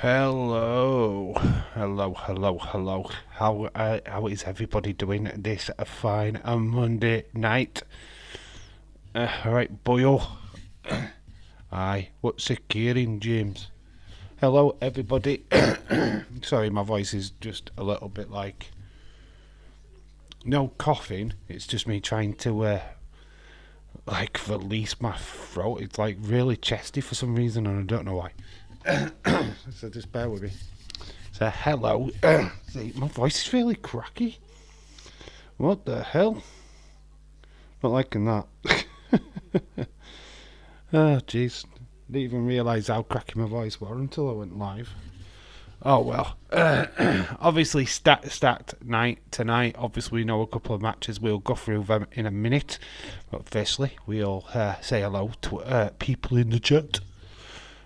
Hello, hello. How is everybody doing this fine Monday night? Alright, boyo. Aye, what's occurring, James? Hello, everybody. Sorry, my voice is just a little bit like no coughing. It's just me trying to release my throat. It's like really chesty for some reason, and I don't know why. So just bear with me. So hello. See, my voice is really cracky. What the hell? Not liking that. Oh jeez. Didn't even realise how cracky my voice was until I went live. Oh well. Obviously stacked night tonight. Obviously we know a couple of matches. We'll go through them in a minute. But firstly, we'll say hello to people in the chat.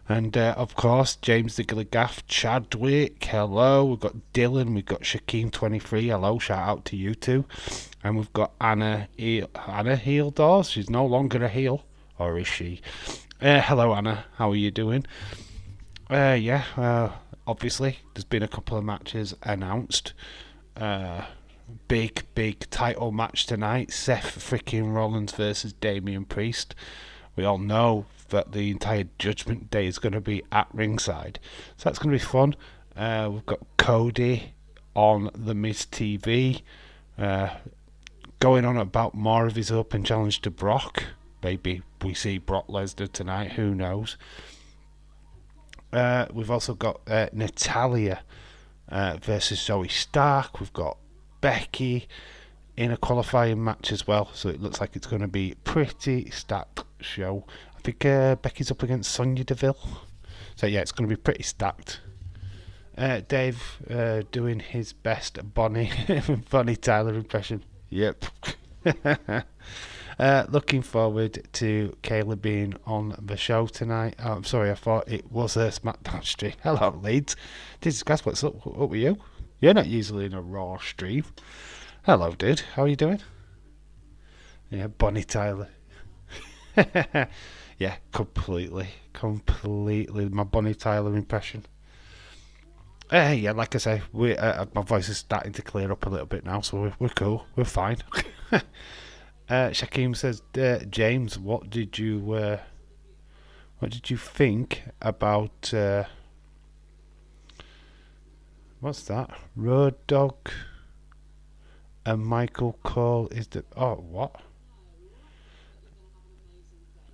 And of course, James the Gilligaff, Chadwick, hello. We've got Dylan, we've got Shakeem23, hello, shout out to you two. And we've got Anna Healdors, she's no longer a heel, or is she? Hello Anna, how are you doing? Obviously, there's been a couple of matches announced. Big title match tonight, Seth freaking Rollins versus Damian Priest. We all know that the entire Judgment Day is going to be at ringside, so that's going to be fun. We've got Cody on the Miz TV going on about more of his open challenge to Brock. Maybe we see Brock Lesnar tonight, who knows. We've also got Natalya versus Zoe Stark. We've got Becky in a qualifying match as well, so it looks like it's going to be a pretty stacked show. I think Becky's up against Sonya Deville, so yeah, it's going to be pretty stacked. Dave doing his best Bonnie Tyler impression. Yep. Looking forward to Kayla being on the show tonight. Oh, I'm sorry, I thought it was a SmackDown stream. Hello, Leeds. Guys, what's up? What were you? You're not usually in a Raw stream. Hello, dude. How are you doing? Yeah, Bonnie Tyler. Yeah, completely. My Bonnie Tyler impression. Yeah, like I say, my voice is starting to clear up a little bit now, so we're cool. We're fine. Shakeem says, James, what did you think about what's that? Road Dogg and Michael Cole is the what?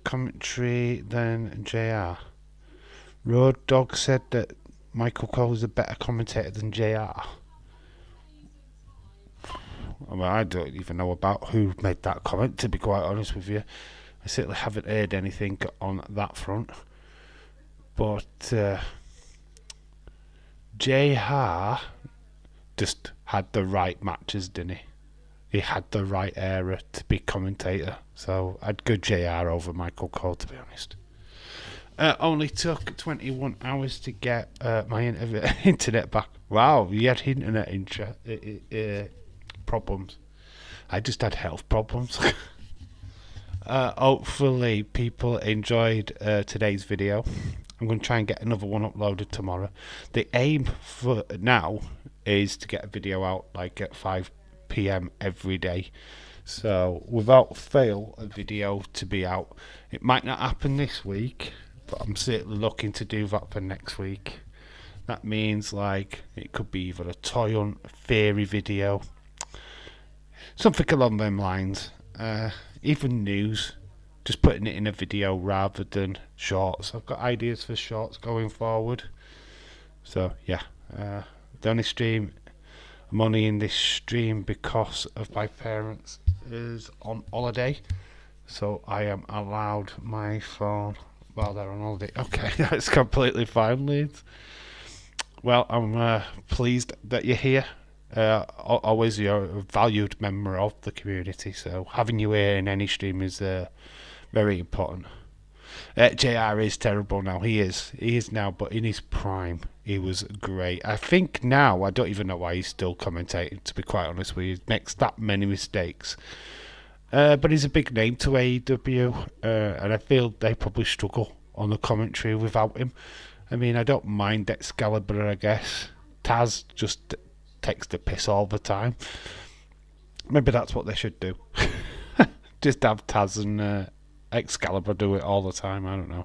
Commentary than JR. Road Dogg said that Michael Cole is a better commentator than JR. I mean, I don't even know about who made that comment, to be quite honest with you. I certainly haven't heard anything on that front. But JR just had the right matches, didn't he? He had the right era to be commentator. So I'd go JR over Michael Cole, to be honest. Only took 21 hours to get my internet back. Wow, you had internet problems. I just had health problems. Hopefully people enjoyed today's video. I'm going to try and get another one uploaded tomorrow. The aim for now is to get a video out like at 5 PM every day. So without fail, a video to be out. It might not happen this week, but I'm certainly looking to do that for next week. That means like it could be either a toy hunt, theory video, something along them lines. Even news, just putting it in a video rather than shorts. I've got ideas for shorts going forward. So yeah, the only stream I'm only in this stream because of my parents is on holiday, so I am allowed my phone while they're on holiday. Okay, that's completely fine, Leeds. Well, I'm pleased that you're here. Always you're a valued member of the community, so having you here in any stream is very important. JR is terrible now. He is now, but in his prime he was great. I think now I don't even know why he's still commentating, to be quite honest with you. He makes that many mistakes, but he's a big name to AEW, and I feel they probably struggle on the commentary without him. I mean, I don't mind Excalibur, I guess. Taz just takes the piss all the time. Maybe that's what they should do. Just have Taz and Excalibur do it all the time. I don't know.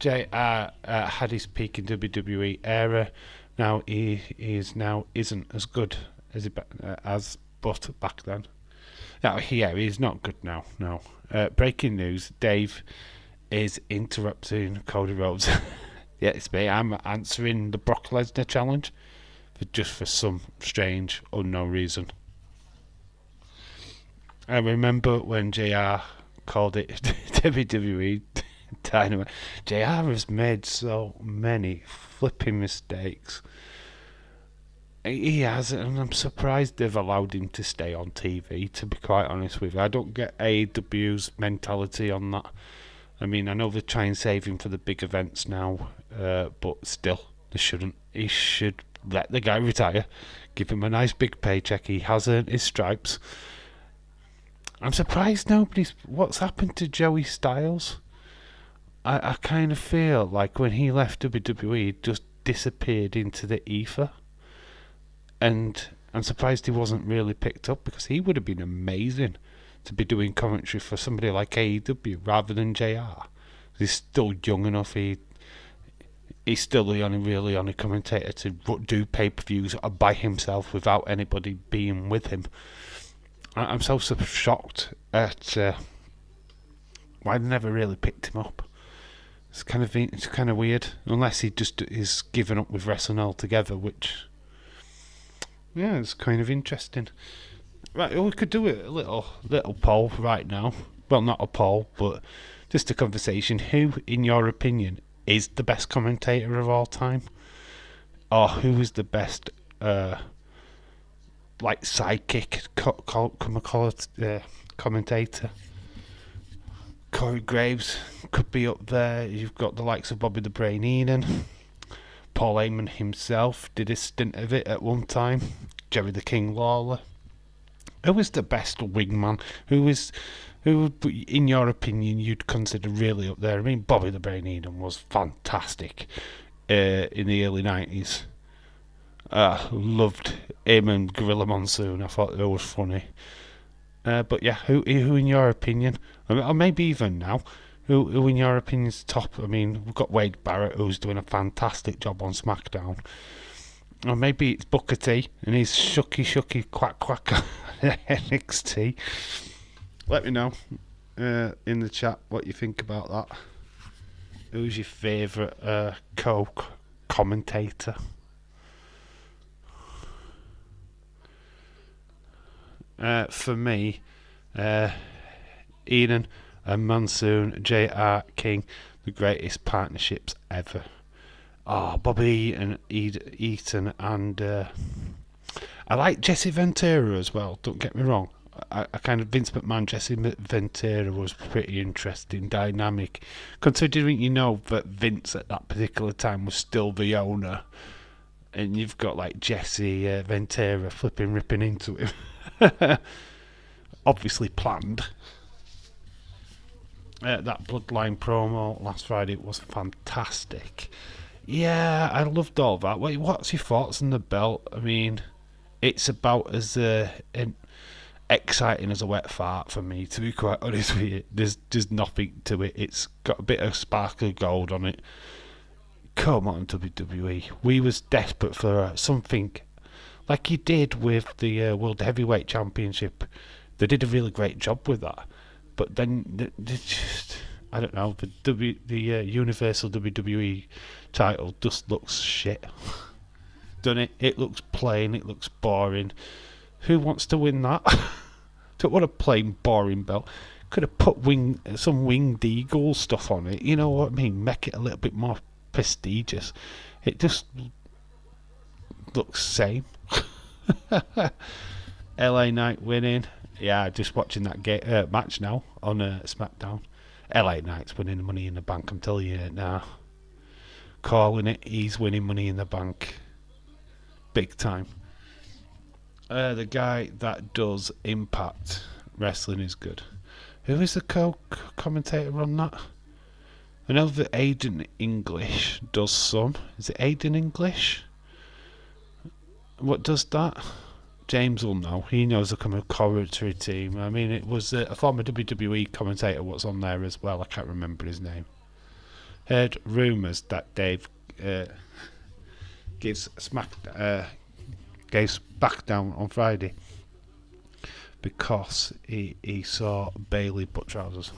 JR had his peak in WWE era. Now he isn't as good as but back then. Now, yeah, he's not good now. No. Breaking news: Dave is interrupting Cody Rhodes. Yeah, it's me. I'm answering the Brock Lesnar challenge for some strange unknown reason. I remember when JR called it WWE Dynamite. JR has made so many flipping mistakes. He has, and I'm surprised they've allowed him to stay on TV, to be quite honest with you. I don't get AEW's mentality on that. I mean, I know they try and save him for the big events now, but still, they shouldn't. He should let the guy retire, give him a nice big paycheck. He has earned his stripes. I'm surprised what's happened to Joey Styles? I kind of feel like when he left WWE, he just disappeared into the ether. And I'm surprised he wasn't really picked up, because he would have been amazing to be doing commentary for somebody like AEW rather than JR. He's still young enough. He's still the only commentator to do pay-per-views by himself without anybody being with him. I'm so shocked at why they never really picked him up. It's kind of weird, unless he just is given up with wrestling altogether, which, yeah, it's kind of interesting. Right, we could do a little poll right now. Well, not a poll, but just a conversation. Who, in your opinion, is the best commentator of all time? Or who is the best, sidekick commentator? Corey Graves could be up there. You've got the likes of Bobby the Brain Heenan. Paul Heyman himself did a stint of it at one time. Jerry the King Lawler. Who is the best wingman? Who, in your opinion, you'd consider really up there? I mean, Bobby the Brain Heenan was fantastic in the early 90s. Loved him and Gorilla Monsoon. I thought it was funny. But yeah, who in your opinion, or maybe even now, who in your opinion is top? I mean, we've got Wade Barrett, who's doing a fantastic job on SmackDown. Or maybe it's Booker T and his shucky quack on NXT. Let me know in the chat what you think about that. Who's your favourite commentator? For me, Eden and Monsoon, JR King, the greatest partnerships ever. Oh, Bobby and Eaton, and I like Jesse Ventura as well, don't get me wrong. I kind of Vince McMahon, Jesse Ventura was pretty interesting, dynamic, considering that Vince at that particular time was still the owner, and you've got like Jesse Ventura ripping into him. Obviously planned. That Bloodline promo last Friday was fantastic. Yeah, I loved all that. What's your thoughts on the belt? I mean, it's about as exciting as a wet fart for me, to be quite honest with you. There's nothing to it. It's got a bit of sparkly gold on it. Come on, WWE. We was desperate for something like you did with the World Heavyweight Championship. They did a really great job with that. But then they just, I don't know, the Universal WWE title just looks shit. Doesn't it? It looks plain, it looks boring. Who wants to win that? Don't want a plain, boring belt. Could have put some winged eagle stuff on it. You know what I mean? Make it a little bit more prestigious. It just looks same. LA Knight winning. Yeah, just watching that match now on SmackDown. LA Knight's winning Money in the Bank. I'm telling you now. Calling it. He's winning Money in the Bank. Big time. The guy that does Impact Wrestling is good. Who is the co-commentator on that? I know that Aiden English does some. Is it Aiden English? What does that? James will know. He knows the commentary team. I mean, it was a former WWE commentator what's on there as well. I can't remember his name. Heard rumours that Dave gave SmackDown on Friday because he saw Bayley butt trousers.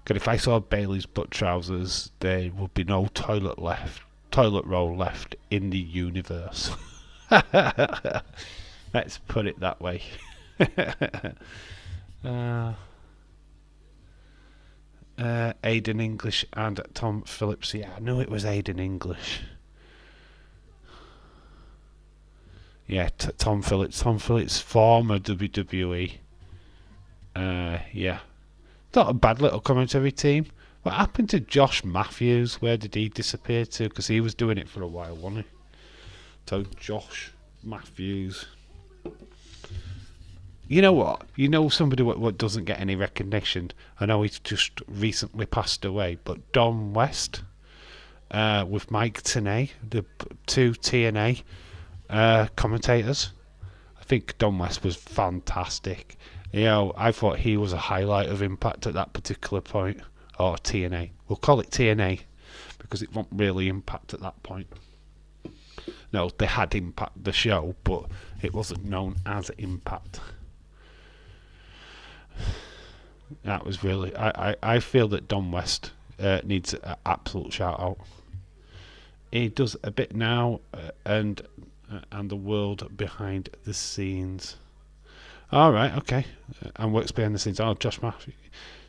Because if I saw Bayley's butt trousers, there would be no toilet roll left in the universe. Let's put it that way. Aiden English and Tom Phillips. Yeah, I knew it was Aiden English. Yeah, Tom Phillips. Tom Phillips, former WWE. Yeah. Not a bad little commentary team. What happened to Josh Matthews? Where did he disappear to? Because he was doing it for a while, wasn't he? So Josh Matthews. You know what? You know somebody what doesn't get any recognition. I know he's just recently passed away, but Don West with Mike Tenay, the two TNA commentators. I think Don West was fantastic. You know, I thought he was a highlight of Impact at that particular point. Or TNA. We'll call it TNA because it won't really Impact at that point. No, they had Impact the show, but it wasn't known as Impact. That was really... I feel that Don West needs an absolute shout out. He does a bit now and the world behind the scenes. Alright, okay. And works behind the scenes. Oh, Josh Matthews.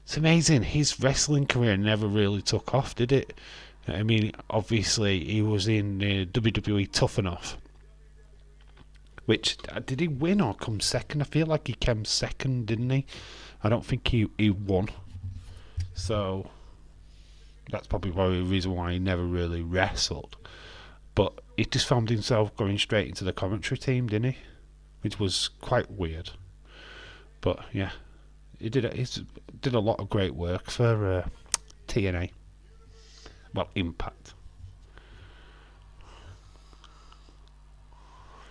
It's amazing. His wrestling career never really took off, did it? I mean, obviously, he was in WWE Tough Enough. Which, did he win or come second? I feel like he came second, didn't he? I don't think he won. So, that's probably the reason why he never really wrestled. But he just found himself going straight into the commentary team, didn't he? Which was quite weird. But, yeah. He did a lot of great work for TNA. Well, Impact.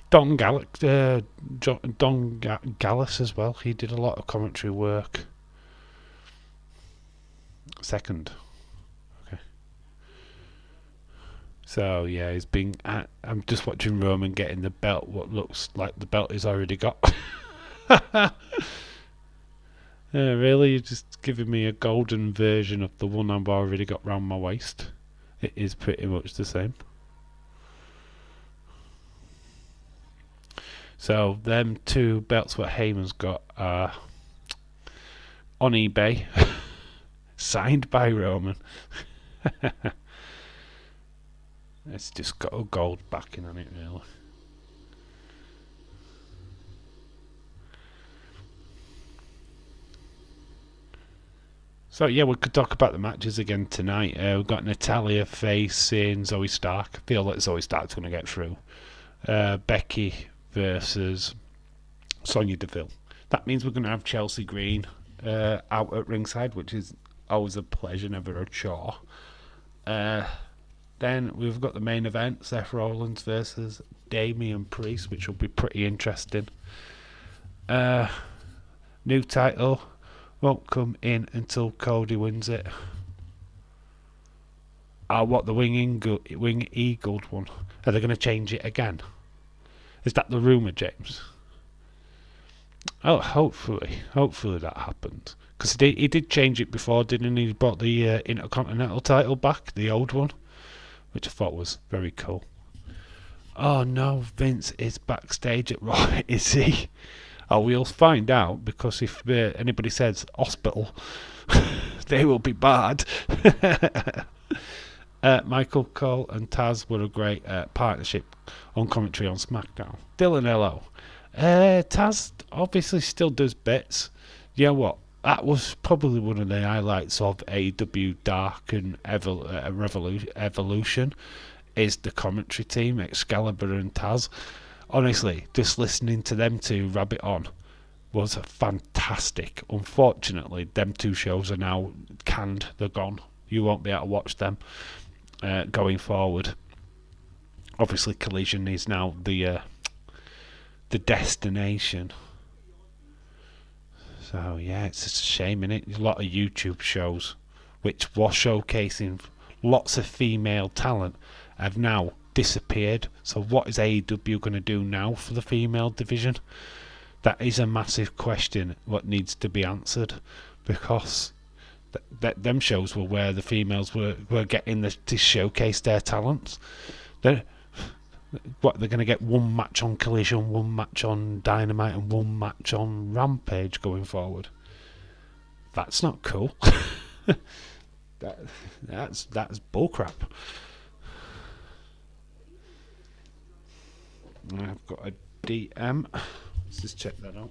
Don Gallus as well. He did a lot of commentary work. Second. Okay. So yeah, he's been. I'm just watching Roman getting the belt. What looks like the belt he's already got. Really, you're just giving me a golden version of the one I've already got round my waist. It is pretty much the same. So them two belts what Heyman's got are on eBay, signed by Roman. It's just got a gold backing on it, really. So yeah, we could talk about the matches again tonight. We've got Natalya facing Zoe Stark. I feel like Zoe Stark's going to get through. Becky versus Sonya Deville. That means we're going to have Chelsea Green out at ringside, which is always a pleasure, never a chore. Then we've got the main event, Seth Rollins versus Damian Priest, which will be pretty interesting. New title won't come in until Cody wins it. What, the Wing Eagled one? Are they going to change it again? Is that the rumour, James? Oh, hopefully that happens. Because he did change it before, didn't he? He brought the Intercontinental title back, the old one, which I thought was very cool. Oh no, Vince is backstage at Raw, is he? Oh, we'll find out, because if anybody says hospital, they will be barred. Michael Cole and Taz were a great partnership on commentary on SmackDown. Dylan, hello. Taz obviously still does bits. You know what? That was probably one of the highlights of AEW Dark and Evolution, is the commentary team, Excalibur and Taz. Honestly, just listening to them two rabbit on was fantastic. Unfortunately, them two shows are now canned. They're gone. You won't be able to watch them going forward. Obviously, Collision is now the destination. So yeah, it's a shame, innit? A lot of YouTube shows which was showcasing lots of female talent have now disappeared. So what is AEW going to do now for the female division? That is a massive question what needs to be answered, because them shows were where the females were getting to showcase their talents. They're going to get one match on Collision, one match on Dynamite, and one match on Rampage going forward. That's not cool. That's bullcrap. I've got a DM. Let's just check that out.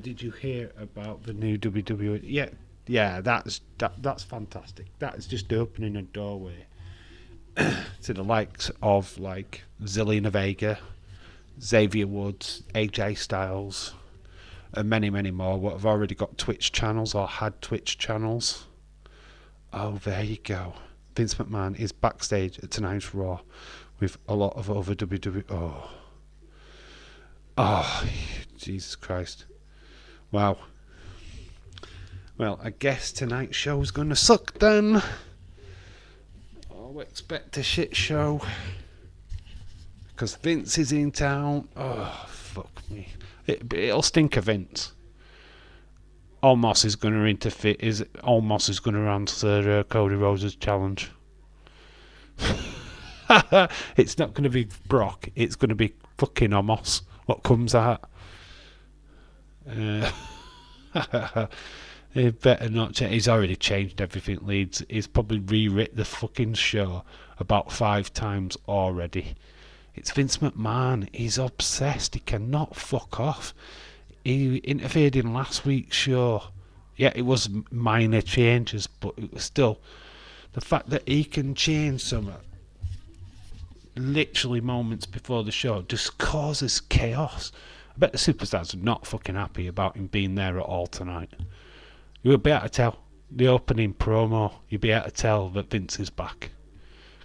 Did you hear about the new WWE? Yeah, that's fantastic. That is just opening a doorway to the likes of like Zelina Vega, Xavier Woods, AJ Styles, and many, many more what have already got Twitch channels or had Twitch channels. Oh, there you go. Vince McMahon is backstage at tonight's Raw with a lot of other WWE. Oh, Jesus Christ. Wow. Well, I guess tonight's show's gonna suck then. I'll expect a shit show. Because Vince is in town. Oh, fuck me. It'll stink of Vince. Omos is going to interfere. Omos is going to answer Cody Rhodes' challenge. It's not going to be Brock. It's going to be fucking Omos. What comes out? He better not change. He's already changed everything. Leeds. He's probably rewritten the fucking show about 5 times already. It's Vince McMahon. He's obsessed. He cannot fuck off. He interfered in last week's show. Yeah, it was minor changes, but it was still the fact that he can change something literally moments before the show just causes chaos. I bet the superstars are not fucking happy about him being there at all tonight. You'll be able to tell the opening promo. You'll be able to tell that Vince is back,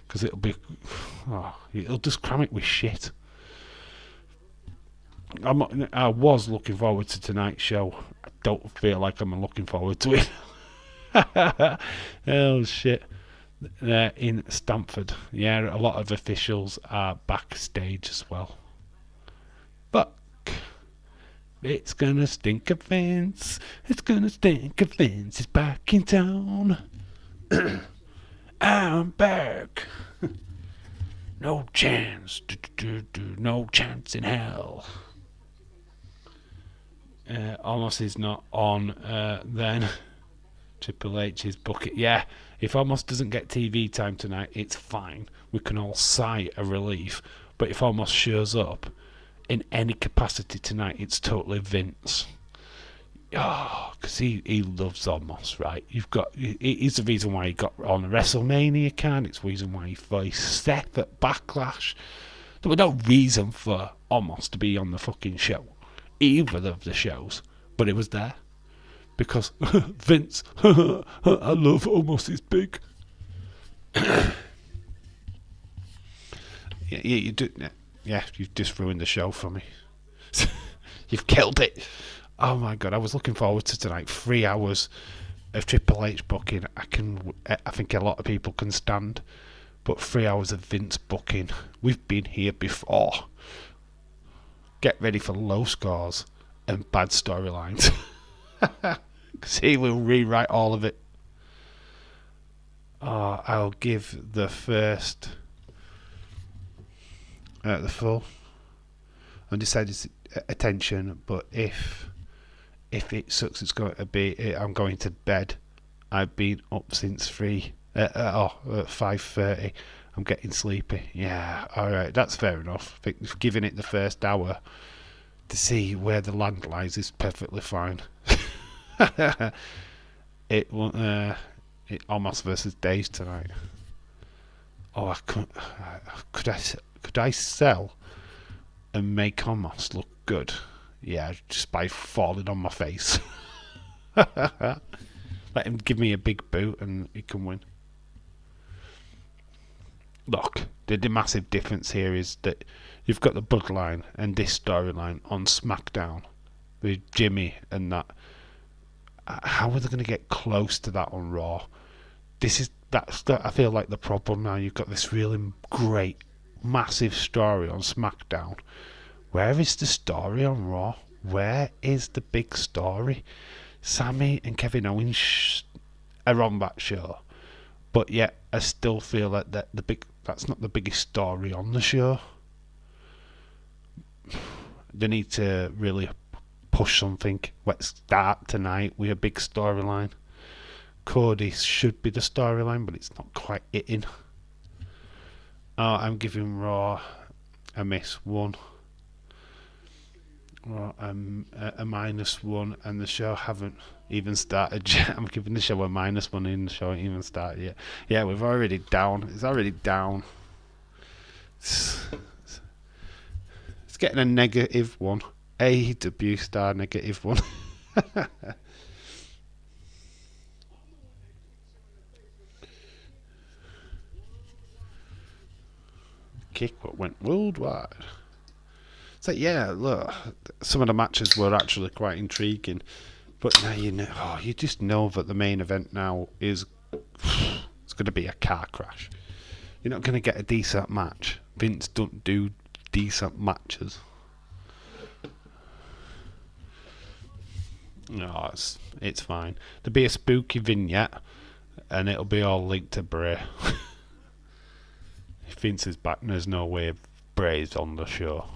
because it'll just cram it with shit. I was looking forward to tonight's show. I don't feel like I'm looking forward to it. Oh shit. In Stamford. Yeah, a lot of officials are backstage as well. But it's gonna stink of Vince. It's gonna stink of Vince. He's back in town. I'm back. No chance. No chance in hell. Almost is not on then. Triple H is book it. Yeah, if Almost doesn't get TV time tonight, it's fine. We can all sigh a relief. But if Almost shows up in any capacity tonight, it's totally Vince. Oh, because he loves Almost, right? It's the reason why he got on the WrestleMania card. It's the reason why he faced Seth at Backlash. There was no reason for Almost to be on the fucking show, either of the shows, but it was there because Vince. I love Almost is big. You do. Yeah, you've just ruined the show for me. You've killed it. Oh my god, I was looking forward to tonight. 3 hours of Triple H booking. I think a lot of people can stand, but 3 hours of Vince booking. We've been here before. Get ready for low scores and bad storylines. Because he will rewrite all of it. I'll give the first the full undecided attention, but if it sucks, it's going to be I'm going to bed. I've been up since 5:30. I'm getting sleepy. Yeah, alright, that's fair enough. I think giving it the first hour to see where the land lies is perfectly fine. It Almost versus Days tonight. Oh, could I sell and make Almost look good? Yeah, just by falling on my face. Let him give me a big boot and he can win. look, the massive difference here is that you've got the Bloodline and this storyline on SmackDown with Jimmy and that. How are they going to get close to that on Raw? I feel like the problem now. You've got this really great, massive story on SmackDown. Where is the story on Raw? Where is the big story? Sammy and Kevin Owens are on that show, but yet I still feel like that's not the biggest story on the show. They need to really push something. Let's start tonight with a big storyline. Cody should be the storyline, but it's not quite hitting. I'm giving Raw a -1. Well, a -1, and the show haven't even started yet. I'm giving the show a -1 in the show ain't even started yet. Yeah, we've already down. It's already down. It's getting a -1. AEW star -1. Kick what went worldwide. So yeah, look, some of the matches were actually quite intriguing, but now you just know that the main event now is it's going to be a car crash. You're not going to get a decent match. Vince don't do decent matches. No, it's fine. There'll be a spooky vignette, and it'll be all linked to Bray. If Vince is back, there's no way Bray's on the show.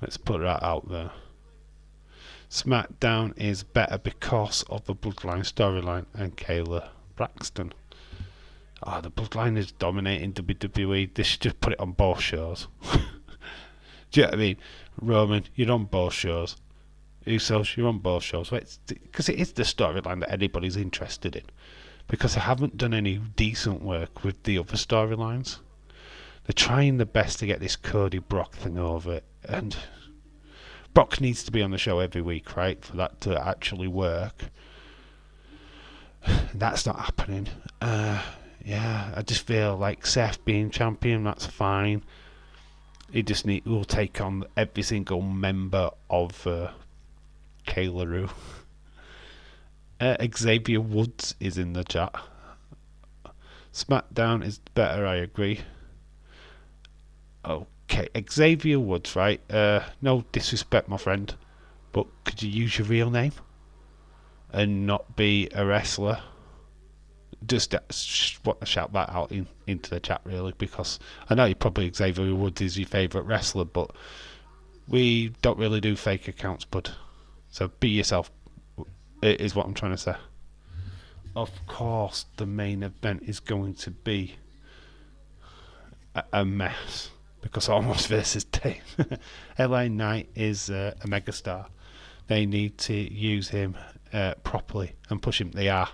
Let's put that out there. SmackDown is better because of the Bloodline storyline and Kayla Braxton. The Bloodline is dominating WWE. They should just put it on both shows. Do you know what I mean? Roman, you're on both shows. Usos, you're on both shows. Because it is the storyline that anybody's interested in. Because they haven't done any decent work with the other storylines. They're trying their best to get this Cody Brock thing over, and Brock needs to be on the show every week, right, for that to actually work. That's not happening. Yeah, I just feel like Seth being champion, that's fine. We'll take on every single member of Kayla Rue. Xavier Woods is in the chat. SmackDown is better, I agree. Okay, Xavier Woods, right? No disrespect, my friend, but could you use your real name and not be a wrestler? Just want to shout that out into the chat, really, because I know Xavier Woods is your favourite wrestler, but we don't really do fake accounts, bud. So be yourself, is what I'm trying to say. Of course, the main event is going to be a mess, because Almost versus Dave. LA Knight is a megastar. They need to use him properly and push him. They are.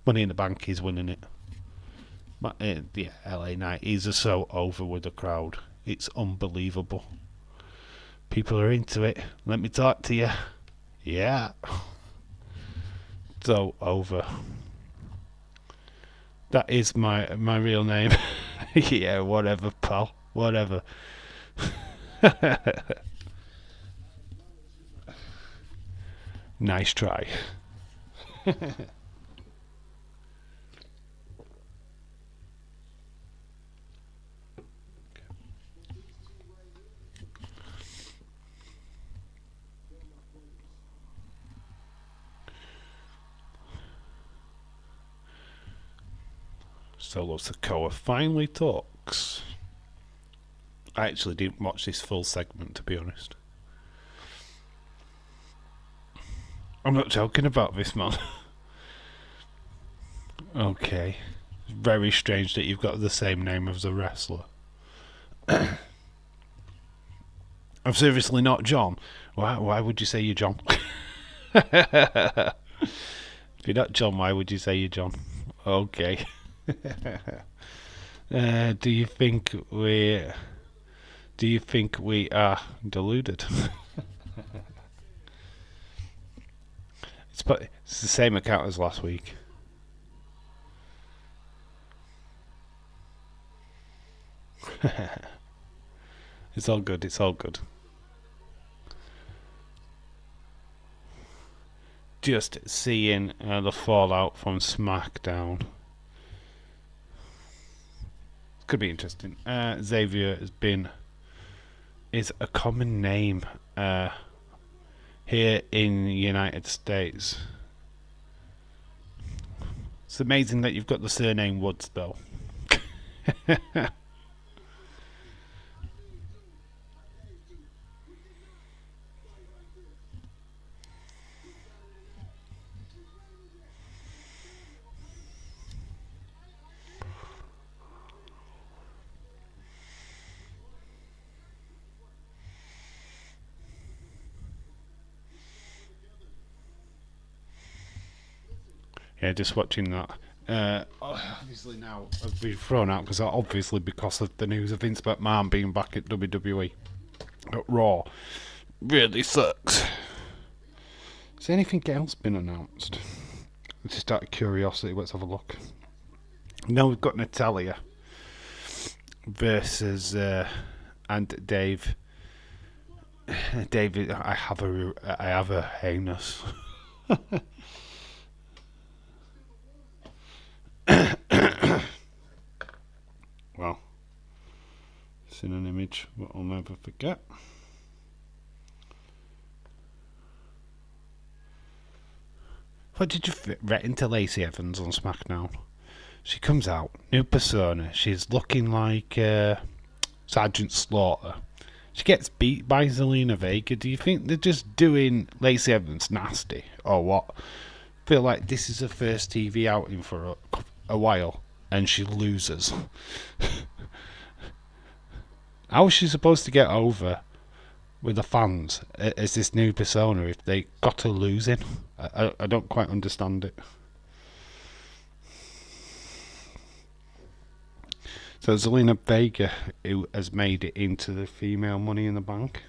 Money in the Bank is winning it. But, yeah, LA Knight is so over with the crowd. It's unbelievable. People are into it. Let me talk to you. Yeah. So over. That is my real name. Yeah, whatever, pal. Whatever. Nice try. Solo Sikoa finally talks. I actually didn't watch this full segment, to be honest. I'm not joking about this, man. Okay. Very strange that you've got the same name as a wrestler. I'm seriously not John. Why would you say you're John? If you're not John, why would you say you're John? Okay. Do you think we are deluded? It's the same account as last week. It's all good. It's all good. Just seeing the fallout from SmackDown. Could be interesting. Xavier is a common name here in the United States. It's amazing that you've got the surname Woods, though. Yeah, just watching that. Obviously now I've been thrown out because of the news of Vince McMahon being back at WWE at Raw. Really sucks. Has anything else been announced? Just out of curiosity, let's have a look. Now we've got Natalia versus and Dave. David, I have a heinous. Well, seen an image what I'll never forget. What did you read into Lacey Evans on SmackDown? She comes out, new persona. She's looking like Sergeant Slaughter. She gets beat by Zelina Vega. Do you think they're just doing Lacey Evans nasty or what? Feel like this is her first TV outing for a while and she loses. How is she supposed to get over with the fans as this new persona if they got her losing? I don't quite understand it. So Zelina Vega, who has made it into the female Money in the Bank.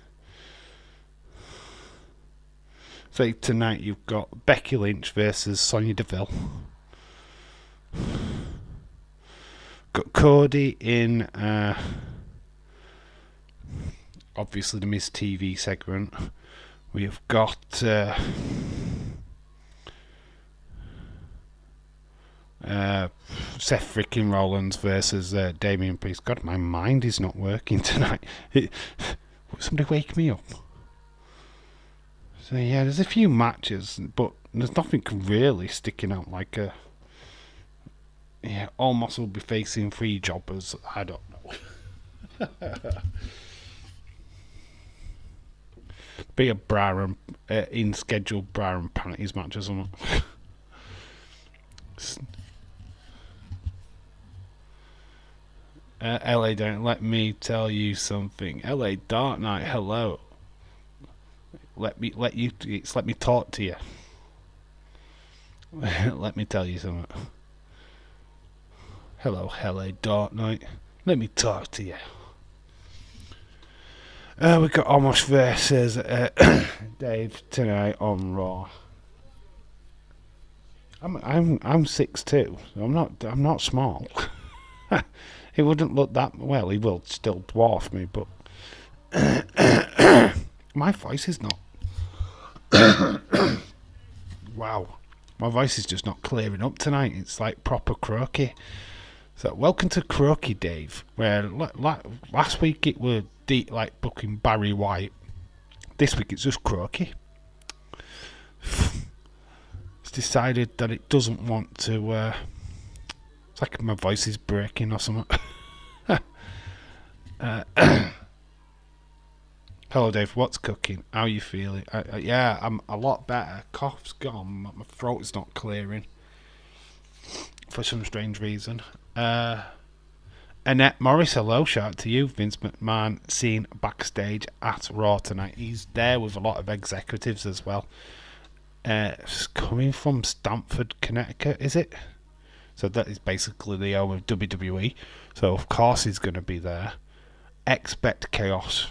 So tonight you've got Becky Lynch versus Sonya Deville. Got Cody in obviously the Miz TV segment. We've got Seth freaking Rollins versus Damian Priest. God, my mind is not working tonight. Somebody wake me up. So yeah, there's a few matches, but there's nothing really sticking out like a. Yeah, Almost will be facing 3 jobbers. I don't know. Be a bra and in scheduled bra and panties match or something. LA, don't let me tell you something. LA Dark Knight, hello. Let me talk to you. Let me tell you something. Hello, LA Dark Knight. Let me talk to you. We got Almost versus Dave tonight on Raw. I'm 6'2", so I'm not small. He wouldn't look that well. He will still dwarf me, but my voice is not. Wow, my voice is just not clearing up tonight. It's like proper croaky. So welcome to Croaky Dave, where last week it were deep like booking Barry White. This week it's just croaky. It's decided that it doesn't want to. It's like my voice is breaking or something. Hello Dave, what's cooking? How are you feeling? Yeah, I'm a lot better. Cough's gone, my throat is not clearing for some strange reason. Annette Morris, hello, shout out to you. Vince McMahon seen backstage at Raw tonight. He's there with a lot of executives as well. It's coming from Stamford, Connecticut, is it? So that is basically the home of WWE. So of course he's going to be there. Expect chaos.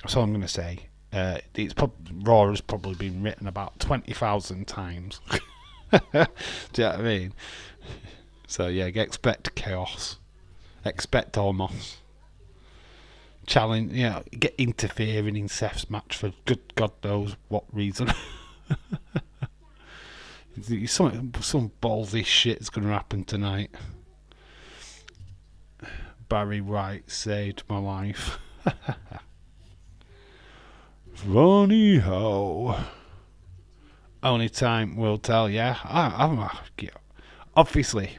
That's all I'm going to say. Raw has probably been written about 20,000 times. Do you know what I mean? So yeah, expect chaos. Expect Almost. challenge, get interfering in Seth's match for good God knows what reason. Some ballsy shit is going to happen tonight. Barry White saved my life. Funny how. Only time will tell. Yeah, obviously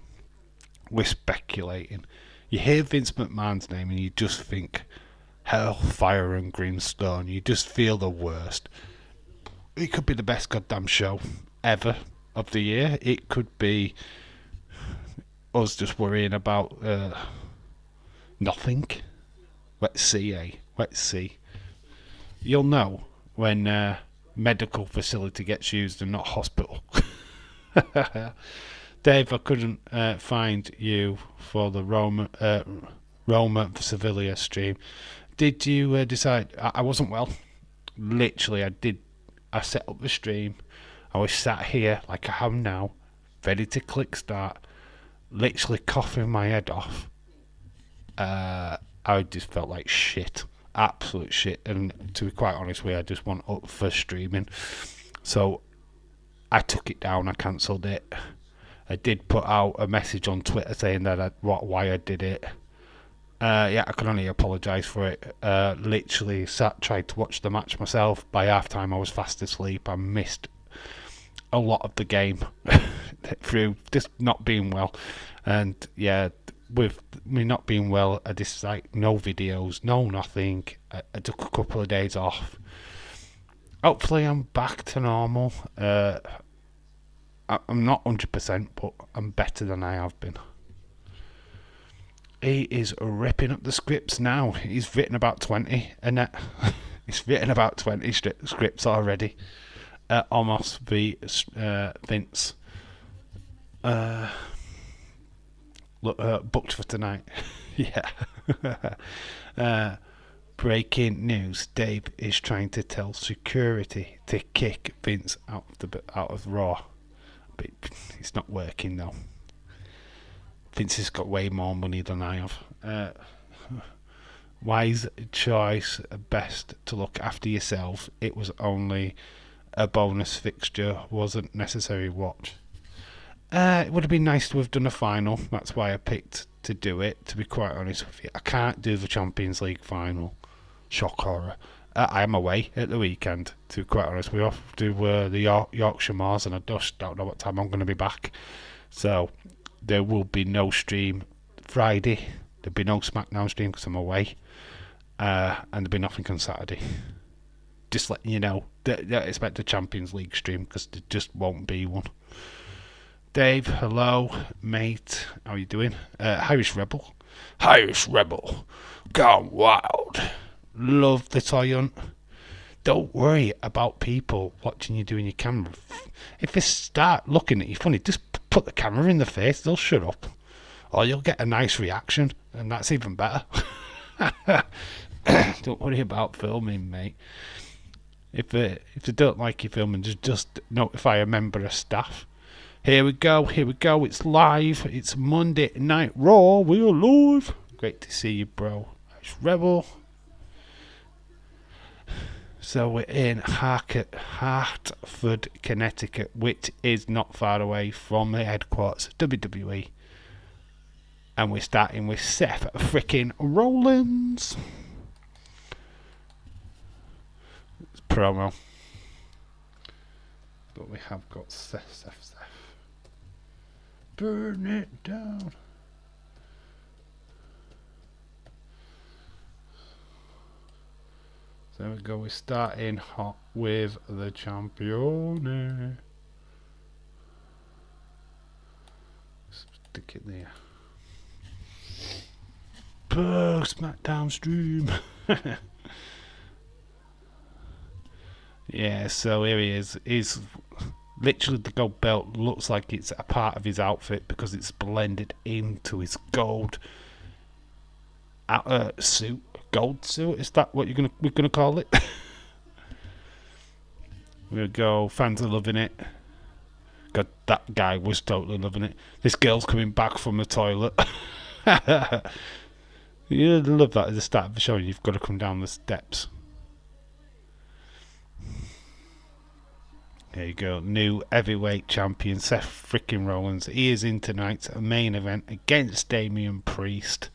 we're speculating. You hear Vince McMahon's name and you just think hellfire and brimstone. You just feel the worst. It could be the best goddamn show ever of the year. It could be us just worrying about nothing. Let's see, Let's see. You'll know when medical facility gets used and not hospital. Dave, I couldn't find you for the Roma Sevilla stream. Did you decide? I wasn't well. Literally, I set up the stream. I was sat here like I am now, ready to click start. Literally coughing my head off. I just felt like shit. Absolute shit. And to be quite honest with you, I just went up for streaming. So I took it down. I cancelled it. I did put out a message on Twitter saying that why I did it. I can only apologise for it. Literally tried to watch the match myself. By half time I was fast asleep. I missed a lot of the game through just not being well. And yeah, with me not being well, I just no videos, no nothing. I took a couple of days off. Hopefully I'm back to normal. I'm not 100%, but I'm better than I have been. He is ripping up the scripts now. He's written about 20, and he's written about 20 scripts already. Almost v Vince. Booked for tonight. Yeah. Breaking news: Dave is trying to tell security to kick Vince out of Raw, but it's not working though. Vince has got way more money than I have. Wise choice. Best to look after yourself. It was only a bonus fixture. Wasn't necessary watch. It would have been nice to have done a final. That's why I picked to do it, to be quite honest with you. I can't do the Champions League final. Shock horror. I am away at the weekend, to be quite honest. We off to the Yorkshire Moors, and I just don't know what time I'm going to be back. So there will be no stream Friday. There'll be no SmackDown stream because I'm away. And there'll be nothing on Saturday. Just letting you know. Don't expect a Champions League stream because there just won't be one. Dave, hello, mate. How are you doing? Irish Rebel. Irish Rebel. Gone wild. Love the toy hunt. Don't worry about people watching you doing your camera. If they start looking at you funny, just put the camera in the face. They'll shut up. Or you'll get a nice reaction, and that's even better. Don't worry about filming, mate. If they don't like you filming, just notify a member of staff. Here we go, it's live, it's Monday Night Raw, we're live. Great to see you, bro. It's Rebel. So we're in Hartford, Connecticut, which is not far away from the headquarters of WWE. And we're starting with Seth freaking Rollins. It's promo. But we have got Seth. Burn it down. So there we go. We're starting hot with the champion. Stick it there. SmackDown stream. Yeah, so here he is. He's literally, the gold belt looks like it's a part of his outfit because it's blended into his gold suit. Gold suit? Is that what we're gonna call it? There we go. Fans are loving it. God, that guy was totally loving it. This girl's coming back from the toilet. You'd love that at the start of the show. You've got to come down the steps. There you go. New heavyweight champion Seth freaking Rollins. He is in tonight's main event against Damian Priest.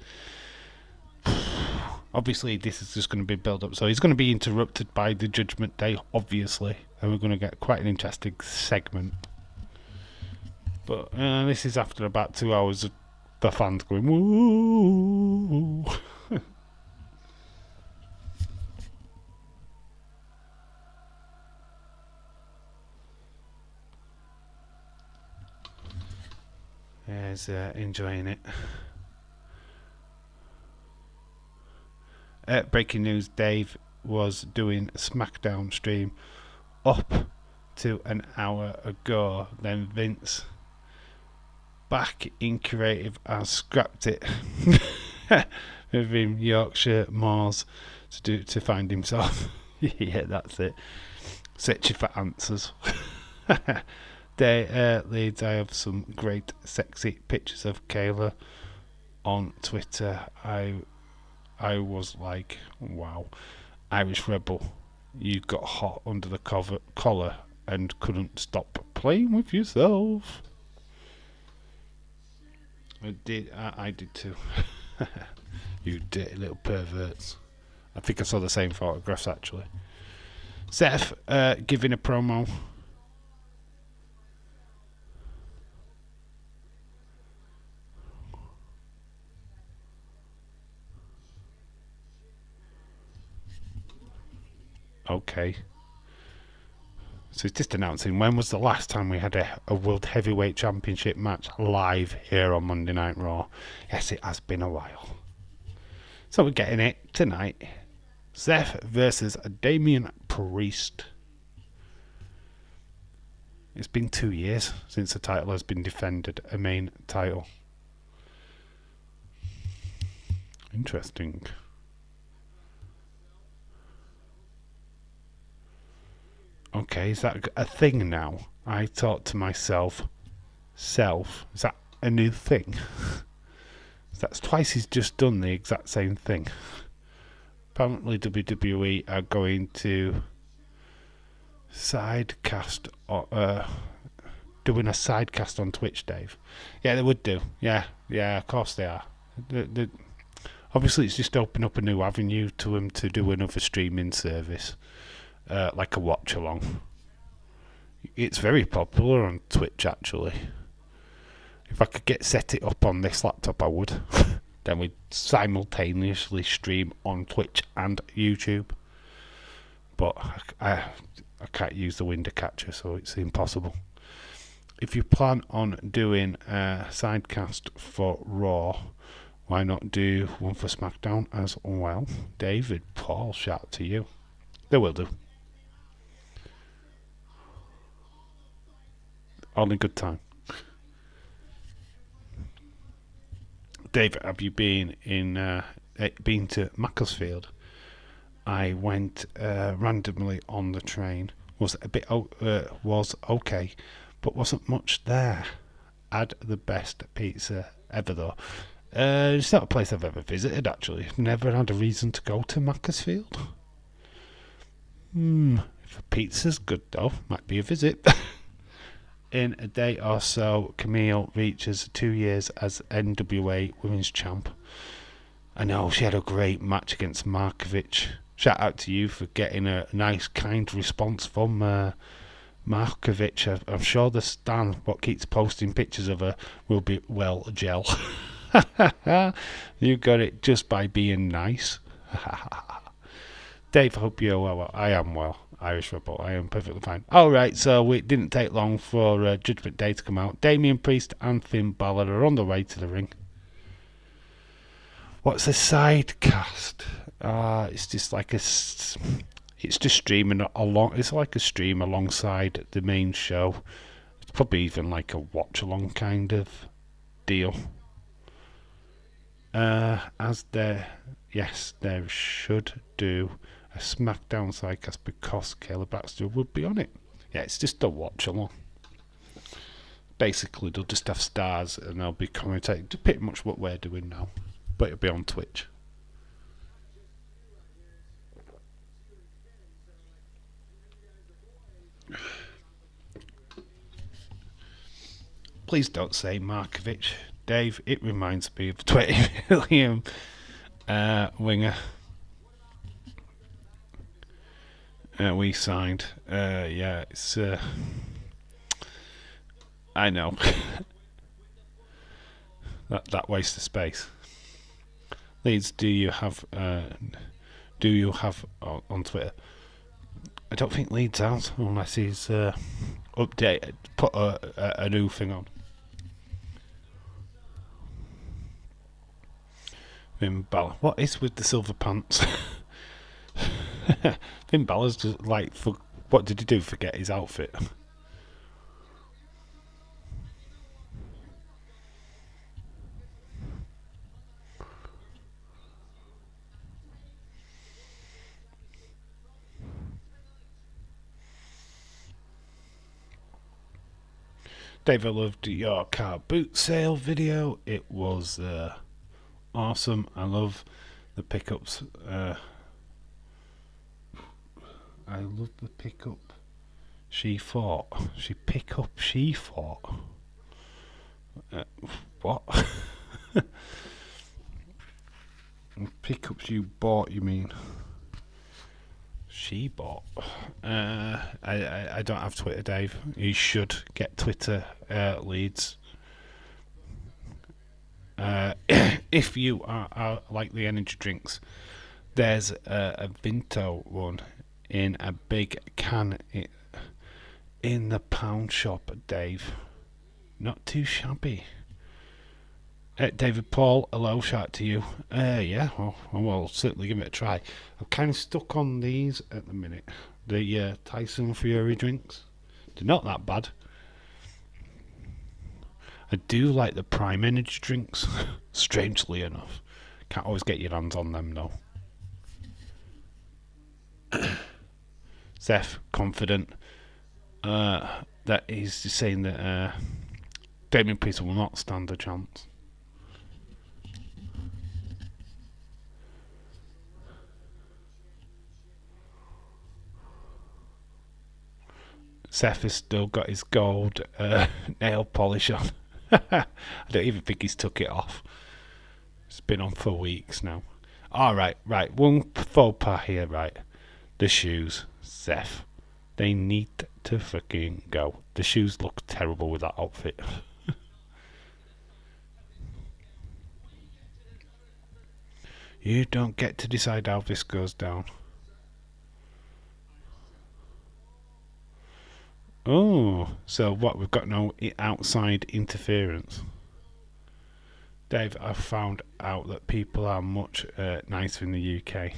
Obviously, this is just going to be build up, so he's going to be interrupted by the Judgment Day, obviously, and we're going to get quite an interesting segment. But this is after about 2 hours of the fans going woo. He's enjoying it. Breaking news, Dave was doing a SmackDown stream up to an hour ago. Then Vince, back in creative, has scrapped it. Moving Yorkshire Moors to find himself. Yeah, that's it. Searching for answers. Leads, I have some great sexy pictures of Kayla on Twitter. I was like, wow, Irish Rebel, you got hot under the collar and couldn't stop playing with yourself. I did too. You dirty little perverts. I think I saw the same photographs actually. Seth giving a promo. Okay. So it's just announcing when was the last time we had a World Heavyweight Championship match live here on Monday Night Raw. Yes, it has been a while. So we're getting it tonight. Seth versus Damian Priest. It's been 2 years since the title has been defended, a main title. Interesting. Okay, is that a thing now? I thought to myself, is that a new thing? That's twice he's just done the exact same thing. Apparently WWE are going to sidecast, doing a sidecast on Twitch, Dave. Yeah, they would do. Yeah, of course they are. Obviously, it's just opened up a new avenue to them to do another streaming service. Like a watch along. It's very popular on Twitch actually. If I could set it up on this laptop I would. Then we'd simultaneously stream on Twitch and YouTube. But I can't use the window catcher, so it's impossible. If you plan on doing a sidecast for Raw, why not do one for SmackDown as well? David Paul, shout to you. They will do. All in good time. Dave, have you been to Macclesfield? I went randomly on the train. Was okay, but wasn't much there. Had the best pizza ever though. It's not a place I've ever visited actually. Never had a reason to go to Macclesfield. If the pizza's good though, might be a visit. In a day or so, Camille reaches 2 years as NWA Women's Champ. I know, she had a great match against Markovic. Shout out to you for getting a nice, kind response from Markovic. I'm sure the Stan, what keeps posting pictures of her, will be well gel. You got it just by being nice. Dave, I hope you're well. I am well. Irish Rebel, I am perfectly fine. Alright, so it didn't take long for Judgment Day to come out. Damian Priest and Finn Balor are on the way to the ring. What's a side cast? It's just like it's just streaming along. It's like a stream alongside the main show. It's probably even like a watch along kind of deal. As there should do a SmackDown sidecast because Kayla Baxter would be on it. Yeah, it's just a watch along. Basically, they'll just have stars and they'll be commentating to pretty much what we're doing now, but it'll be on Twitch. Please don't say Markovic, Dave. It reminds me of 20 million winger we signed. Yeah, it's. I know. that waste of space. Leeds, do you have on Twitter? I don't think Leeds has, unless he's updated, put a new thing on. Finn Balor. What is with the silver pants? Finn Balor's just like, what did he do? Forget his outfit? Dave, I loved your car boot sale video. It was awesome. I love the pickups. I love the pickup. She fought. What? Pickups you bought, you mean? She bought. I don't have Twitter, Dave. You should get Twitter, Leeds. If you are like the energy drinks, there's a Vinto one in a big can in the pound shop, Dave. Not too shabby. David Paul, hello, shout to you. Yeah, well, I'll certainly give it a try. I'm kind of stuck on these at the minute. The Tyson Fury drinks. They're not that bad. I do like the Prime Energy drinks, strangely enough. Can't always get your hands on them, though. Seth, confident that he's saying that Damien Priest will not stand a chance. Seth has still got his gold nail polish on. I don't even think he's took it off. It's been on for weeks now. Alright, right. One faux pas here, right. The shoes, Seth. They need to fucking go. The shoes look terrible with that outfit. You don't get to decide how this goes down. Oh, so what? We've got no outside interference. Dave, I've found out that people are much nicer in the UK.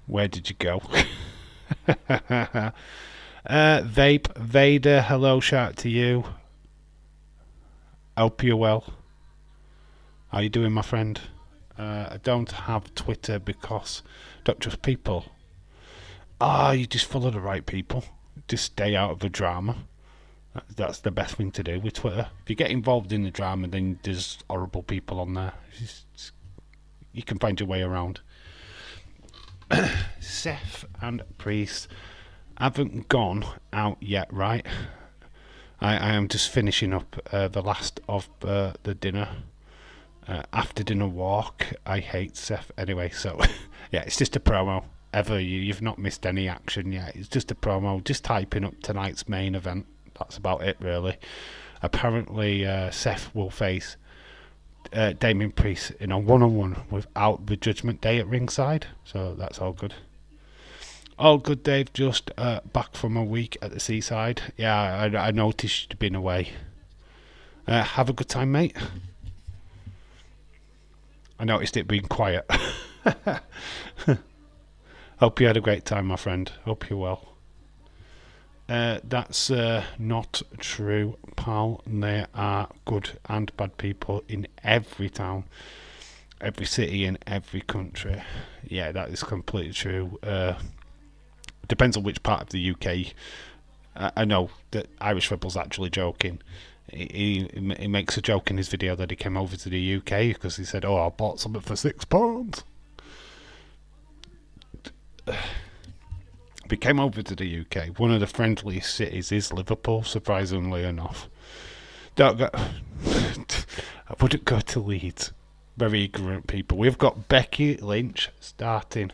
Where did you go? Vape Vader, hello, shout to you. Hope you're well. How you doing, my friend? I don't have Twitter because don't trust people. You just follow the right people. Just stay out of the drama. That's the best thing to do with Twitter. If you get involved in the drama, then there's horrible people on there. You can find your way around. Seth and Priest haven't gone out yet, right? I am just finishing up the last of the dinner. After dinner walk. I hate Seth anyway, so yeah, it's just a promo. You've not missed any action yet. It's just a promo, just typing up tonight's main event. That's about it, really. Apparently, Seth will face Damien Priest in a one-on-one without the Judgment Day at ringside. So that's all good. All good, Dave. Just back from a week at the seaside. Yeah, I noticed you'd been away. Have a good time, mate. I noticed it being quiet. Hope you had a great time, my friend. Hope you're well. That's not true, pal. There are good and bad people in every town, every city, in every country. Yeah, that is completely true. Depends on which part of the UK. I know that Irish Rebel's actually joking. He makes a joke in his video that he came over to the UK because he said, I bought something for £6. We came over to the UK. One of the friendliest cities is Liverpool, surprisingly enough. Don't go. I wouldn't go to Leeds. Very ignorant people. We've got Becky Lynch starting.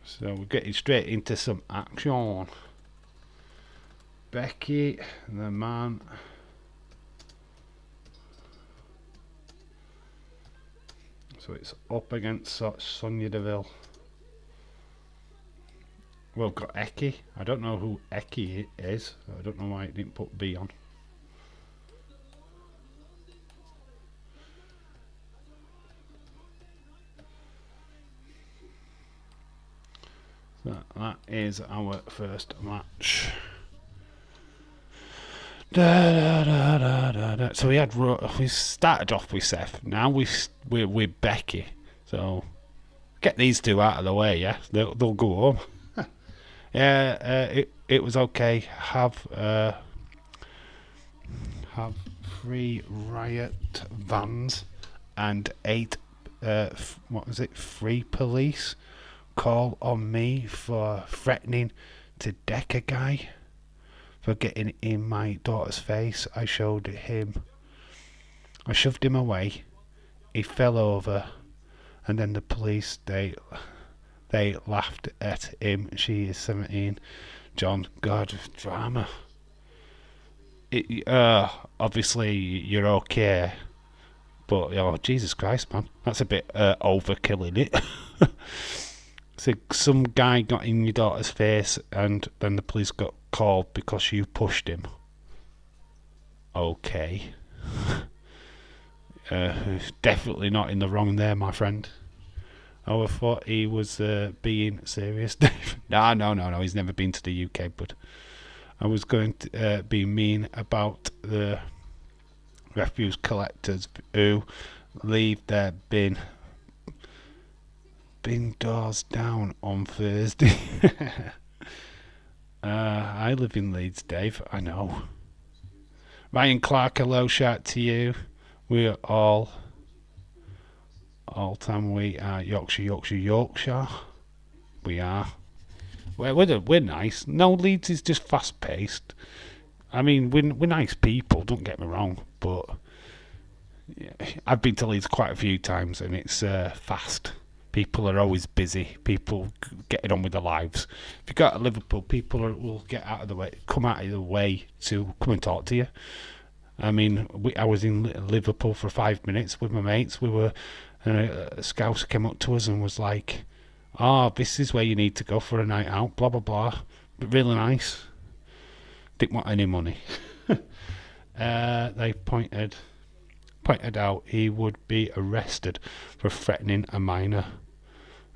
So we're getting straight into some action. Becky, the man. So it's up against Sonya Deville. We've got Eki. I don't know who Eki is. I don't know why it didn't put B on. So that is our first match. So we started off with Seth. Now we're with Becky. So get these two out of the way. Yeah, they'll go home. Yeah, it was okay. Have 3 riot vans and 8 free police call on me for threatening to deck a guy for getting in my daughter's face. I shoved him away. He fell over, and then the police they laughed at him. She is 17. John, God, drama. Obviously you're okay, but oh Jesus Christ, man, that's a bit overkill, isn't it? So some guy got in your daughter's face, and then the police got called because you pushed him. Okay. Definitely not in the wrong there, my friend. Oh, I thought he was being serious. No, he's never been to the UK, but I was going to be mean about the refuse collectors who leave their bin doors down on Thursday. I live in Leeds, Dave. I know. Ryan Clark, hello, shout to you. We're all time we are Yorkshire. We are. We're nice. No, Leeds is just fast paced. I mean, we're nice people. Don't get me wrong, but yeah, I've been to Leeds quite a few times, and it's fast. People are always busy. People getting on with their lives. If you go to Liverpool, people will get out of the way, come out of the way to come and talk to you. I mean, I was in Liverpool for 5 minutes with my mates. We were, a Scouser came up to us and was like, "Oh, this is where you need to go for a night out." Blah blah blah. But really nice. Didn't want any money. They pointed out he would be arrested for threatening a minor,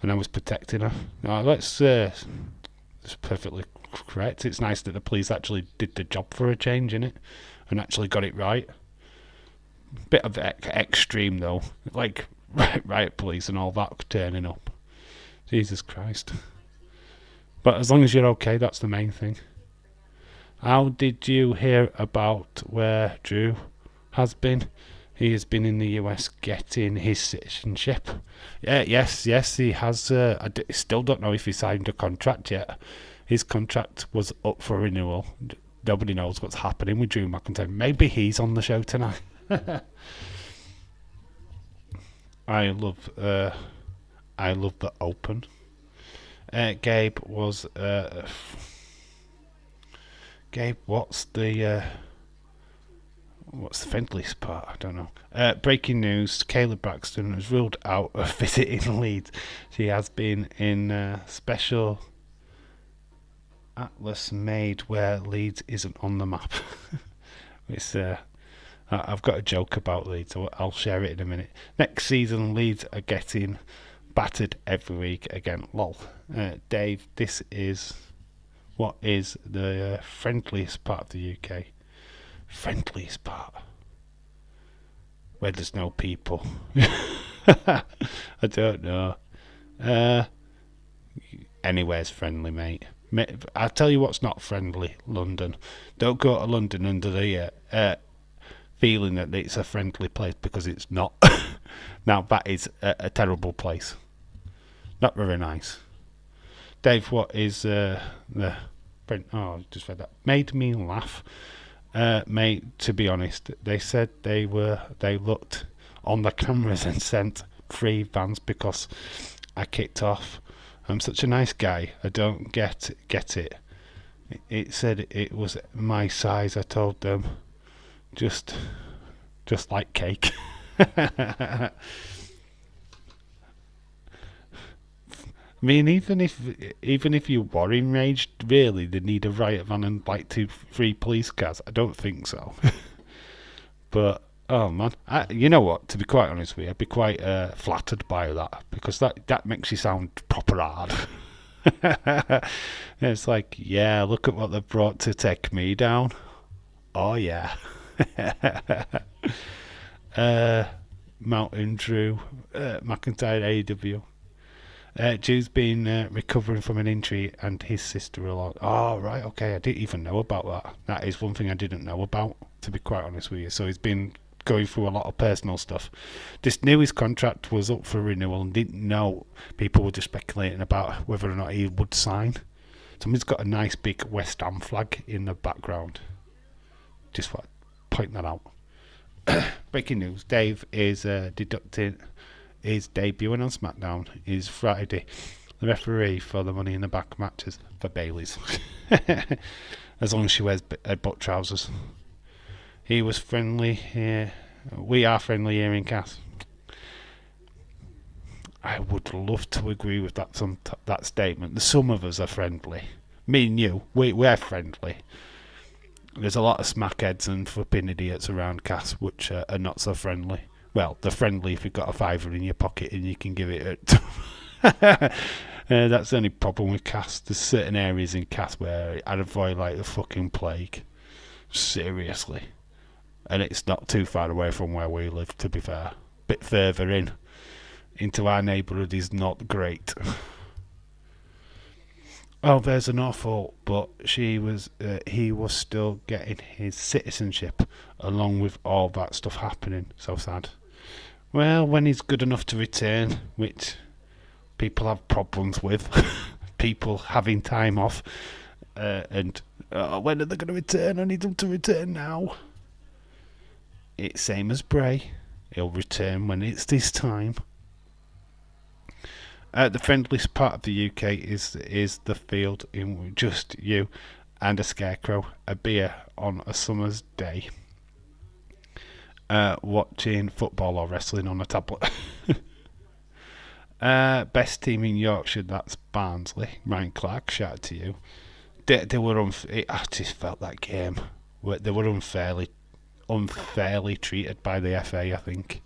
and I was protecting her. Now, it's perfectly correct. It's nice that the police actually did the job for a change, innit, and actually got it right. Bit of extreme though, like riot police and all that turning up. Jesus Christ. But as long as you're okay, that's the main thing. How did you hear about where Drew has been? He has been in the US getting his citizenship. Yes, he has. I still don't know if he signed a contract yet. His contract was up for renewal. Nobody knows what's happening with Drew McIntyre. Maybe he's on the show tonight. I love the Open. Gabe was. Gabe, what's the friendliest part? I don't know. Breaking news: Kayla Braxton was ruled out of visiting Leeds. She has been in special atlas made where Leeds isn't on the map. It's I've got a joke about Leeds, so I'll share it in a minute. Next season, Leeds are getting battered every week again. Lol. Dave, this is what is the friendliest part of the UK? Friendliest part? Where there's no people. I don't know. Anywhere's friendly, mate. I'll tell you what's not friendly. London. Don't go to London under the feeling that it's a friendly place, because it's not. Now that is a terrible place. Not very nice. Dave, what is the friend? Oh, I just read that. Made me laugh. Mate, to be honest, they said they looked on the cameras and sent 3 vans because I kicked off. I'm such a nice guy. I don't get it. It said it was my size. I told them just like cake. I mean, even if you were enraged, really, they need a riot van and like 3 police cars. I don't think so. But oh man, you know what? To be quite honest with you, I'd be quite flattered by that because that makes you sound proper hard. It's like, yeah, look at what they've brought to take me down. Oh yeah. Mountain Drew, McIntyre AEW. Drew's been recovering from an injury and his sister-in-law. Oh, right, okay, I didn't even know about that. That is one thing I didn't know about, to be quite honest with you. So he's been going through a lot of personal stuff. Just knew his contract was up for renewal and didn't know people were just speculating about whether or not he would sign. Somebody's got a nice big West Ham flag in the background. Just want to point that out. Breaking news, Dave is deducting his debuting on SmackDown is Friday. The referee for the Money in the Bank matches for Bayley's. As long as she wears butt trousers. He was friendly here. We are friendly here in Cass. I would love to agree with that statement. Some of us are friendly. Me and you, we're friendly. There's a lot of smackheads and flipping idiots around Cass which are not so friendly. Well, they're friendly if you've got a fiver in your pocket and you can give it that's the only problem with Cass. There's certain areas in Cass where I'd avoid like the fucking plague. Seriously. And it's not too far away from where we live, to be fair. Bit further into our neighbourhood is not great. Oh, there's an awful, but he was still getting his citizenship along with all that stuff happening. So sad. Well, when he's good enough to return, which people have problems with, people having time off, and when are they going to return? I need them to return now. It's same as Bray. He'll return when it's his time. The friendliest part of the UK is the field in just you and a scarecrow, a beer on a summer's day, watching football or wrestling on a tablet. Best team in Yorkshire, that's Barnsley. Ryan Clark, shout out to you. They were I just felt that game. They were unfairly treated by the FA, I think.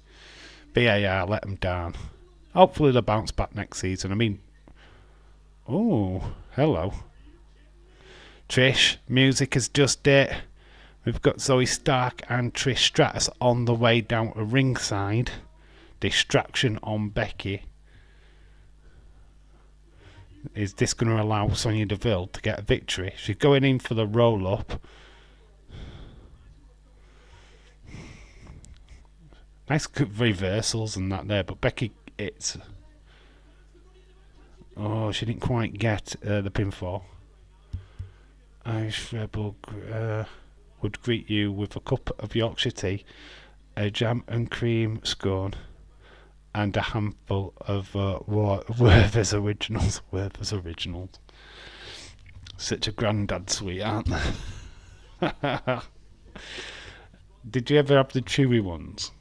VAR let them down. Hopefully they'll bounce back next season. I mean, oh, hello. Trish, music is just it. We've got Zoe Stark and Trish Stratus on the way down to ringside. Distraction on Becky. Is this going to allow Sonya Deville to get a victory? She's going in for the roll-up. Nice reversals and that there, but Becky, she didn't quite get the pinfall. Irish Rebel would greet you with a cup of Yorkshire tea, a jam and cream scone, and a handful of Werther's Originals. Werther's Originals. Such a granddad sweet, aren't they? Did you ever have the chewy ones?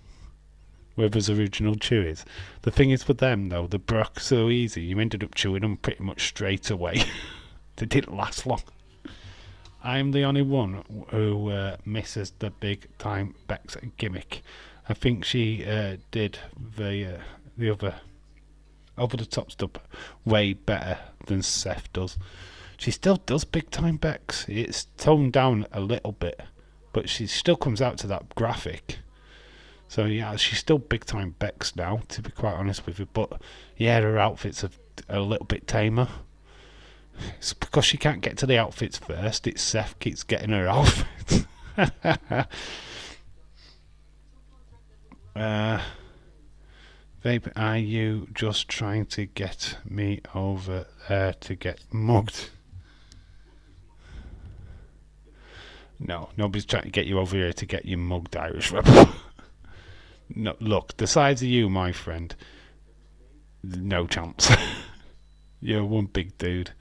Werther's Original Chewies. The thing is with them though, they broke so easy, you ended up chewing them pretty much straight away. They didn't last long. I'm the only one who misses the big time Bex gimmick. I think she did the other over the top stuff way better than Seth does. She still does big time Bex. It's toned down a little bit, but she still comes out to that graphic. So yeah, she's still big time Bex now, to be quite honest with you. But yeah, her outfits are a little bit tamer. It's because she can't get to the outfits first. It's Seth keeps getting her outfits. Babe, are you just trying to get me over there to get mugged? No, nobody's trying to get you over here to get you mugged, Irish rebel. No, look, the size of you, my friend, no chance. You're one big dude.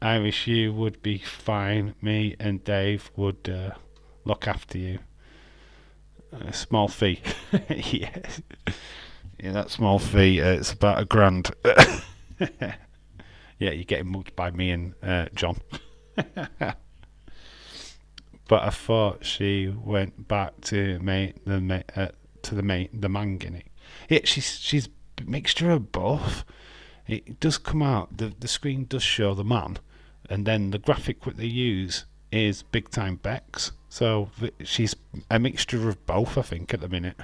Irish, you would be fine. Me and Dave would look after you. A small fee. Yeah. Yeah, that small fee, it's about £1,000. Yeah, you're getting mugged by me and John. But I thought she went back to the Mangini. Yeah, she's a mixture of both. It does come out. The screen does show the man, and then the graphic that they use is big time Bex. So she's a mixture of both, I think, at the minute.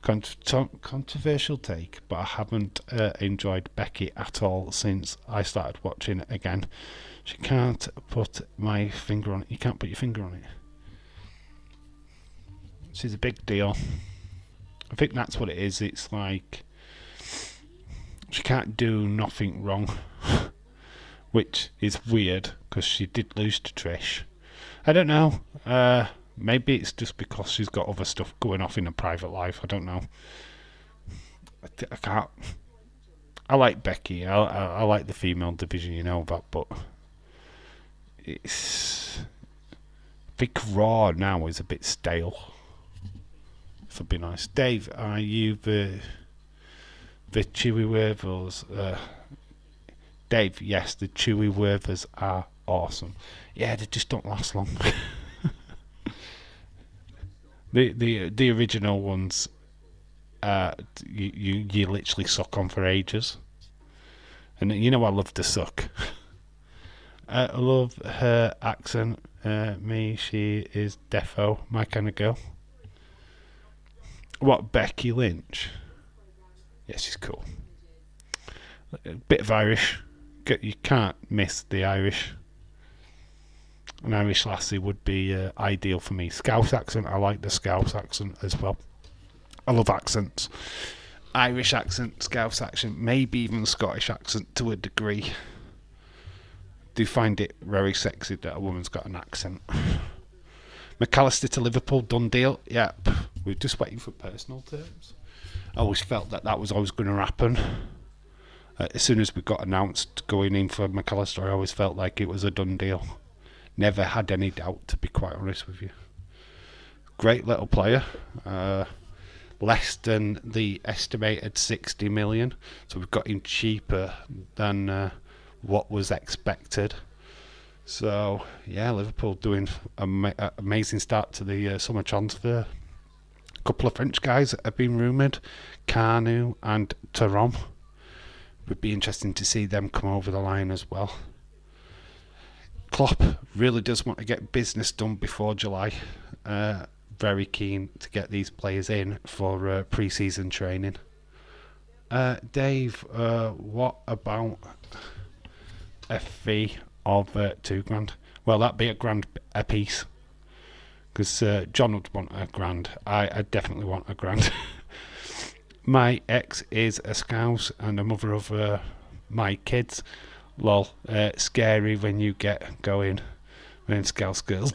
Controversial take, but I haven't enjoyed Becky at all since I started watching it again. She can't put my finger on it. You can't put your finger on it. She's a big deal. I think that's what it is. It's like she can't do nothing wrong, which is weird because she did lose to Trish. I don't know. Maybe it's just because she's got other stuff going off in her private life. I don't know. I can't. I like Becky. I like the female division, you know that, but it's Big Raw now is a bit stale. If I'd be nice, Dave, are you the Chewy Wervers? Dave, yes, the Chewy Wervers are awesome. Yeah, they just don't last long. The original ones, you literally suck on for ages, and you know I love to suck. I love her accent. Me, she is defo my kind of girl. What, Becky Lynch? Yeah, she's cool. A bit of Irish. You can't miss the Irish. An Irish lassie would be ideal for me. Scouse accent, I like the Scouse accent as well. I love accents. Irish accent, Scouse accent, maybe even Scottish accent to a degree. Do find it very sexy that a woman's got an accent. McAllister to Liverpool, done deal. Yep, we're just waiting for personal terms. I always felt that was always going to happen. As soon as we got announced going in for McAllister, I always felt like it was a done deal. Never had any doubt, to be quite honest with you. Great little player. Less than the estimated 60 million, so we've got him cheaper than what was expected. So yeah, Liverpool doing an amazing start to the summer transfer. A couple of French guys have been rumoured, Carnu and Tarom. Would be interesting to see them come over the line as well. Klopp really does want to get business done before July. Very keen to get these players in for pre-season training. Dave, what about a fee of £2,000? Well, that'd be £1,000 a piece. Because John would want £1,000. I definitely want £1,000. My ex is a Scouse and a mother of my kids. Lol, scary when you get going when Scouse girls.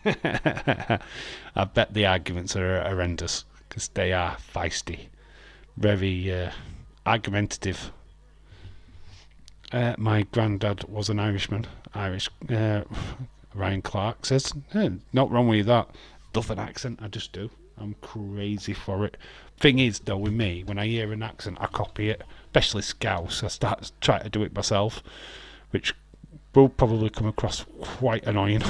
I bet the arguments are horrendous because they are feisty, very argumentative. My granddad was an Irishman. Irish. Ryan Clark says, not wrong with that. Love an accent, I just do. I'm crazy for it. Thing is, though, with me, when I hear an accent, I copy it, especially Scouse. I start trying to do it myself, which will probably come across quite annoying.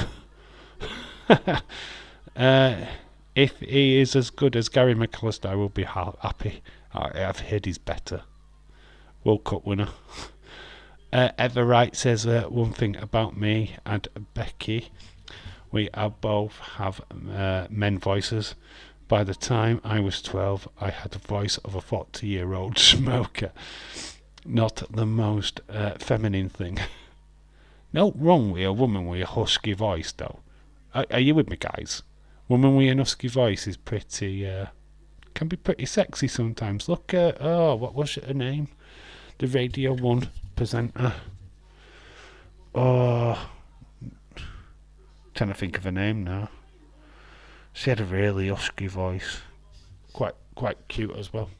If he is as good as Gary McAllister, I will be happy. I've heard he's better. World Cup winner. Everright says one thing about me and Becky. We are both have men voices. By the time I was 12, I had the voice of a 40-year-old smoker. Not the most feminine thing. No wrong with a woman with a husky voice, though. Are you with me, guys? Woman with an husky voice is pretty, can be pretty sexy sometimes. Look at, what was her name? The Radio 1 presenter. Oh, Trying to think of her name now. She had a really husky voice. Quite cute as well.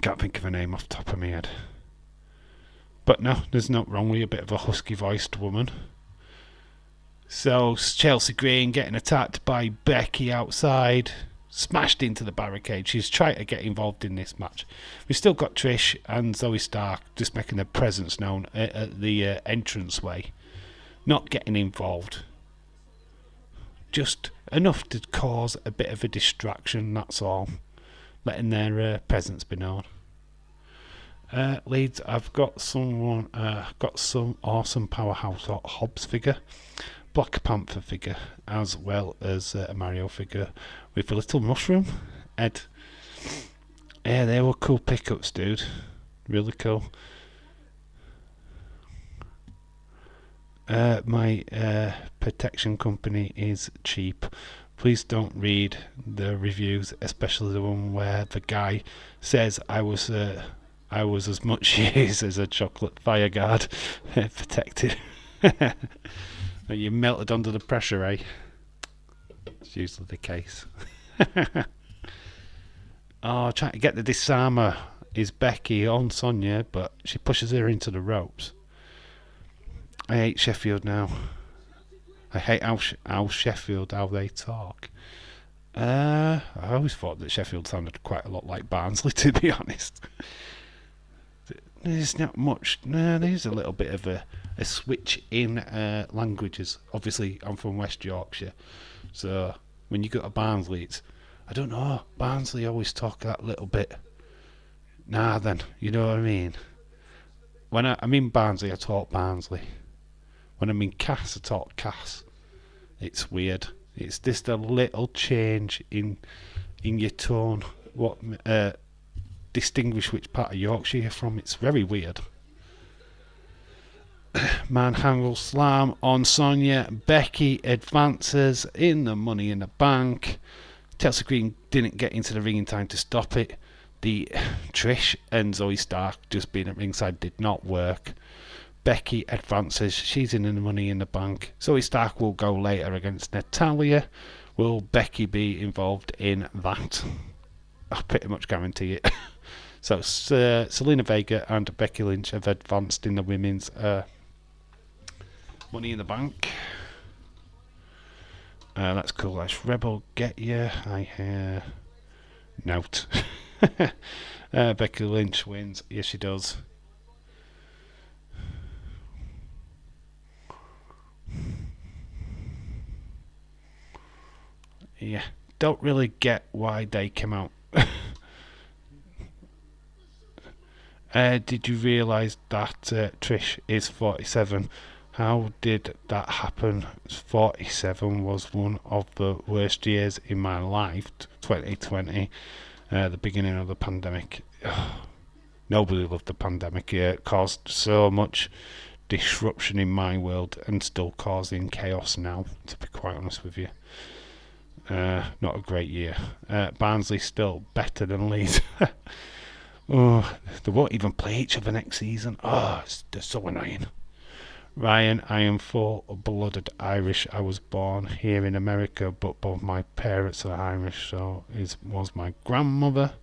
Can't think of her name off the top of my head. But no, there's not wrong with a bit of a husky voiced woman. So Chelsea Green getting attacked by Becky outside, smashed into the barricade. She's trying to get involved in this match. We've still got Trish and Zoe Stark just making their presence known at the entranceway, not getting involved. Just enough to cause a bit of a distraction, that's all. Letting their presence be known. Leeds, I've got some awesome Powerhouse Hobbs figure, Black Panther figure, as well as a Mario figure with a little mushroom head. Yeah, they were cool pickups, dude. Really cool. My protection company is cheap. Please don't read the reviews, especially the one where the guy says I was as much use as a chocolate fire guard protected. You melted under the pressure, eh? It's usually the case. Trying to get the disarmer is Becky on Sonya, but she pushes her into the ropes. I hate Sheffield now. I hate how Sheffield, how they talk. I always thought that Sheffield sounded quite a lot like Barnsley, to be honest. There's not much. No, there's a little bit of a switch in languages. Obviously, I'm from West Yorkshire, so when you go to Barnsley, it's, I don't know, Barnsley always talk that little bit. Nah, then, you know what I mean? When I'm in Barnsley, I talk Barnsley. When I'm in Cass, I talk Cass. It's weird. It's just a little change in your tone. What distinguish which part of Yorkshire you're from. It's very weird. Manhandle slam on Sonya. Becky advances in the Money in the Bank. Chelsea Green didn't get into the ring in time to stop it. The Trish and Zoe Stark just being at ringside did not work. Becky advances. She's in the Money in the Bank. Zoe Stark will go later against Natalya. Will Becky be involved in that? I pretty much guarantee it. So Selena Vega and Becky Lynch have advanced in the women's Money in the Bank. That's cool. That's Rebel Get Ya. I note. Becky Lynch wins. Yes, she does. Yeah, don't really get why they came out. Did you realise that Trish is 47? How did that happen? 47 was one of the worst years in my life, 2020, the beginning of the pandemic. Nobody loved the pandemic. It caused so much disruption in my world and still causing chaos now, to be quite honest with you. Not a great year. Barnsley still better than Leeds. They won't even play each other next season. They're so annoying. Ryan, I am full-blooded Irish. I was born here in America, but both my parents are Irish, so was my grandmother.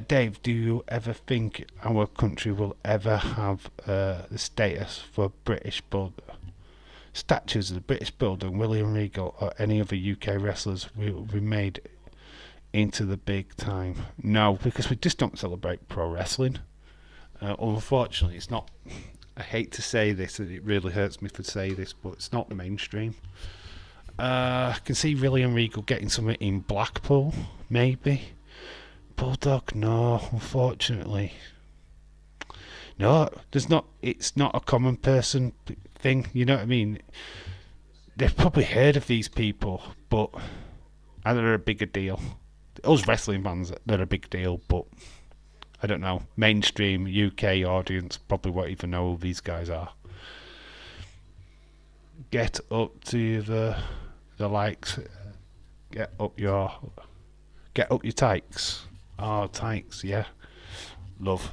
Dave, do you ever think our country will ever have the status for British statues of the British Bulldog, William Regal, or any other UK wrestlers will be made into the big time? No, because we just don't celebrate pro wrestling. Unfortunately, it's not. I hate to say this, and it really hurts me to say this, but it's not mainstream. I can see William Regal getting something in Blackpool, maybe. Bulldog, no, unfortunately. No, there's not. It's not a common person thing. You know what I mean? They've probably heard of these people, but they're a bigger deal. Us wrestling fans, they're a big deal, but I don't know. Mainstream UK audience probably won't even know who these guys are. Get up to the likes. Get up your tykes. Oh, tykes, yeah. Love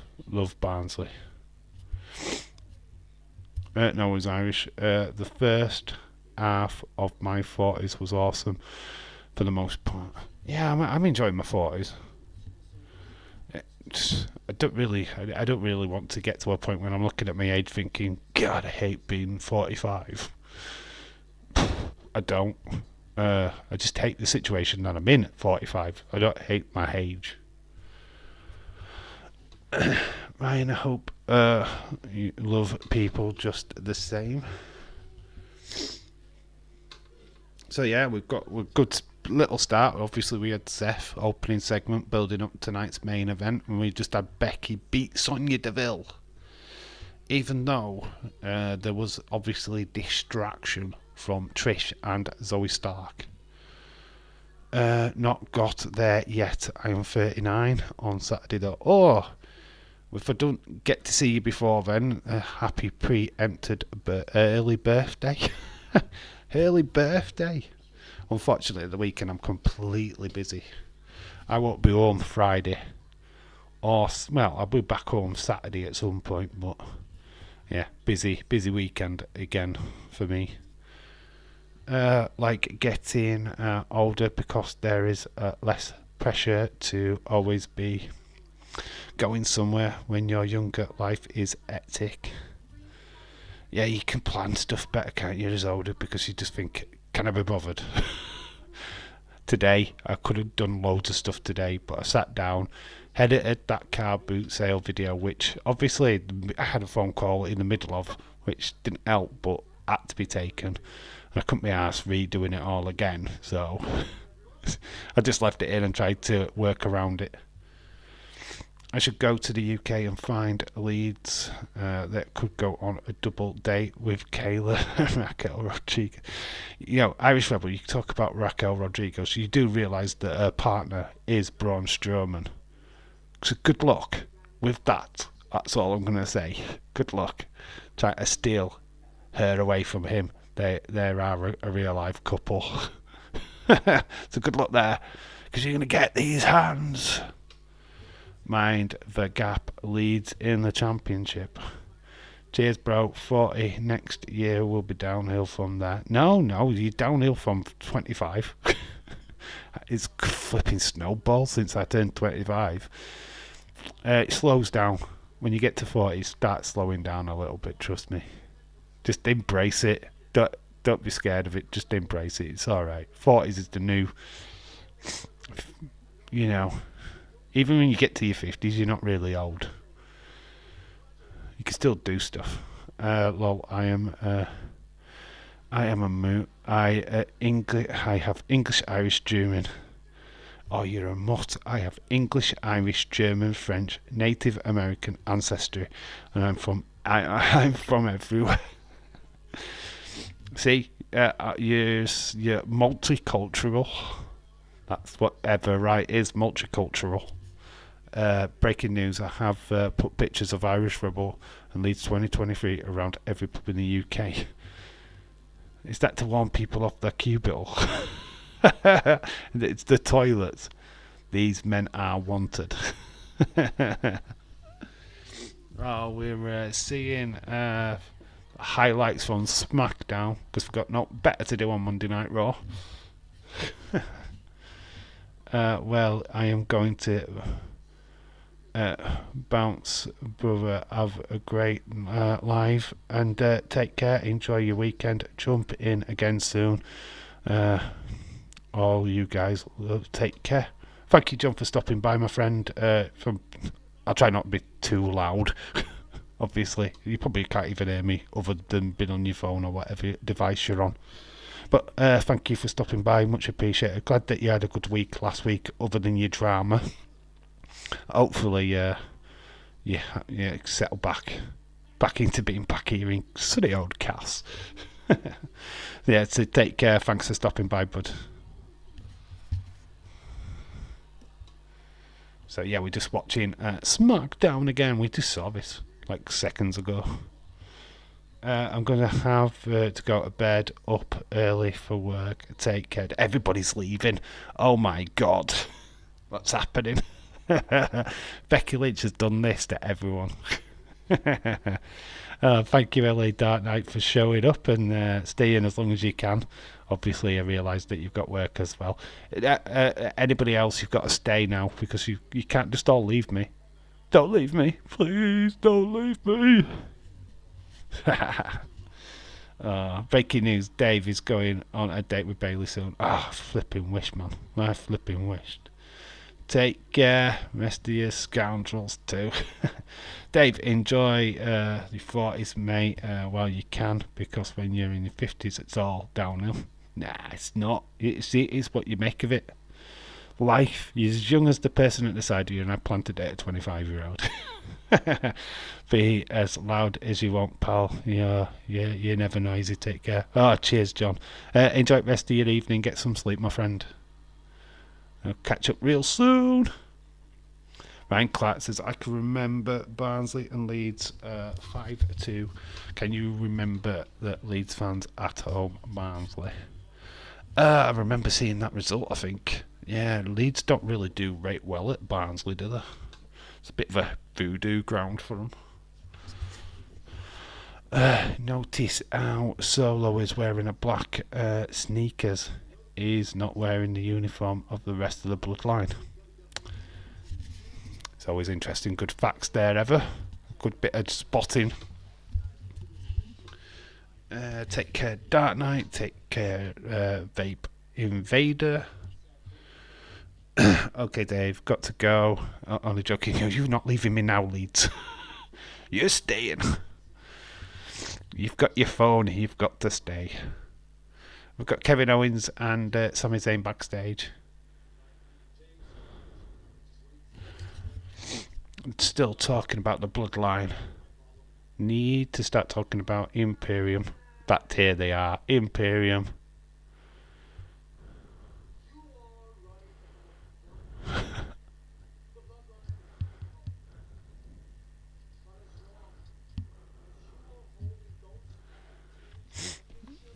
Barnsley. No, it was Irish. The first half of my 40s was awesome for the most part. Yeah, I'm enjoying my 40s. I don't really want to get to a point when I'm looking at my age thinking, God, I hate being 45. I don't. I just hate the situation that I'm in at 45. I don't hate my age. Ryan, I hope you love people just the same. So yeah, we're good little start. Obviously, we had Seth opening segment building up tonight's main event, and we just had Becky beat Sonya Deville. Even though there was obviously distraction from Trish and Zoe Stark. Not got there yet. I am 39 on Saturday though. Oh, if I don't get to see you before then, happy pre-empted early birthday. Early birthday. Unfortunately, the weekend I'm completely busy. I won't be home Friday. Or, well, I'll be back home Saturday at some point, but yeah, busy weekend again for me. Like getting older because there is less pressure to always be going somewhere when you're younger. Life is hectic. Yeah, you can plan stuff better, can't you, as older, because you just think, can I be bothered? Today, I could have done loads of stuff today, but I sat down, edited that car boot sale video, which obviously I had a phone call in the middle of, which didn't help, but had to be taken. And I couldn't be arsed redoing it all again, so I just left it in and tried to work around it. I should go to the UK and find leads that could go on a double date with Kayla and Raquel Rodriguez. You know, Irish Rebel, you talk about Raquel Rodriguez, you do realise that her partner is Braun Strowman. So good luck with that. That's all I'm going to say. Good luck trying to steal her away from him. They are a real life couple. So good luck there, because you're going to get these hands. Mind the gap leads in the championship. Cheers, bro. 40 next year will be downhill from there. No, you're downhill from 25. It's flipping snowball since I turned 25. It slows down. When you get to 40, it starts slowing down a little bit, trust me. Just embrace it. Don't be scared of it. Just embrace it. It's alright. 40s is the new, you know. Even when you get to your 50s, you're not really old. You can still do stuff. Lol, I am a moot. I have English, Irish, German. Oh, you're a mutt. I have English, Irish, German, French, Native American ancestry, and I'm from everywhere. See, you're multicultural. That's what ever right is, multicultural. Breaking news, I have put pictures of Irish Rebel and Leeds 2023 around every pub in the UK. Is that to warn people off their cubicle? It's the toilets. These men are wanted. Oh, we're seeing highlights from SmackDown, because we've got no better to do on Monday Night Raw. Well, I am going to bounce, brother. Have a great live, and take care. Enjoy your weekend. Jump in again soon. All you guys, take care. Thank you, John, for stopping by, my friend. I'll try not to be too loud. Obviously, you probably can't even hear me other than being on your phone or whatever device you're on. But thank you for stopping by, much appreciated. Glad that you had a good week last week, other than your drama. Hopefully, you settle back into being back here in sunny old Cass. Yeah, so take care. Thanks for stopping by, bud. So yeah, we're just watching SmackDown again. We just saw this like seconds ago. I'm going to have to go to bed, up early for work. Take care. Everybody's leaving. Oh my God. What's happening? Becky Lynch has done this to everyone. Thank you, LA Dark Knight, for showing up and staying as long as you can. Obviously, I realise that you've got work as well. Anybody else, you've got to stay now because you can't just all leave me. Don't leave me. Please don't leave me. Breaking news, Dave is going on a date with Bailey soon. Flipping wish, man. I flipping wished. Take care, rest of you scoundrels too. Dave, enjoy your 40s, mate, while you can, because when you're in your 50s, it's all downhill. Nah, it's not. It's what you make of it. Life, you're as young as the person at the side of you, and I plan to date a 25-year-old. Be as loud as you want, pal. You're never noisy. Take care. Cheers, John. Enjoy the rest of your evening. Get some sleep, my friend. I'll catch up real soon. Ryan Clark says, I can remember Barnsley and Leeds 5-2. Can you remember that Leeds fans at home Barnsley? I remember seeing that result, I think. Yeah, Leeds don't really do right well at Barnsley, do they? It's a bit of a voodoo ground for them. Notice how Solo is wearing a black sneakers. He's not wearing the uniform of the rest of the bloodline. It's always interesting. Good facts there, ever. Good bit of spotting. Take care, Dark Knight. Take care, Vape Invader. Okay, Dave, got to go. Only joking. You're not leaving me now, Leeds. You're staying. You've got your phone. You've got to stay. We've got Kevin Owens and Sami Zayn backstage. Still talking about the bloodline. Need to start talking about Imperium. But here they are, Imperium.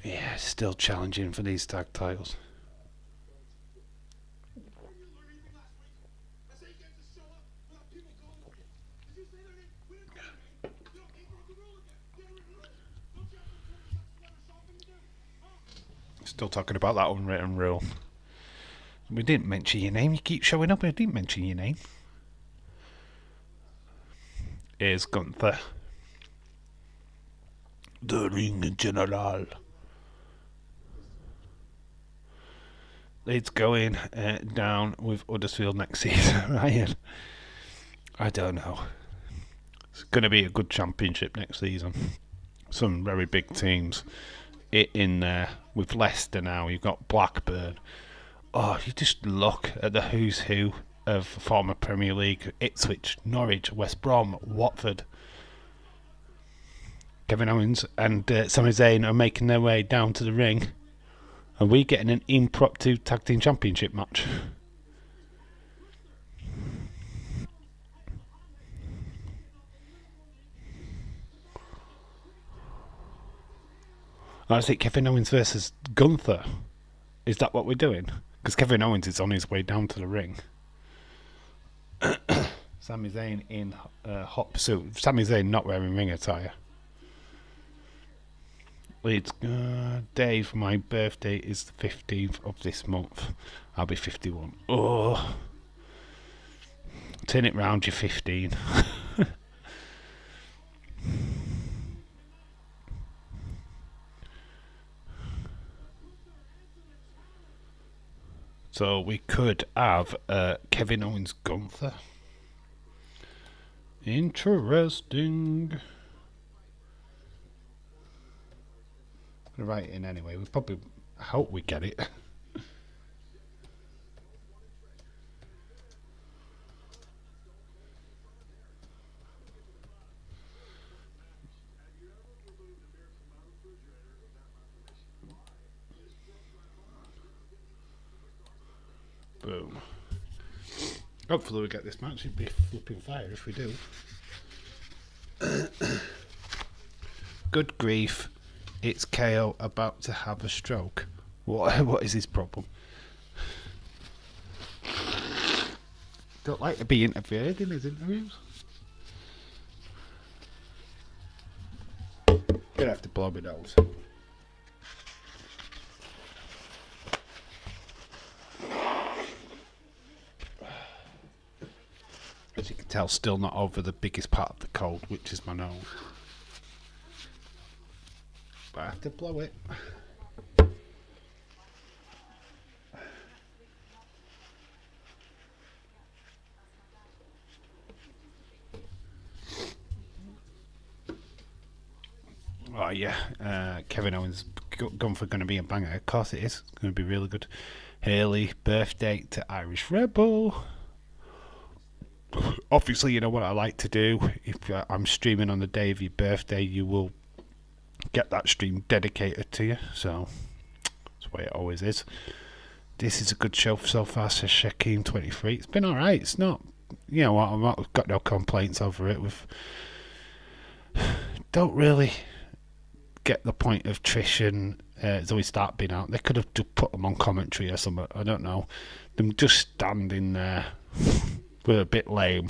Yeah, still challenging for these tag titles. Still talking about that unwritten rule. We didn't mention your name. You keep showing up. I didn't mention your name. Here's Gunther. The Ring General. It's going down with Huddersfield next season, Ryan. I don't know. It's going to be a good championship next season. Some very big teams in there. With Leicester now, you've got Blackburn. You just look at the who's who of former Premier League: Ipswich, Norwich, West Brom, Watford. Kevin Owens and Sami Zayn are making their way down to the ring. Are we getting an impromptu tag team championship match? I think Kevin Owens versus Gunther. Is that what we're doing? Because Kevin Owens is on his way down to the ring. Sami Zayn in hot pursuit. Sami Zayn not wearing ring attire. It's Dave, my birthday is the 15th of this month. I'll be 51. Turn it round, you're 15. So we could have Kevin Owens Gunther. Interesting. I'm gonna write it in anyway. We probably hope we get it. Boom. Hopefully we get this match. It'd be flipping fire if we do. Good grief. It's KO about to have a stroke. What is his problem? Don't like to be interfered in his interviews. gonna have to blow my nose. As you can tell, still not over the biggest part of the cold, which is my nose. But I have to blow it. Oh yeah, Kevin Owens gone for going to be a banger. Of course it is. It's going to be really good. Haley, birthday to Irish Rebel. Obviously, you know what I like to do. If I'm streaming on the day of your birthday, you will get that stream dedicated to you. So that's the way it always is. This is a good show so far, says Shaquem23. It's been alright. It's not, you know what, I've got no complaints over it. Don't really get the point of Trish and Zoe Stark being out. They could have just put them on commentary or something. I don't know. Them just standing there were a bit lame.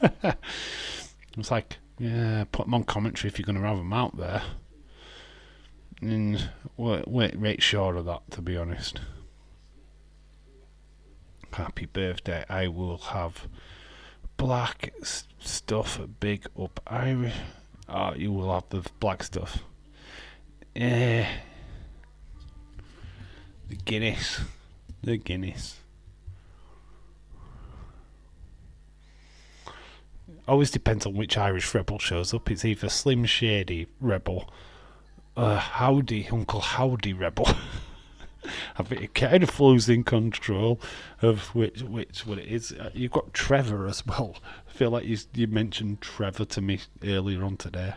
It's like, yeah, put them on commentary if you're going to have them out there. And we're right sure of that, to be honest. Happy birthday. I will have black stuff, big up Irish. Oh, you will have the black stuff. The Guinness. The Guinness. Always depends on which Irish Rebel shows up. It's either Slim Shady Rebel, Howdy, Uncle Howdy Rebel. I think it kind of losing control of which what it is. You've got Trevor as well. I feel like you mentioned Trevor to me earlier on today.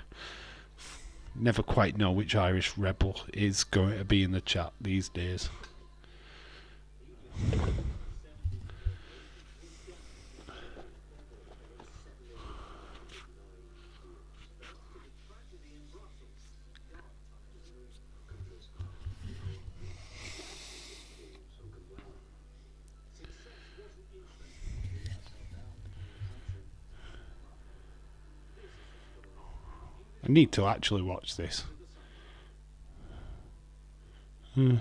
Never quite know which Irish Rebel is going to be in the chat these days. I need to actually watch this. Don't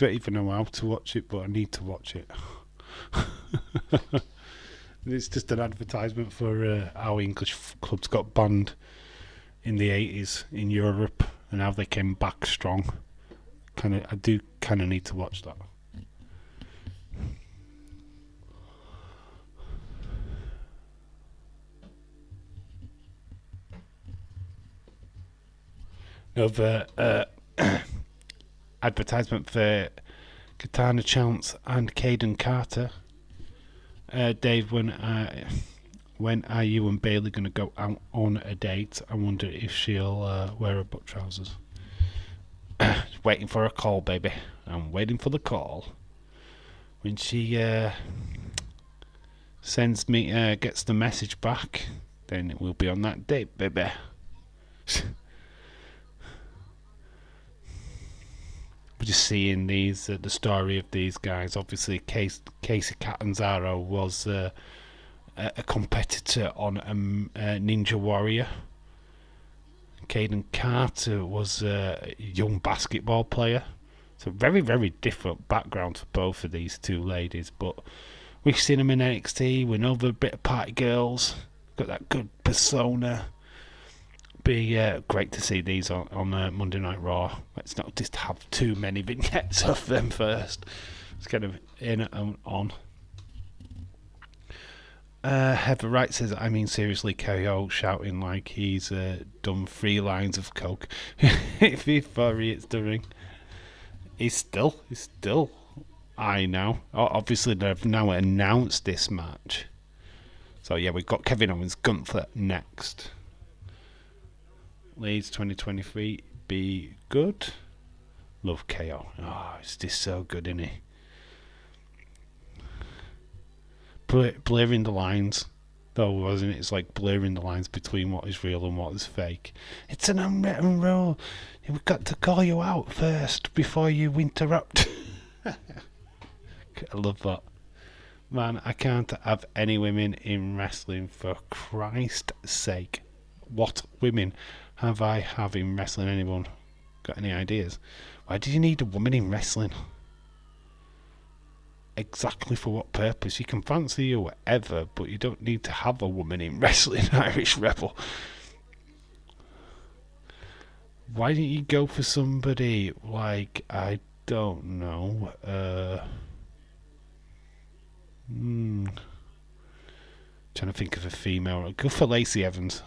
even know how to watch it, but I need to watch it. It's just an advertisement for how English clubs got banned in the 80s in Europe and how they came back strong. I do kind of need to watch that. Another advertisement for Katana Chance and Caden Carter. Dave, when are you and Bailey going to go out on a date? I wonder if she'll wear her butt trousers. Waiting for a call, baby. I'm waiting for the call. When she sends me, gets the message back, then it will be on that date, baby. We're just seeing these, the story of these guys. Obviously, Casey Catanzaro was a competitor on Ninja Warrior. Caden Carter was a young basketball player. So very, very different background for both of these two ladies. But we've seen them in NXT. We know they're a bit of party girls. Got that good persona. Be great to see these on Monday Night Raw. Let's not just have too many vignettes of them first. It's kind of in and on. Heather Wright says, I mean seriously, KO shouting like he's done 3 lines of coke before he hits the ring. He's still I know. Obviously they've now announced this match. So yeah, we've got Kevin Owens Gunther next. Leeds 2023, be good. Love KO. Oh, it's just so good, isn't he? Blurring the lines, though, wasn't it? It's like blurring the lines between what is real and what is fake. It's an unwritten rule. We've got to call you out first before you interrupt. I love that. Man, I can't have any women in wrestling for Christ's sake. What women? Have I, having wrestling anyone, got any ideas? Why do you need a woman in wrestling? Exactly for what purpose? You can fancy or whatever, but you don't need to have a woman in wrestling, Irish Rebel. Why didn't you go for somebody like, I don't know, trying to think of a female. Go for Lacey Evans.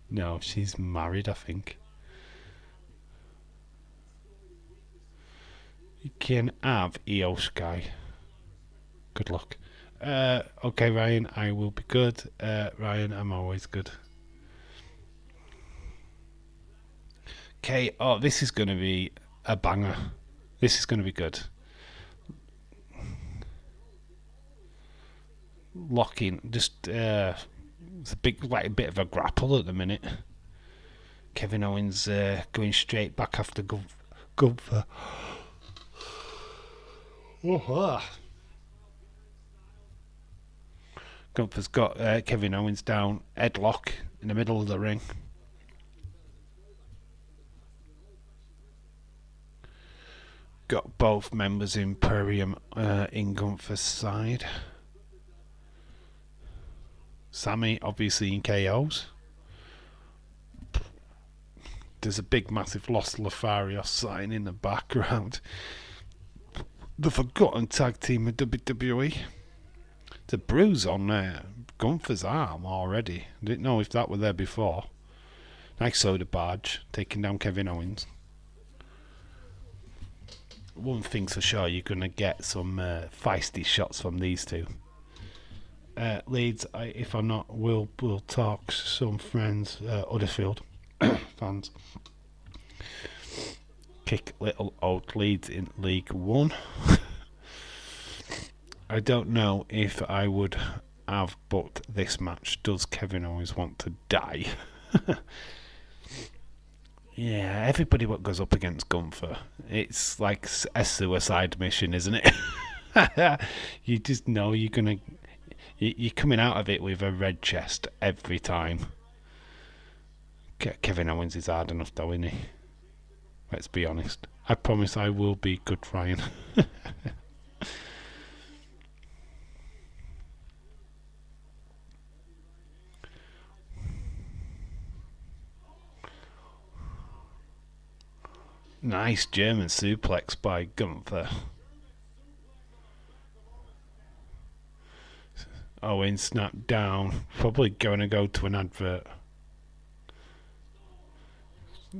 No, she's married, I think. You can have Io Sky. Good luck. Okay, Ryan, I will be good. Ryan, I'm always good. Okay, oh, this is going to be a banger. This is going to be good. Locking, just it's a big, like a bit of a grapple at the minute. Kevin Owens going straight back after Gunther. Gunther's got Kevin Owens down, headlock in the middle of the ring. Got both members Imperium in Gunther's side. Sammy obviously in KOs. There's a big massive Los Lotharios sign in the background. The forgotten tag team of WWE. The bruise on Gunther's arm already. Didn't know if that were there before. Nice soda barge taking down Kevin Owens. One thing's for sure, you're going to get some feisty shots from these two. Leeds, if I'm not, we'll talk some friends, Huddersfield fans. Kick little old Leeds in League One. I don't know if I would have booked this match. Does Kevin Owens want to die? Yeah, everybody what goes up against Gunther, it's like a suicide mission, isn't it? You just know you're coming out of it with a red chest every time. Kevin Owens is hard enough though, isn't he? Let's be honest. I promise I will be good, Ryan. Nice German suplex by Gunther. Owens snapped down. Probably going to go to an advert.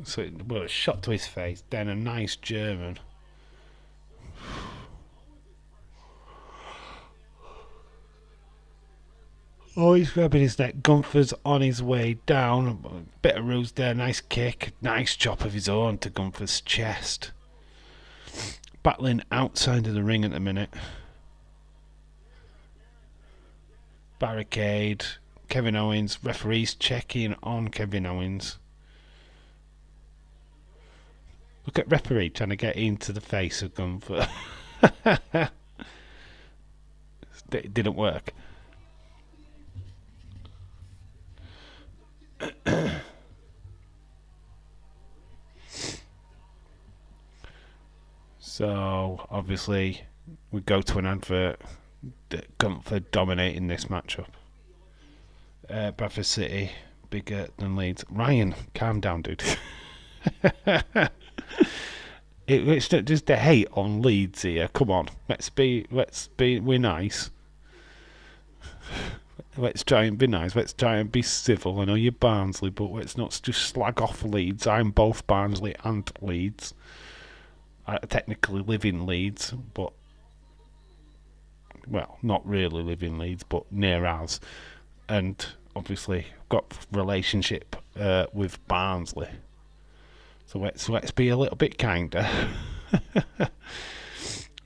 So, a shot to his face. Then a nice German. Oh, he's grabbing his neck. Gunther's on his way down. Bit of ruse there. Nice kick. Nice chop of his own to Gunther's chest. Battling outside of the ring at the minute. Barricade. Kevin Owens. Referees checking on Kevin Owens. Look at referee trying to get into the face of Gunther. It didn't work. So obviously we go to an advert. Gunther dominating this matchup. Bradford City bigger than Leeds. Ryan, calm down, dude. It's not just the hate on Leeds here. Come on, we're nice. Let's try and be nice. Let's try and be civil. I know you're Barnsley, but let's not just slag off Leeds. I'm both Barnsley and Leeds. I technically live in Leeds, but well, not really live in Leeds, but near us. And obviously, got relationship with Barnsley. So let's be a little bit kinder.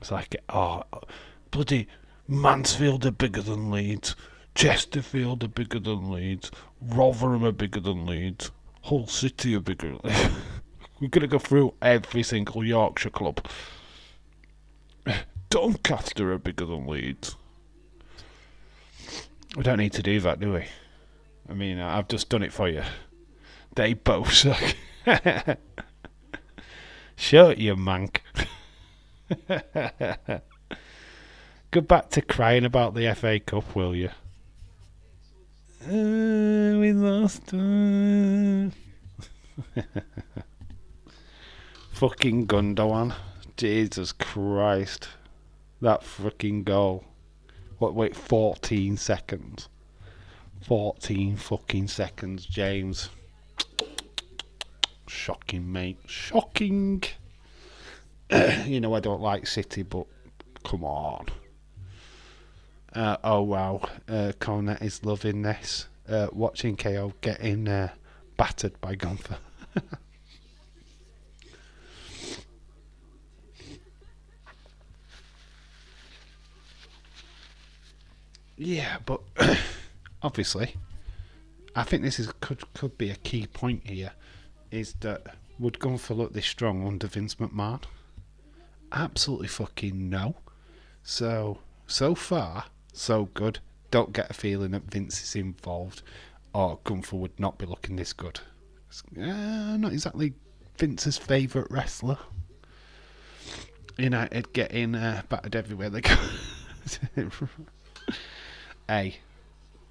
It's like, oh, bloody Mansfield are bigger than Leeds. Chesterfield are bigger than Leeds. Rotherham are bigger than Leeds. Hull City are bigger than Leeds. We're going to go through every single Yorkshire club. Doncaster are bigger than Leeds. We don't need to do that, do we? I mean, I've just done it for you. They both suck. Shut you mank. Go back to crying about the FA Cup, will you? We lost. Fucking Gundogan. Jesus Christ. That fucking goal. Wait, 14 seconds. 14 fucking seconds, James. Shocking, mate. Shocking. You know I don't like City, but come on. Oh wow. Cornet is loving this. Watching KO getting battered by Gunther. Yeah, but obviously, I think this could be a key point here. Is that would Gunther look this strong under Vince McMahon? Absolutely fucking no. So far, so good. Don't get a feeling that Vince is involved, or Gunther would not be looking this good. Not exactly Vince's favourite wrestler. United getting battered everywhere they go. Hey,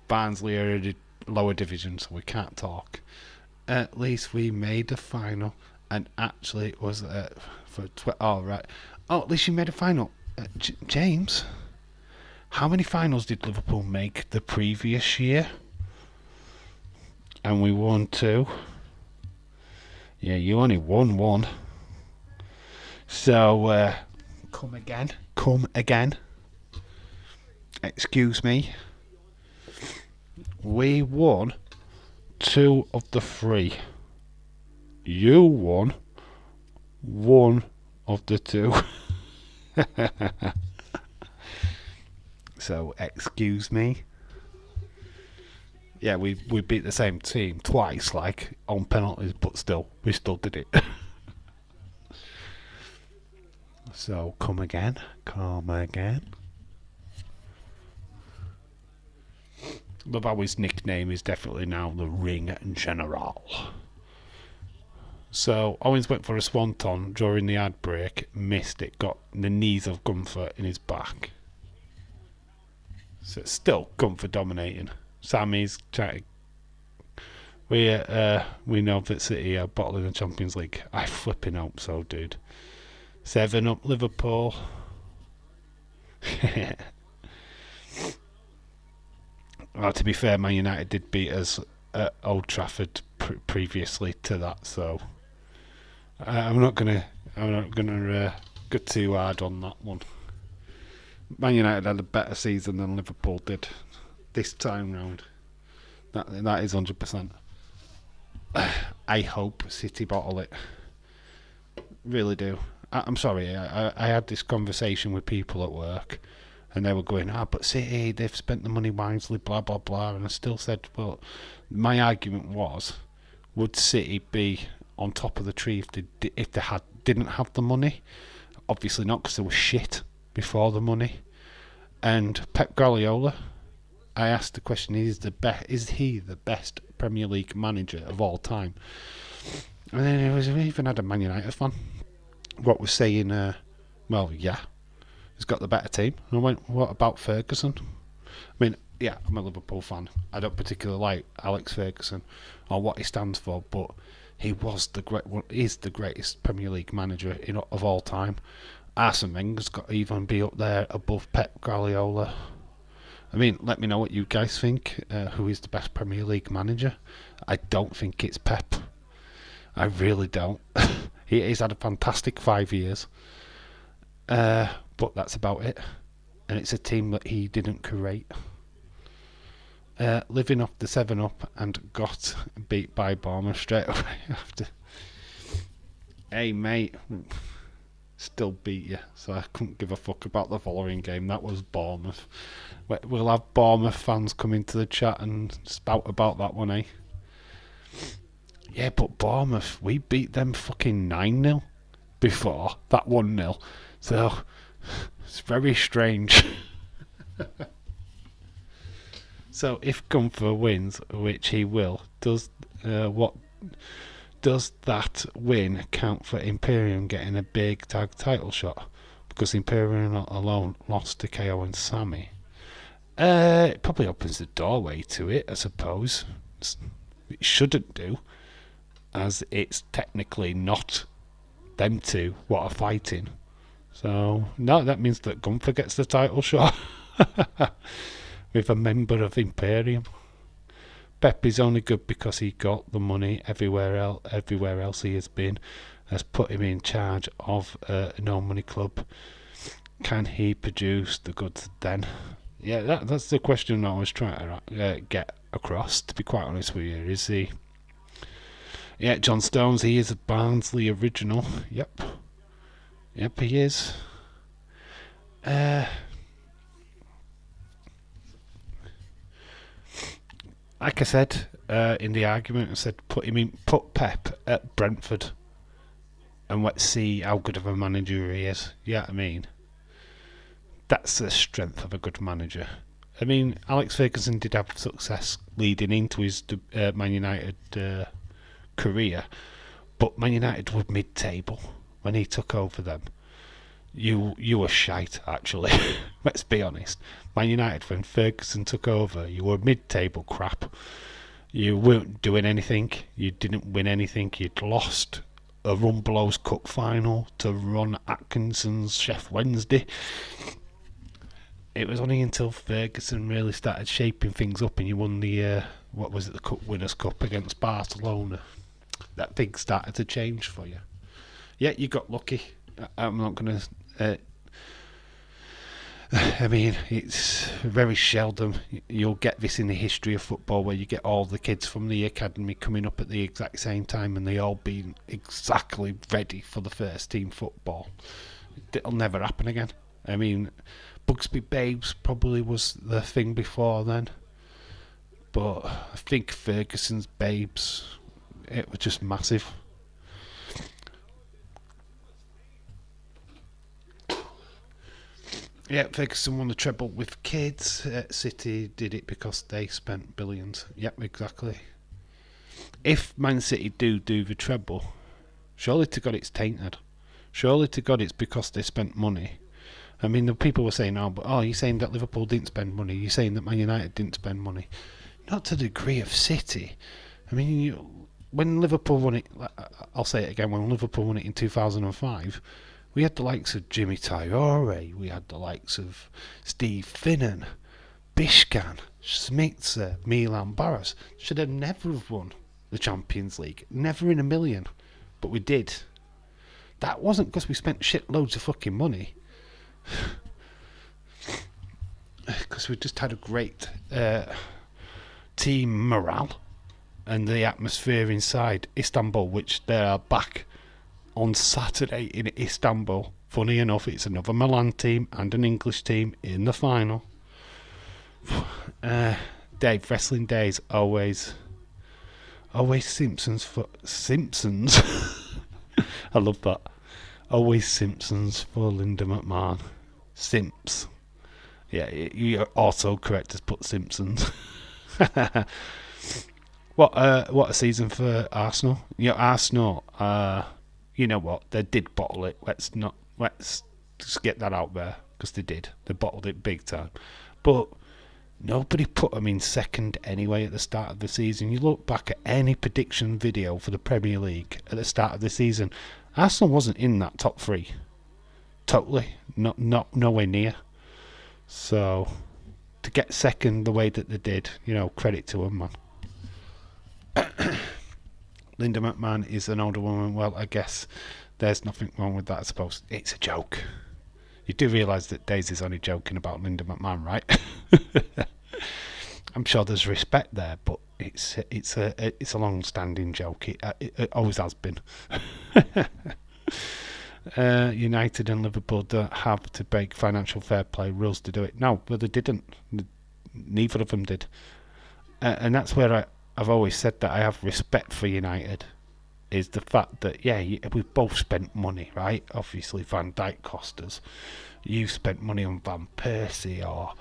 Barnsley are in a lower division, so we can't talk. At least we made the final, and actually it was right. Oh, at least you made a final. James, how many finals did Liverpool make the previous year? And we won 2. Yeah, you only won 1. So, come again. Excuse me. We won 2 of the 3. You won 1 of the 2. So, excuse me. Yeah, we beat the same team twice, like on penalties, but still, we still did it. So, come again. Love how his nickname is definitely now the Ring General. So Owens went for a swanton during the ad break, missed it, got the knees of Gunther in his back. So it's still Gunther dominating. Sammy's trying to... We know that City are bottling the Champions League. I flipping hope so, dude. 7-up Liverpool. Well, to be fair, Man United did beat us at Old Trafford previously to that, so I'm not gonna go too hard on that one. Man United had a better season than Liverpool did this time round. That is 100%. I hope City bottle it. Really do. I'm sorry. I had this conversation with people at work. And they were going, but City, they've spent the money wisely, blah, blah, blah. And I still said, well, my argument was, would City be on top of the tree if they didn't have the money? Obviously not, because they were shit before the money. And Pep Guardiola, I asked the question, is he the best Premier League manager of all time? And then we even had a Man United fan. What was saying, well, yeah. He's got the better team. And I went, what about Ferguson? I mean, yeah, I'm a Liverpool fan. I don't particularly like Alex Ferguson or what he stands for, but he was is the greatest Premier League manager of all time. Arsene Wenger's got to even be up there above Pep Guardiola. I mean, let me know what you guys think. Who is the best Premier League manager? I don't think it's Pep. I really don't. He's had a fantastic 5 years. But that's about it. And it's a team that he didn't create. Living off the 7-up and got beat by Bournemouth straight away after. Hey mate, still beat you, so I couldn't give a fuck about the following game. That was Bournemouth. We'll have Bournemouth fans come into the chat and spout about that one, eh? Yeah, but Bournemouth, we beat them fucking 9-0 before that 1-0. So it's very strange. So if Gunther wins, which he will, what does that win count for Imperium getting a big tag title shot? Because Imperium alone lost to KO and Sammy. It probably opens the doorway to it, I suppose. It shouldn't do, as it's technically not them two what are fighting. So, no, that means that Gunther gets the title shot with a member of Imperium. Pep is only good because he got the money. Everywhere else he has been has put him in charge of a no money club. Can he produce the goods then? Yeah, that's the question I was trying to get across, to be quite honest with you. Is he? Yeah, John Stones, he is a Barnsley original. Yep, he is. Like I said in the argument, I said put Pep at Brentford, and let's see how good of a manager he is. Yeah, I mean, that's the strength of a good manager. I mean, Alex Ferguson did have success leading into his Man United career, but Man United were mid-table when he took over them. You were shite, actually. Let's be honest. Man United, when Ferguson took over, you were mid-table crap. You weren't doing anything. You didn't win anything. You'd lost a Rumblow's Cup final to Ron Atkinson's Chef Wednesday. It was only until Ferguson really started shaping things up and you won the, the Cup Winners' Cup against Barcelona, that things started to change for you. Yeah, you got lucky. I'm not going to... I mean, it's very seldom you'll get this in the history of football where you get all the kids from the academy coming up at the exact same time and they all being exactly ready for the first team football. It'll never happen again. I mean, Bugsby Babes probably was the thing before then, but I think Ferguson's Babes, it was just massive. Yeah, Ferguson won the treble with kids. City did it because they spent billions. Yep, exactly. If Man City do the treble, surely to God it's tainted. Surely to God it's because they spent money. I mean, the people were saying, you're saying that Liverpool didn't spend money. You're saying that Man United didn't spend money. Not to the degree of City. I mean, when Liverpool won it, I'll say it again, when Liverpool won it in 2005, we had the likes of Jimmy Traore, we had the likes of Steve Finnan, Bishkan, Smitzer, Milan Barros. Should have never have won the Champions League. Never in a million. But we did. That wasn't because we spent shitloads of fucking money. Because we just had a great team morale and the atmosphere inside Istanbul, which they are back on Saturday in Istanbul. Funny enough, it's another Milan team and an English team in the final. Dave, wrestling days always Simpsons for Simpsons. I love that. Always Simpsons for Linda McMahon. Simps. Yeah, you're also correct to put Simpsons. What a season for Arsenal. Arsenal. You know what? They did bottle it. Let's just get that out there, because they did. They bottled it big time. But nobody put them in second anyway at the start of the season. You look back at any prediction video for the Premier League at the start of the season, Arsenal wasn't in that top three. Totally. Nowhere near. So, to get second the way that they did, credit to them, man. Linda McMahon is an older woman. Well, I guess there's nothing wrong with that, I suppose. It's a joke. You do realise that Daisy's only joking about Linda McMahon, right? I'm sure there's respect there, but it's a long-standing joke. It always has been. United and Liverpool don't have to break financial fair play rules to do it. No, but they didn't. Neither of them did. And that's where I've always said that I have respect for United, is the fact that, we've both spent money, right? Obviously, Van Dijk cost us. You spent money on Van Persie, or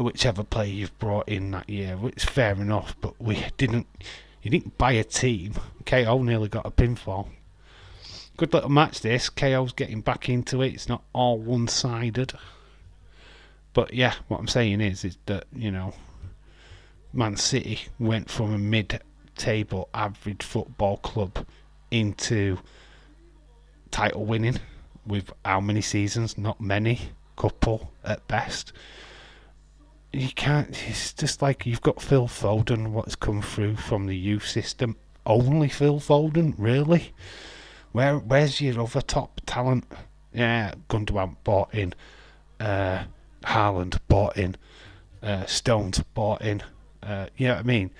whichever player you've brought in that year, which is fair enough, but you didn't buy a team. KO nearly got a pinfall. Good little match this. KO's getting back into it. It's not all one-sided. But yeah, what I'm saying is that, Man City went from a mid-table average football club into title winning with how many seasons? Not many. Couple at best. You can't. It's just like you've got Phil Foden, what's come through from the youth system. Only Phil Foden, really? Where's your other top talent? Yeah, Gundogan bought in, Haaland bought in, Stones bought in. You know what I mean?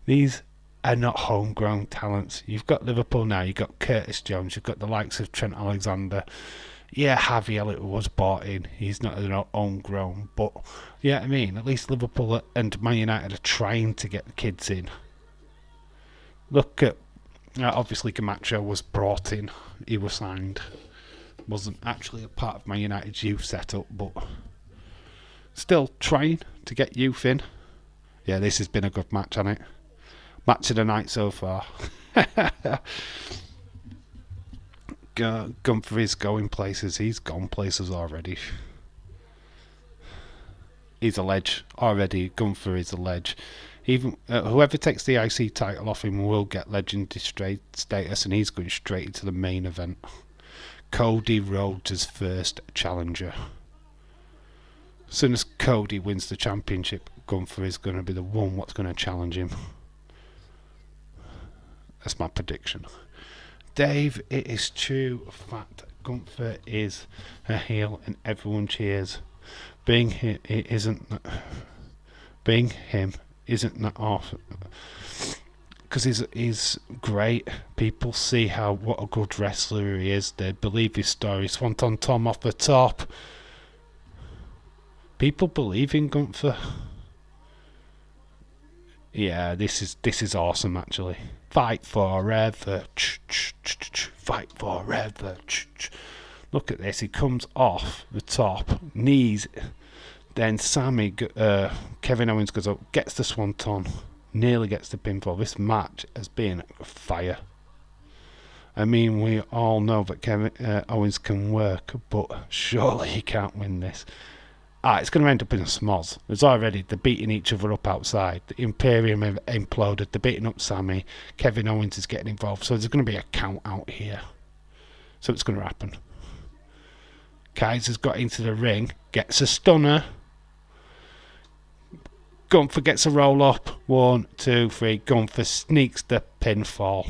These are not homegrown talents. You've got Liverpool now. You've got Curtis Jones. You've got the likes of Trent Alexander. Yeah, Harvey Elliott was bought in. He's not homegrown, but yeah, I mean, at least Liverpool and Man United are trying to get the kids in. Look at obviously Camacho was brought in. He was signed. Wasn't actually a part of Man United's youth setup, but still trying to get youth in. Yeah, this has been a good match, hasn't it? Match of the night so far. Gunther is going places. He's gone places already. He's a ledge already. Gunther is a ledge. Even whoever takes the IC title off him will get legendary status, and he's going straight into the main event. Cody Rhodes' first challenger. As soon as Cody wins the championship, Gunther is going to be the one what's going to challenge him. That's my prediction. Dave, it is true fact. Gunther is a heel and everyone cheers. Being him isn't that awful. Because he's great. People see what a good wrestler he is. They believe his story. Swanton Tom off the top. People believe in Gunther. Yeah, this is awesome actually. Fight forever. Fight forever. Look at this. He comes off the top. Knees. Then Kevin Owens goes up, gets the Swanton, nearly gets the pinfall. This match has been fire. I mean, we all know that Kevin Owens can work, but surely he can't win this. It's going to end up in a smoz. They're beating each other up outside. The Imperium have imploded. They're beating up Sammy. Kevin Owens is getting involved. So there's going to be a count out here. So it's going to happen. Kaiser's got into the ring. Gets a stunner. Gunther gets a roll up. 1, 2, 3. Gunther sneaks the pinfall.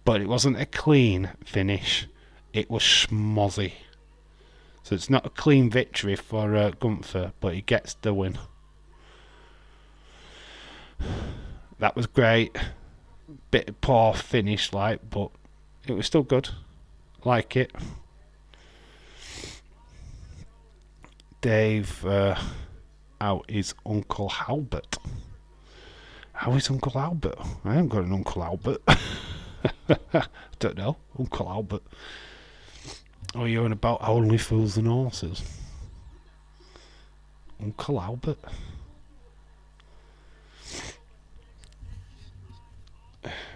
But it wasn't a clean finish. It was schmozzy. So it's not a clean victory for Gunther, but he gets the win. That was great. Bit poor finish, but it was still good. Like it. Dave, out is Uncle Albert. How is Uncle Albert? I haven't got an Uncle Albert. Don't know. Uncle Albert. Oh, you're on about Only Fools and Horses. Uncle Albert.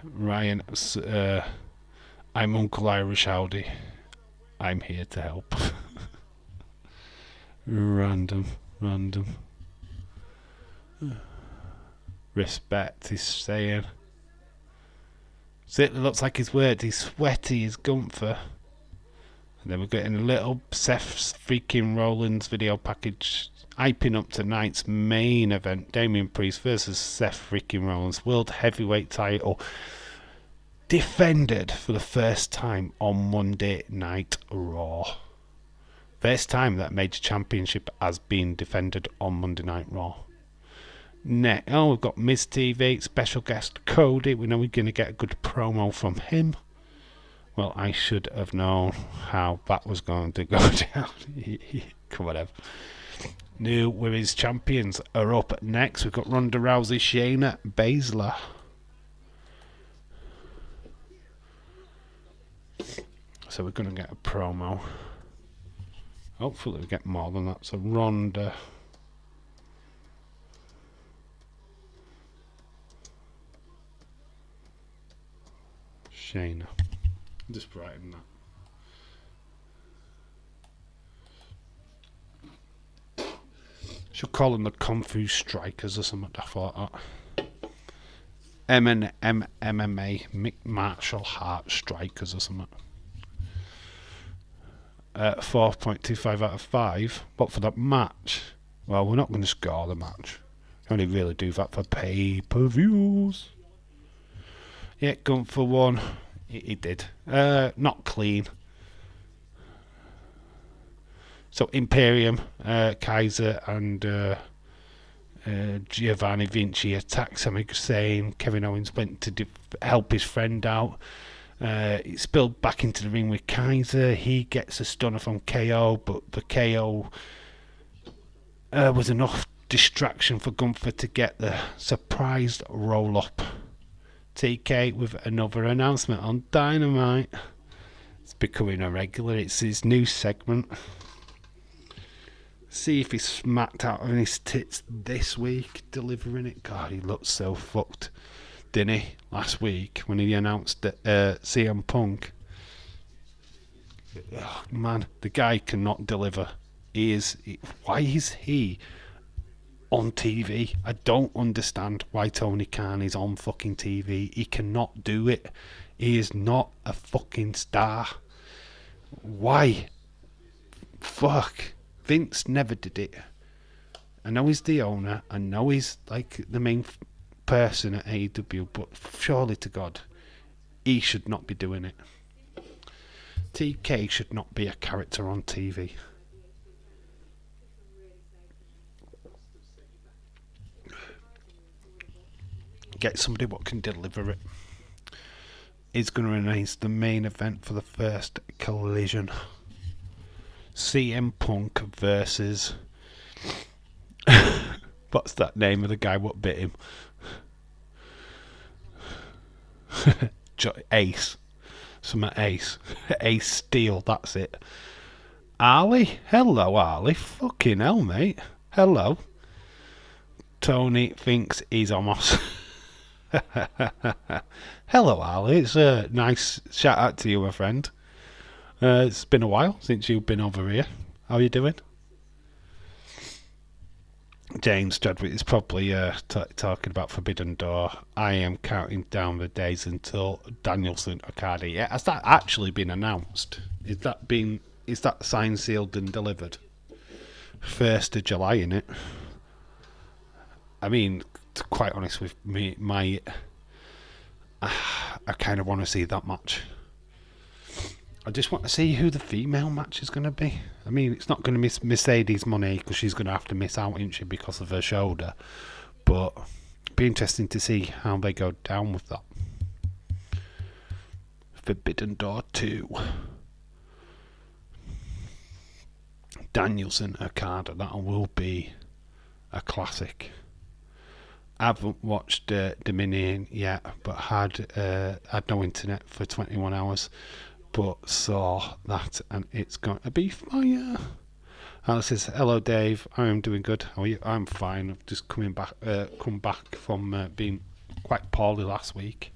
Ryan, I'm Uncle Irish Howdy. I'm here to help. Random. Respect, he's saying. It looks like his word. He's sweaty as Gunther. And then we're getting a little Seth freaking Rollins video package hyping up tonight's main event. Damian Priest versus Seth freaking Rollins. World Heavyweight title defended for the first time on Monday Night Raw. First time that major championship has been defended on Monday Night Raw. We've got Miz TV, special guest Cody. We know we're going to get a good promo from him. Well, I should have known how that was going to go down. Whatever. New women's champions are up next. We've got Ronda Rousey, Shayna Baszler. So we're going to get a promo. Hopefully we get more than that. So Ronda. Shayna. Just writing that. Should call them the Kung Fu Strikers or something. I thought that. MMA Martial Arts Strikers or something. 4.25 out of 5. But for that match, well, we're not going to score the match. Only really do that for pay-per-views. Yeah, going for one. He did. Not clean. So Imperium, Kaiser, and Giovanni Vinci attacked Sami Zayn. Kevin Owens went to help his friend out. He spilled back into the ring with Kaiser. He gets a stunner from KO, but the KO was enough distraction for Gunther to get the surprise roll-up. TK with another announcement on Dynamite. It's becoming a regular. It's his new segment. See if he's smacked out on his tits this week, delivering it. God, he looked so fucked, didn't he, last week when he announced that CM Punk. Oh, man, the guy cannot deliver. Why is he on TV? I don't understand why Tony Khan is on fucking TV. He cannot do it. He is not a fucking star. Why? Fuck. Vince never did it. I know he's the owner. I know he's like the main person at AEW, but surely to God, he should not be doing it. TK should not be a character on TV. Get somebody what can deliver it. Is going to announce the main event for the first Collision. CM Punk versus what's that name of the guy what bit him? Ace. Some Ace. Ace Steel, that's it. Ali? Hello, Ali. Fucking hell, mate. Hello. Tony thinks he's almost. Hello, Ali. It's a nice shout out to you, my friend. It's been a while since you've been over here. How are you doing? James Chadwick is probably talking about Forbidden Door. I am counting down the days until Danielson Okada. Yeah, has that actually been announced? Is that signed, sealed, and delivered? 1st of July, innit? I mean, to be quite honest with me, I kind of want to see that match. I just want to see who the female match is going to be. I mean, it's not going to miss Mercedes Moné because she's going to have to miss out, isn't she, because of her shoulder. But it'd be interesting to see how they go down with that. Forbidden Door 2. Danielson Okada. That will be a classic. I haven't watched Dominion yet, but had no internet for 21 hours. But saw that, and it's going to be fire. Alice says, "Hello, Dave. I am doing good. How are you?" I'm fine. I've just come back from being quite poorly last week.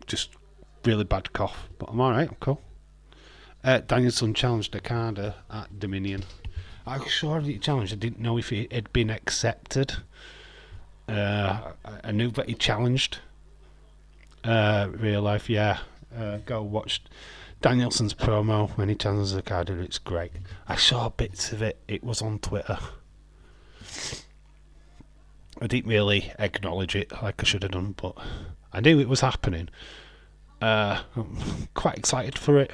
Just really bad cough, but I'm all right. I'm cool. Danielson challenged Okada at Dominion. I was sure he challenged. I didn't know if it had been accepted. I knew that he challenged. Real life, yeah. Go watch Danielson's promo when he challenges Okada. It's great. I saw bits of it. It was on Twitter. I didn't really acknowledge it like I should have done, but I knew it was happening. I'm quite excited for it.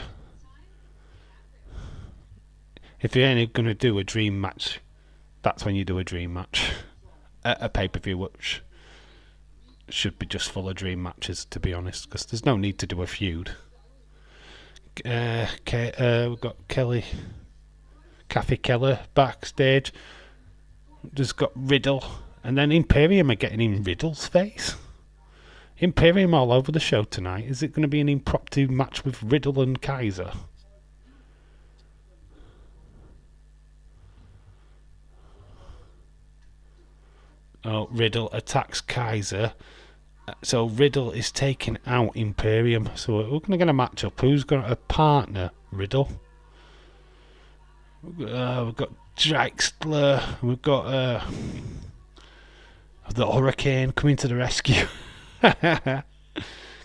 If you're only going to do a dream match, that's when you do a dream match. A pay-per-view which should be just full of dream matches, to be honest, because there's no need to do a feud. We've got Kathy Keller backstage. Just got Riddle, and then Imperium are getting in Riddle's face. Imperium all over the show tonight. Is it going to be an impromptu match with Riddle and Kaiser? Oh, Riddle attacks Kaiser. So Riddle is taking out Imperium. So we're going to get a match up. Who's got a partner? Riddle. We've got Drexler. We've got the Hurricane coming to the rescue.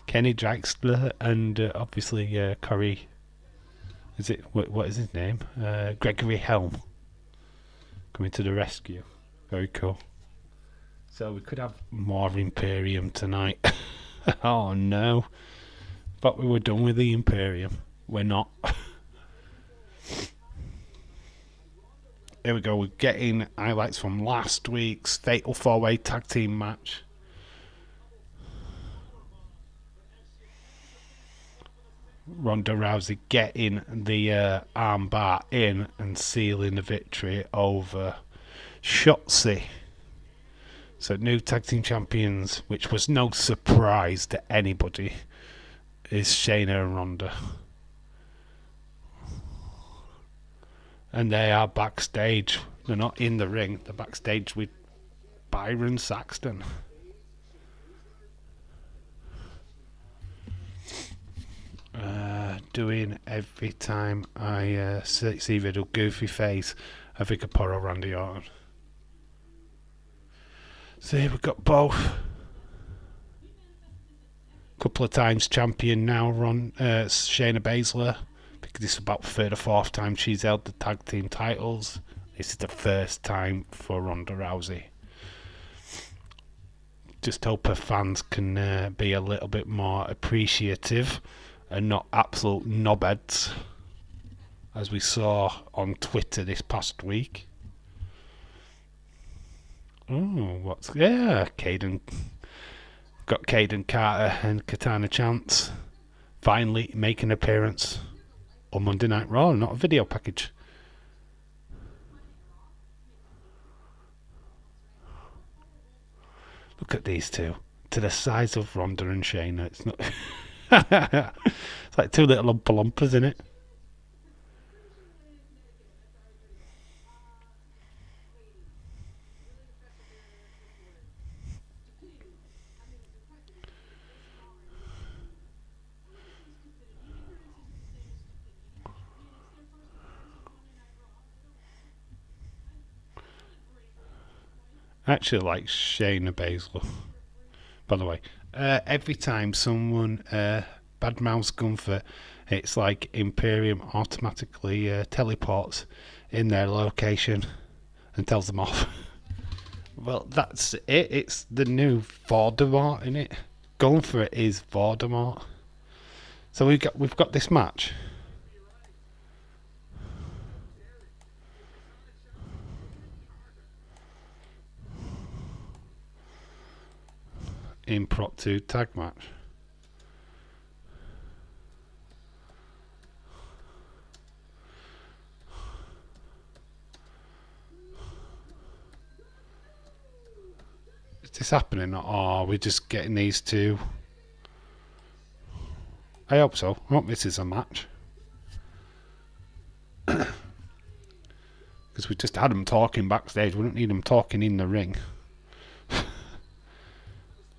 Kenny Drexler and obviously Corey. Is it what is his name? Gregory Helm coming to the rescue. Very cool. So we could have more Imperium tonight. Oh no. Thought we were done with the Imperium. We're not. Here we go. We're getting highlights from last week's Fatal 4-Way Tag Team match. Ronda Rousey getting the armbar in and sealing the victory over Shotzi. So new tag team champions, which was no surprise to anybody, is Shayna and Ronda. And they are backstage. They're not in the ring. They're backstage with Byron Saxton. Doing every time I see Riddle goofy face, I think of Poro Randy Orton. So here we've got both. Couple of times champion now, Shayna Baszler. Because this is about third or fourth time she's held the tag team titles. This is the first time for Ronda Rousey. Just hope her fans can be a little bit more appreciative and not absolute knobheads, as we saw on Twitter this past week. Oh, Caden. Got Caden Carter and Katana Chance finally make an appearance on Monday Night Raw, not a video package. Look at these two, to the size of Ronda and Shayna. It's not. It's like two little Oompa Loompas, isn't it? I actually like Shayna Baszler, by the way. Every time someone badmouths Gunther, it's like Imperium automatically teleports in their location and tells them off. Well, that's it. It's the new Voldemort, isn't it? Gunther is Voldemort. So we've got this match. Impromptu tag match. Is this happening, or are we just getting these two? I hope so. I hope this is a match. Because we just had them talking backstage. We don't need them talking in the ring.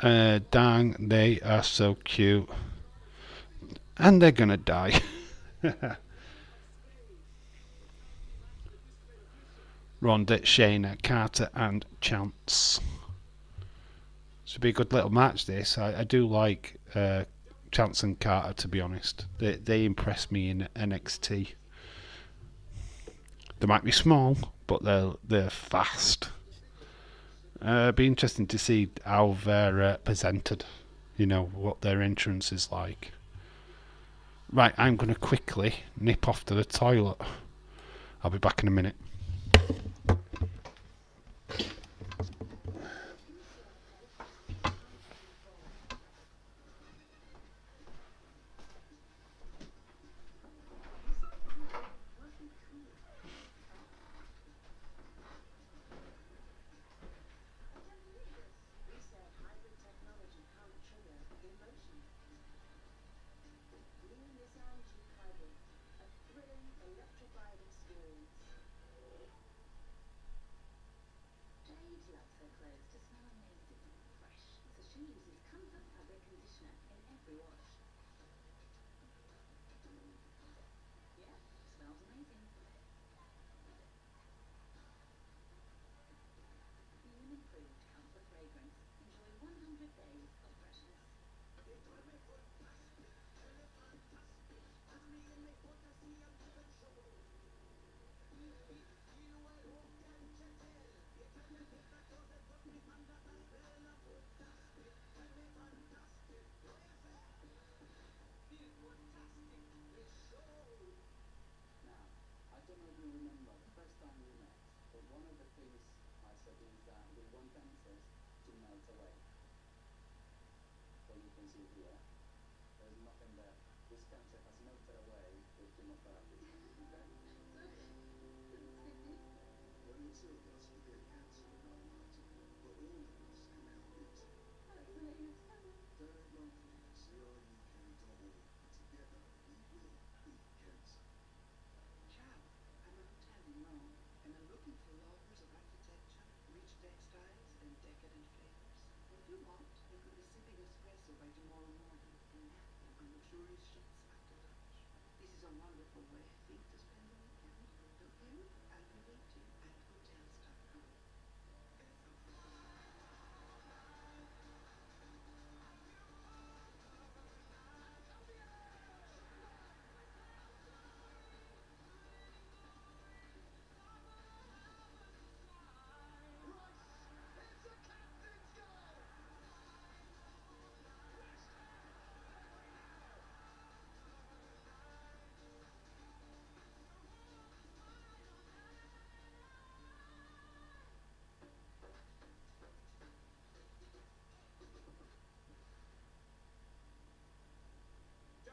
Dang, they are so cute. And they're gonna die. Ronda, Shayna, Carter and Chance. Should be a good little match this. I do like Chance and Carter, to be honest. They impress me in NXT. They might be small, but they're fast. Be interesting to see how they're presented. You know, what their entrance is like. Right, I'm going to quickly nip off to the toilet. I'll be back in a minute.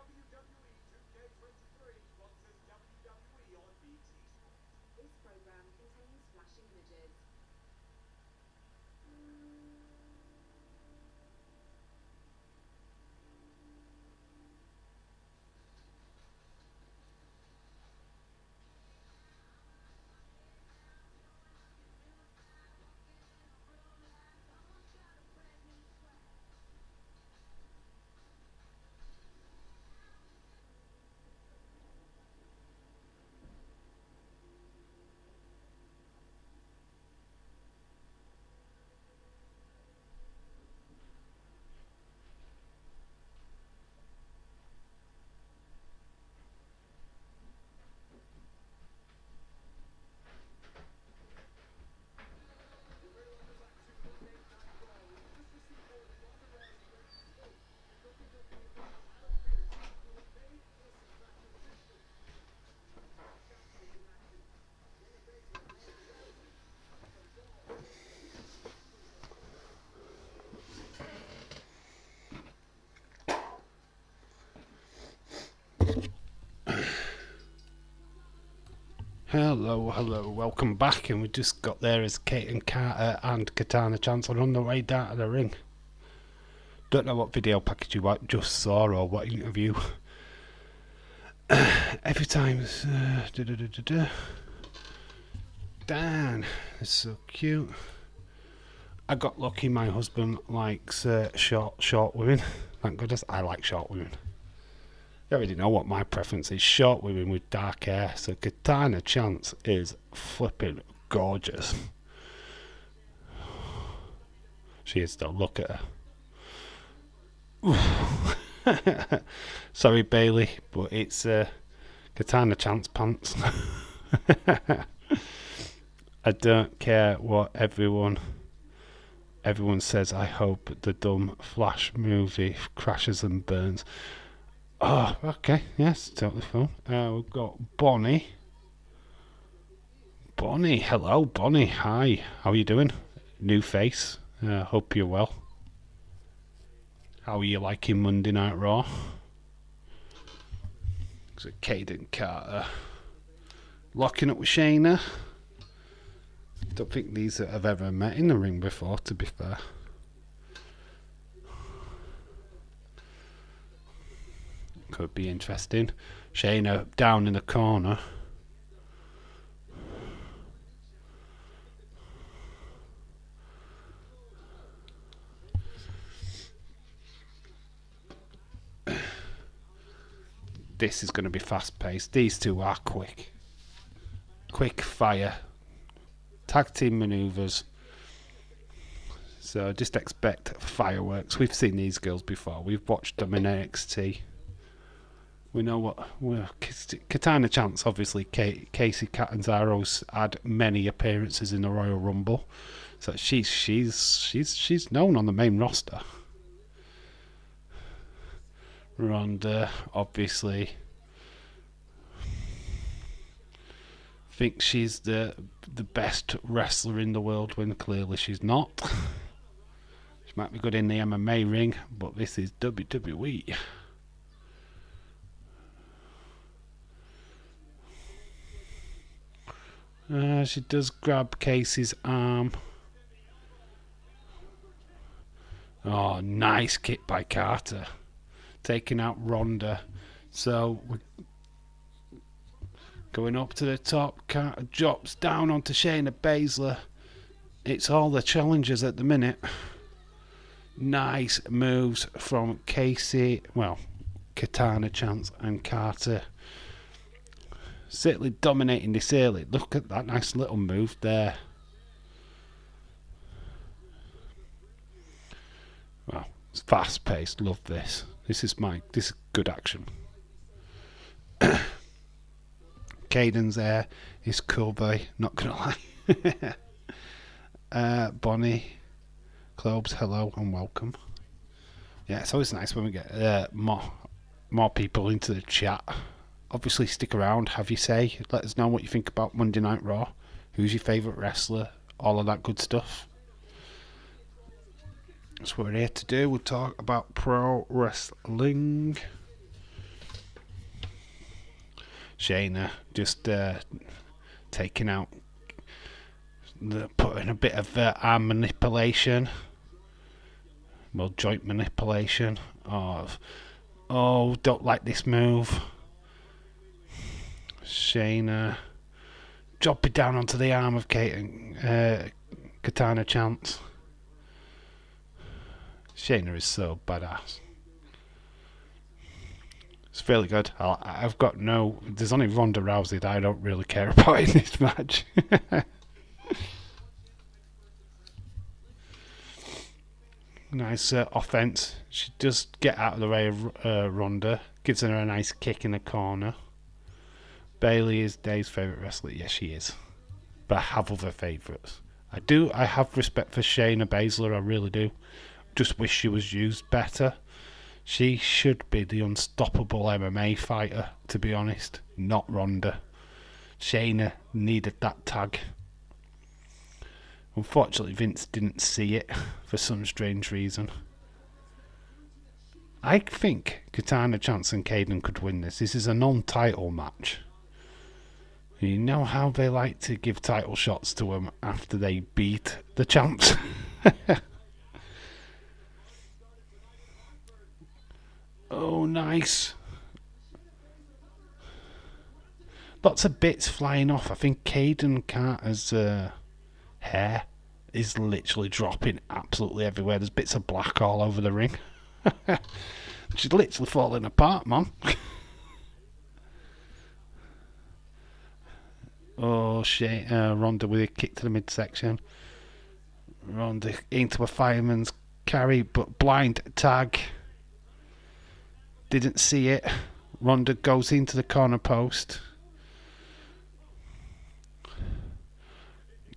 WWE 2K23 sponsors WWE on BT Sport. This program contains flashing images. Hello, welcome back. And we just got there as Kate and Carter and Katana Chance are on the way down to the ring. Don't know what video package you just saw or what interview. Every time it's Dan, it's so cute. I got lucky. My husband likes short women. Thank goodness I like short women. You already know what my preference is. Short women with dark hair. So Katana Chance is flipping gorgeous. She is though. Look at her. Sorry Bailey, but it's Katana Chance pants. I don't care what everyone says. I hope the dumb Flash movie crashes and burns. Oh, okay, yes, totally fine. We've got Bonnie. Hello, Bonnie. Hi, how are you doing? New face. Hope you're well. How are you liking Monday Night Raw? So Caden Carter locking up with Shayna. Don't think these have ever met in the ring before, to be fair. Could be interesting. Shayna down in the corner. this is going to be fast paced. These two are quick. Quick fire. Tag team maneuvers. So just expect fireworks. We've seen these girls before. We've watched them in NXT. We know what. Well, Katana Chance, obviously. Casey Catanzaro's had many appearances in the Royal Rumble, so she's known on the main roster. Ronda, obviously, thinks she's the best wrestler in the world when clearly she's not. She might be good in the MMA ring, but this is WWE. She does grab Casey's arm. Oh, nice kick by Carter. Taking out Ronda. So we're going up to the top. Carter drops down onto Shayna Baszler. It's all the challengers at the minute. Nice moves from Casey. Well, Katana Chance and Carter. Certainly dominating this early. Look at that nice little move there. Well, it's fast paced. Love this. This is good action. Caden's there. He's cool boy. Not gonna lie. Bonnie, Clobes, hello and welcome. Yeah, it's always nice when we get more people into the chat. Obviously, stick around, have your say. Let us know what you think about Monday Night Raw. Who's your favourite wrestler? All of that good stuff. That's what we're here to do. We'll talk about pro wrestling. Shayna just taking out, putting a bit of arm manipulation. Well, joint manipulation. Oh, don't like this move. Shayna dropping down onto the arm of Katana Chance. Shayna is so badass. It's really good. I've got there's only Ronda Rousey that I don't really care about in this match. Nice offense. She does get out of the way of Ronda. Gives her a nice kick in the corner. Bayley is Dave's favourite wrestler. Yes, she is. But I have other favourites. I have respect for Shayna Baszler. I really do. Just wish she was used better. She should be the unstoppable MMA fighter, to be honest. Not Ronda. Shayna needed that tag. Unfortunately, Vince didn't see it for some strange reason. I think Katana Chance and Caden could win this. This is a non-title match. You know how they like to give title shots to them after they beat the champs. Oh, nice. Lots of bits flying off. I think Caden Carter's hair is literally dropping absolutely everywhere. There's bits of black all over the ring. She's literally falling apart, man. Oh shit, Ronda with a kick to the midsection. Ronda into a fireman's carry, but blind tag. Didn't see it. Ronda goes into the corner post.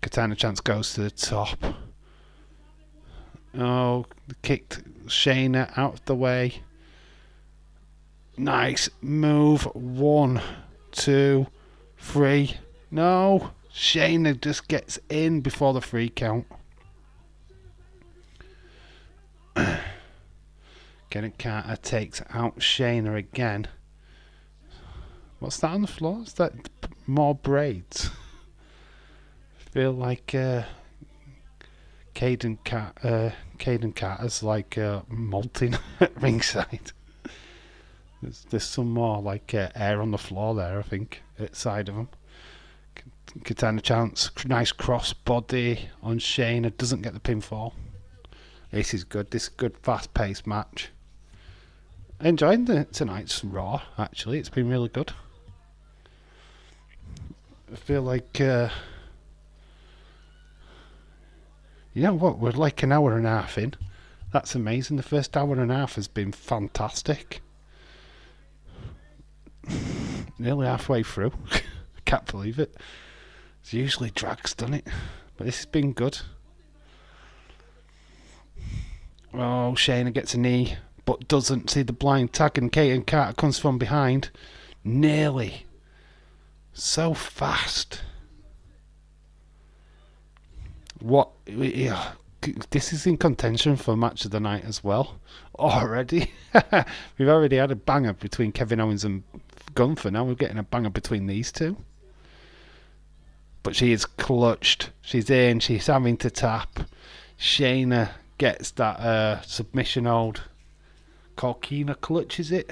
Katana Chance goes to the top. Oh, kicked Shayna out of the way. Nice move. 1, 2, 3. No, Shayna just gets in before the 3 count. Kenneth Carter takes out Shayna again. What's that on the floor? Is that more braids? I feel like Caden Carter's like molting at ringside. There's some more like air on the floor there, I think, outside of him. Katana Chance, nice cross body on Shayna, doesn't get the pinfall. This is good. This is a good fast-paced match. enjoying tonight's Raw, actually. It's been really good. I feel like, you know what, we're like an hour and a half in. That's amazing. The first hour and a half has been fantastic. Nearly halfway through. Can't believe it. It usually drags, doesn't it? But this has been good. Oh, Shayna gets a knee, but doesn't see the blind tag, and Kaden Carter comes from behind. Nearly. So fast. What? Yeah, this is in contention for match of the night as well. Already. We've already had a banger between Kevin Owens and Gunther. Now we're getting a banger between these two. But she is clutched. She's in. She's having to tap. Shayna gets that submission hold. Corkina clutch, is it?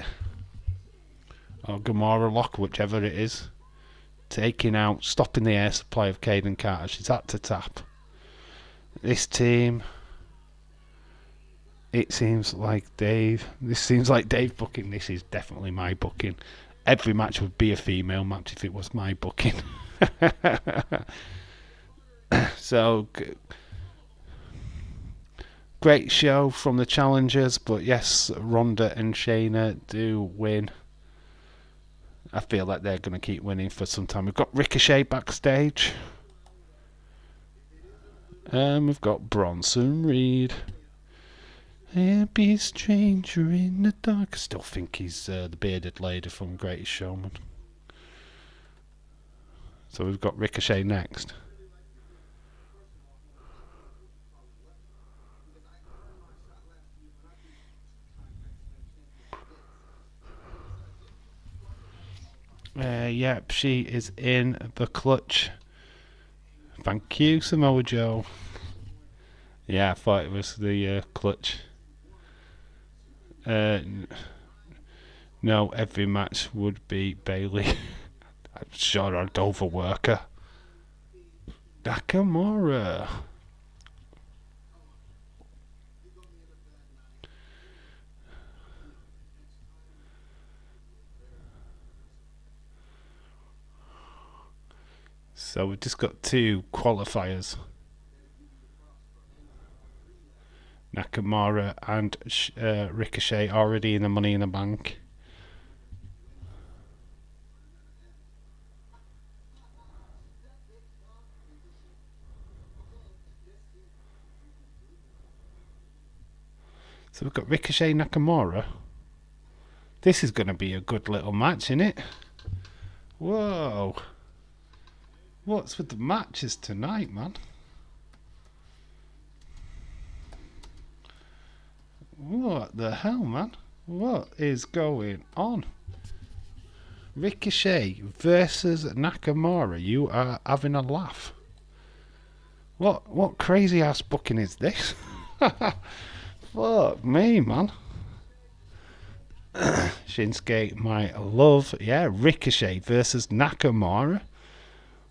Or Gamora lock, whichever it is. Taking out, stopping the air supply of Kaden Carter. She's had to tap. This team, it seems like Dave. This seems like Dave booking. This is definitely my booking. Every match would be a female match if it was my booking. So, great show from the challengers, but yes, Ronda and Shayna do win. I feel like they're going to keep winning for some time. We've got Ricochet backstage. We've got Bronson Reed. Be a stranger in the dark. I still think he's the bearded lady from Greatest Showman. So we've got Ricochet next. Yep, she is in the clutch. Thank you, Samoa Joe. Yeah, I thought it was the clutch. No, every match would be Bailey. I'm sure I'd overwork her. Nakamura. So we've just got two qualifiers. Nakamura and Ricochet already in the Money in the Bank. So we've got Ricochet Nakamura. This is going to be a good little match, isn't it? Whoa. What's with the matches tonight, man? What the hell, man? What is going on? Ricochet versus Nakamura. You are having a laugh. What crazy ass booking is this? Fuck me, man. Shinsuke, my love. Yeah, Ricochet versus Nakamura.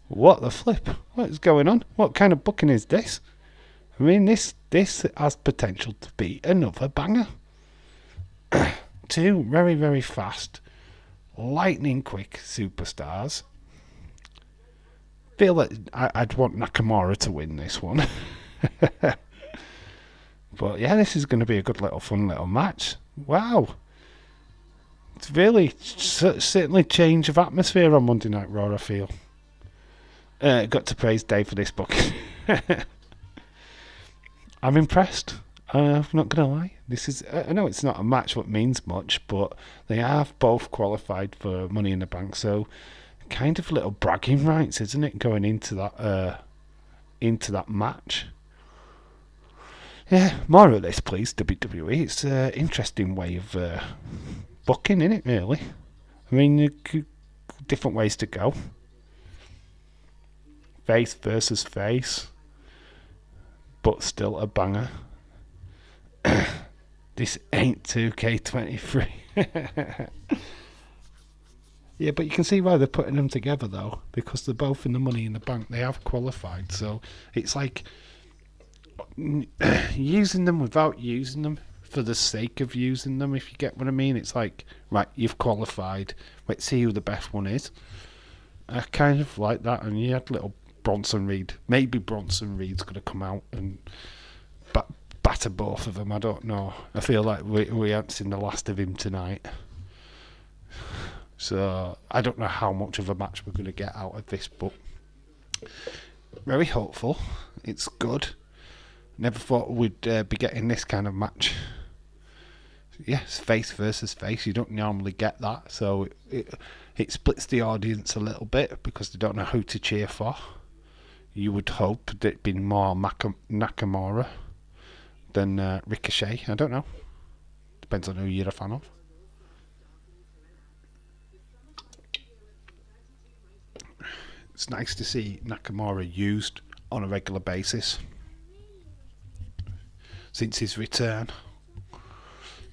What the flip? What is going on? What kind of booking is this? I mean, this has potential to be another banger. Two very, very fast, lightning quick superstars. Feel that I'd want Nakamura to win this one. But yeah, this is going to be a good little fun little match. Wow. It's really certainly change of atmosphere on Monday Night Raw, I feel. Got to praise Dave for this book. I'm impressed. I'm not going to lie. This is. I know it's not a match what means much, but they have both qualified for Money in the Bank, so kind of little bragging rights, isn't it, going into that match? Yeah, more of this, please, WWE. It's an interesting way of booking, isn't it, really? I mean, different ways to go. Face versus face, but still a banger. This ain't 2K23. Yeah, but you can see why they're putting them together, though, because they're both in the Money in the Bank. They have qualified, so it's like using them without using them for the sake of using them, if you get what I mean. It's like, right, you've qualified, let's see who the best one is. I kind of like that, and you had little Bronson Reed. Maybe Bronson Reed's going to come out and batter both of them, I don't know. I feel like we haven't seen the last of him tonight. So I don't know how much of a match we're going to get out of this, but very hopeful. It's good. Never thought we'd be getting this kind of match. Yes, face versus face. You don't normally get that, so it splits the audience a little bit because they don't know who to cheer for. You would hope that it'd been more Nakamura than Ricochet. I don't know. Depends on who you're a fan of. It's nice to see Nakamura used on a regular basis since his return.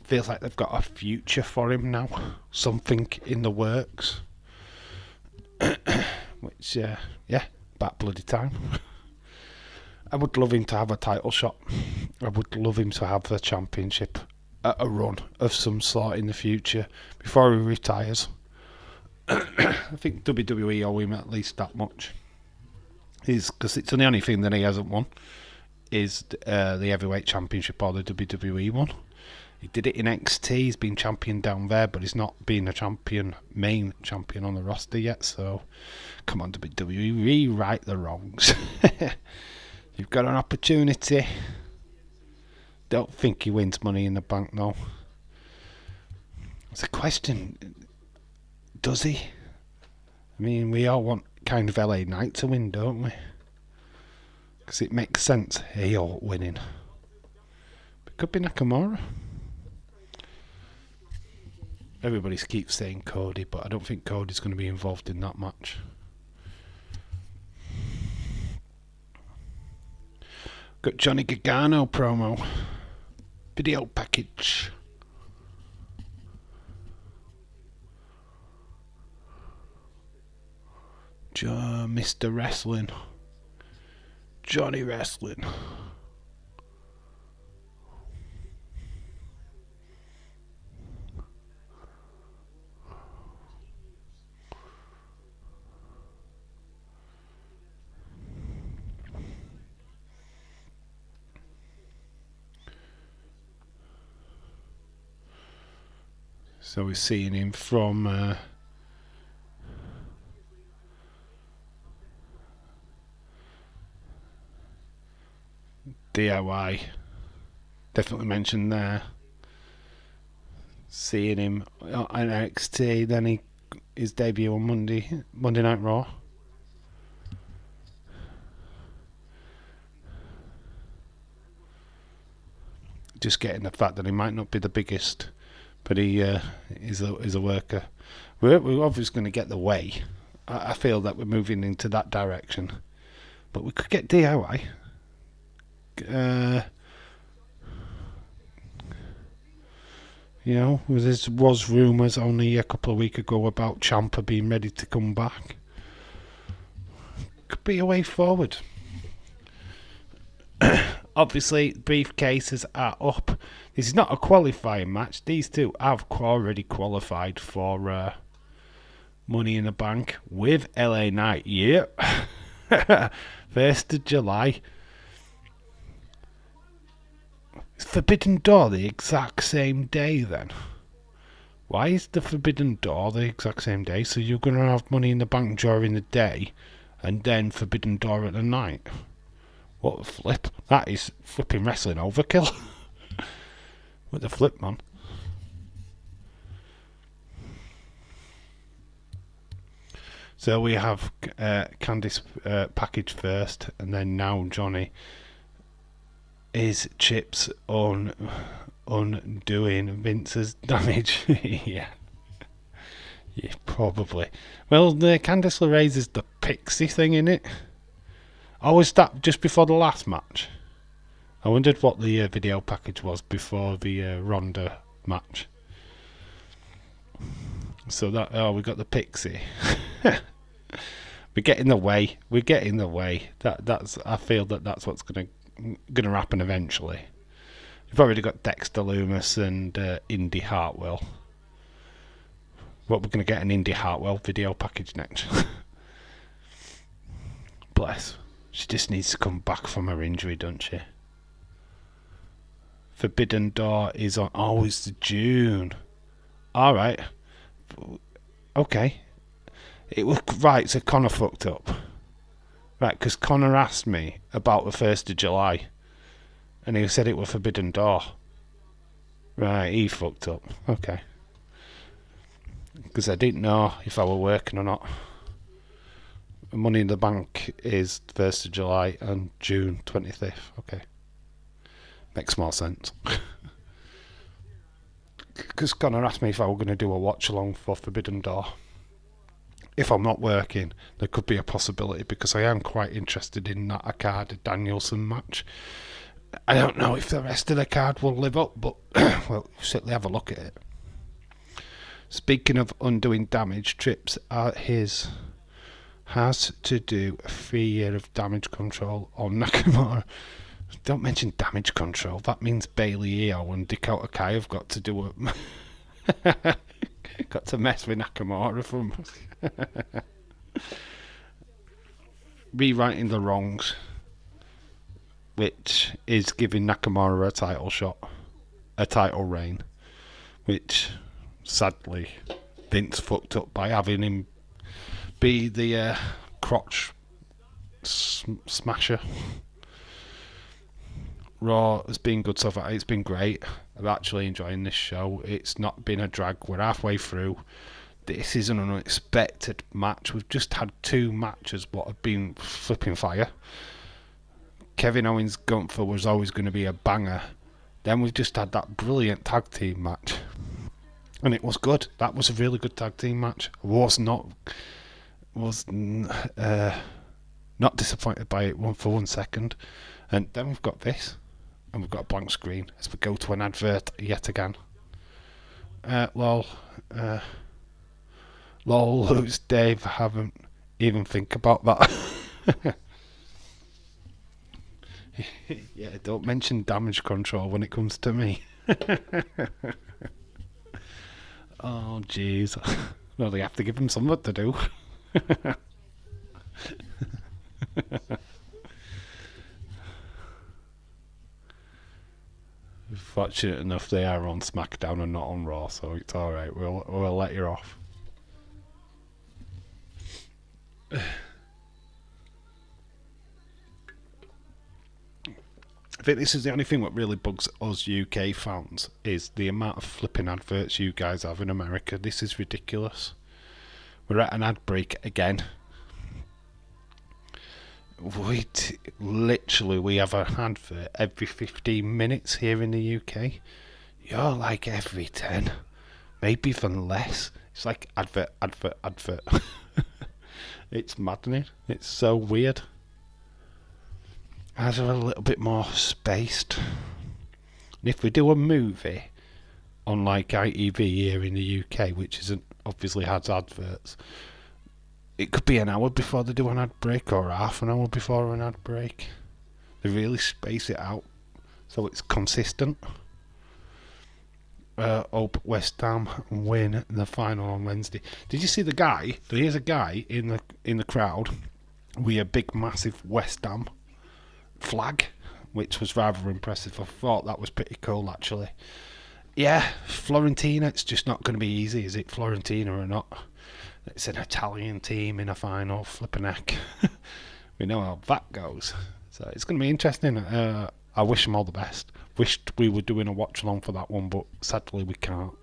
Feels like they've got a future for him now. Something in the works. Which, yeah, about bloody time. I would love him to have a title shot. I would love him to have the championship at a run of some sort in the future before he retires. I think WWE owe him at least that much. Because it's the only thing that he hasn't won is the heavyweight championship or the WWE one. He did it in NXT. He's been champion down there, but he's not been a main champion on the roster yet. So, come on, WWE, rewrite the wrongs. You've got an opportunity. Don't think he wins Money in the Bank, though. It's a question. Does he? I mean, we all want kind of LA Knight to win, don't we? Because it makes sense. Heel winning. It could be Nakamura. Everybody keeps saying Cody, but I don't think Cody's going to be involved in that match. Got Johnny Gargano promo. Video package. Mr. Wrestling. Johnny Wrestling. So we're seeing him from DIY. Definitely mentioned there. Seeing him on NXT, then his debut on Monday Night Raw. Just getting the fact that he might not be the biggest, but he is a worker. We're obviously going to get the way. I feel that we're moving into that direction, but we could get DIY. You know, there was rumours only a couple of weeks ago about Ciampa being ready to come back. Could be a way forward. Obviously, briefcases are up. This is not a qualifying match. These two have already qualified for Money in the Bank with LA Knight. Yep. 1st of July. Is Forbidden Door the exact same day then? Why is the Forbidden Door the exact same day? So you're going to have Money in the Bank during the day and then Forbidden Door at the night? What a flip. That is flipping wrestling overkill. With the flip, man. So we have Candice package first, and then now Johnny. Is Chips undoing Vince's damage? Yeah, probably. Well, the Candice LeRae's is the pixie thing in it. Oh, was that just before the last match? I wondered what the video package was before the Ronda match. So that we got the pixie. We're getting the way. We're getting the way. That's. I feel that's what's gonna happen eventually. You've already got Dexter Loomis and Indy Hartwell. What, we're going to get an Indy Hartwell video package next. Bless. She just needs to come back from her injury, doesn't she? Forbidden Door is on. Oh, it's the June. Alright. Okay. It was right, so Connor fucked up. Right, because Connor asked me about the 1st of July. And he said it was Forbidden Door. Right, he fucked up. Okay. Because I didn't know if I were working or not. Money in the Bank is 1st of July and June 25th. Okay. Makes more sense. Because Connor asked me if I were going to do a watch along for Forbidden Door. If I'm not working, there could be a possibility because I am quite interested in that Akada Danielson match. I don't know if the rest of the card will live up, but we'll certainly have a look at it. Speaking of undoing damage, Trips has to do a 3-year of damage control on Nakamura. Don't mention damage control. That means Bailey Io and Dakota Kai have got to do a got to mess with Nakamura from rewriting the wrongs, which is giving Nakamura a title shot, a title reign, which sadly Vince fucked up by having him be the crotch smasher. Raw has been good so far. It's been great. I'm actually enjoying this show. It's not been a drag. We're halfway through. This is an unexpected match. We've just had 2 matches what have been flipping fire. Kevin Owens Gunther was always going to be a banger. Then we've just had that brilliant tag team match. And it was good. That was a really good tag team match. Was not disappointed by it for 1 second. And then we've got this. And we've got a blank screen as we go to an advert yet again. Lol, lose Dave. I haven't even think about that. Yeah, don't mention damage control when it comes to me. Oh, jeez. Well, they have to give him something to do. Fortunate enough, they are on SmackDown and not on Raw, so it's alright. We'll let you off. I think this is the only thing that really bugs us UK fans is the amount of flipping adverts you guys have in America. This is ridiculous. We're at an ad break again. We have an advert every 15 minutes here in the UK. You're like every 10, maybe even less. It's like advert. It's maddening. It's so weird. Ours are a little bit more spaced. And if we do a movie on like ITV here in the UK, which isn't obviously has adverts, it could be an hour before they do an ad break or half an hour before an ad break. They really space it out so it's consistent. Hope West Ham win the final on Wednesday. Did you see the guy? There's a guy in the crowd with a big massive West Ham flag, which was rather impressive. I thought that was pretty cool actually. Yeah, Florentina, it's just not going to be easy, is it? Florentina or not? It's an Italian team in a final, flipping heck. We know how that goes. So it's going to be interesting. I wish them all the best. Wished we were doing a watch along for that one, but sadly we can't.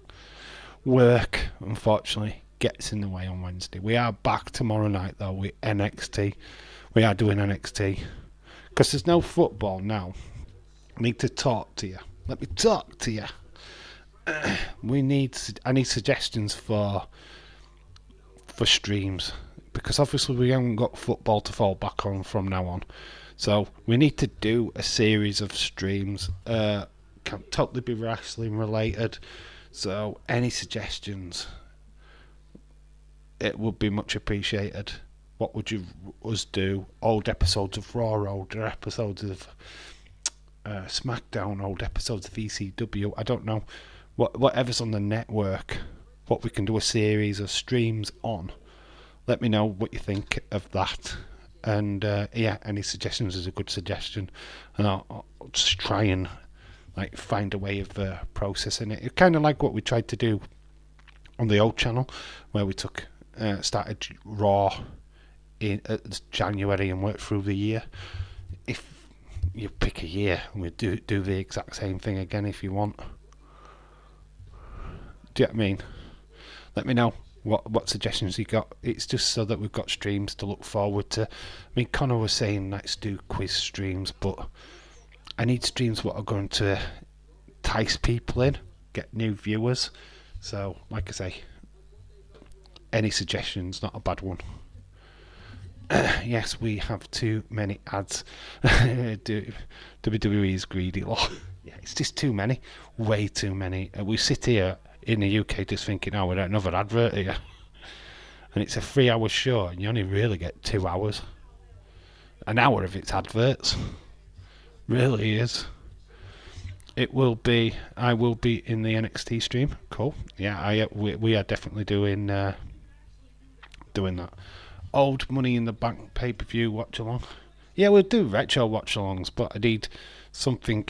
Work, unfortunately, gets in the way on Wednesday. We are back tomorrow night though with NXT. We are doing NXT. Because there's no football now. I need to talk to you. Let me talk to you. I need suggestions for streams, because obviously we haven't got football to fall back on from now on, so we need to do a series of streams. Can't totally be wrestling related, so any suggestions, it would be much appreciated. What would you us do? Old episodes of Raw, older episodes of SmackDown, old episodes of ECW. I don't know whatever's on the network, what we can do a series of streams on. Let me know what you think of that. And yeah, any suggestions is a good suggestion, and I'll just try and like find a way of processing it. It's kind of like what we tried to do on the old channel, where we started Raw in January and worked through the year. If you pick a year, and we do the exact same thing again if you want. Do you know what I mean? Let me know what suggestions you got. It's just so that we've got streams to look forward to. I mean, Connor was saying let's do quiz streams, but I need streams what are going to entice people in, get new viewers. So, like I say, any suggestions, not a bad one. Yes, we have too many ads. WWE is greedy. Yeah, it's just too many, way too many. We sit here in the UK just thinking, oh, we're at another advert here. And it's a 3-hour show, and you only really get 2 hours. An hour of its adverts. Really is. I will be in the NXT stream. Cool. Yeah, we are definitely doing that. Old Money in the Bank pay-per-view watch-along. Yeah, we'll do retro watch-alongs, but I need something.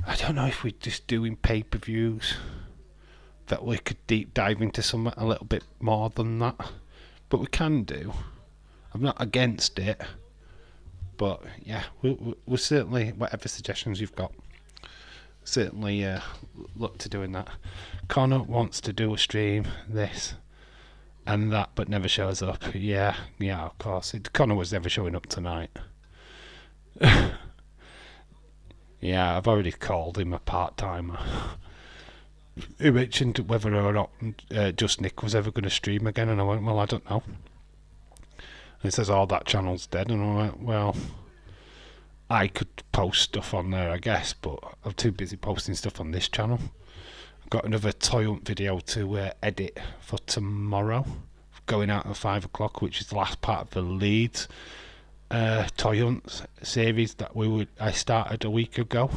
I don't know if we're just doing pay-per-views that we could deep dive into something a little bit more than that, but we can do. I'm not against it, but yeah, we'll certainly, whatever suggestions you've got, certainly look to doing that. Connor wants to do a stream, this and that, but never shows up. Yeah, of course. Connor was never showing up tonight. Yeah, I've already called him a part-timer. He mentioned whether or not Just Nick was ever going to stream again, and I went, well, I don't know. And he says, oh, that channel's dead, and I went, well, I could post stuff on there, I guess, but I'm too busy posting stuff on this channel. I've got another Toy Hunt video to edit for tomorrow, going out at 5 o'clock, which is the last part of the Leeds Toy Hunt series that I started a week ago.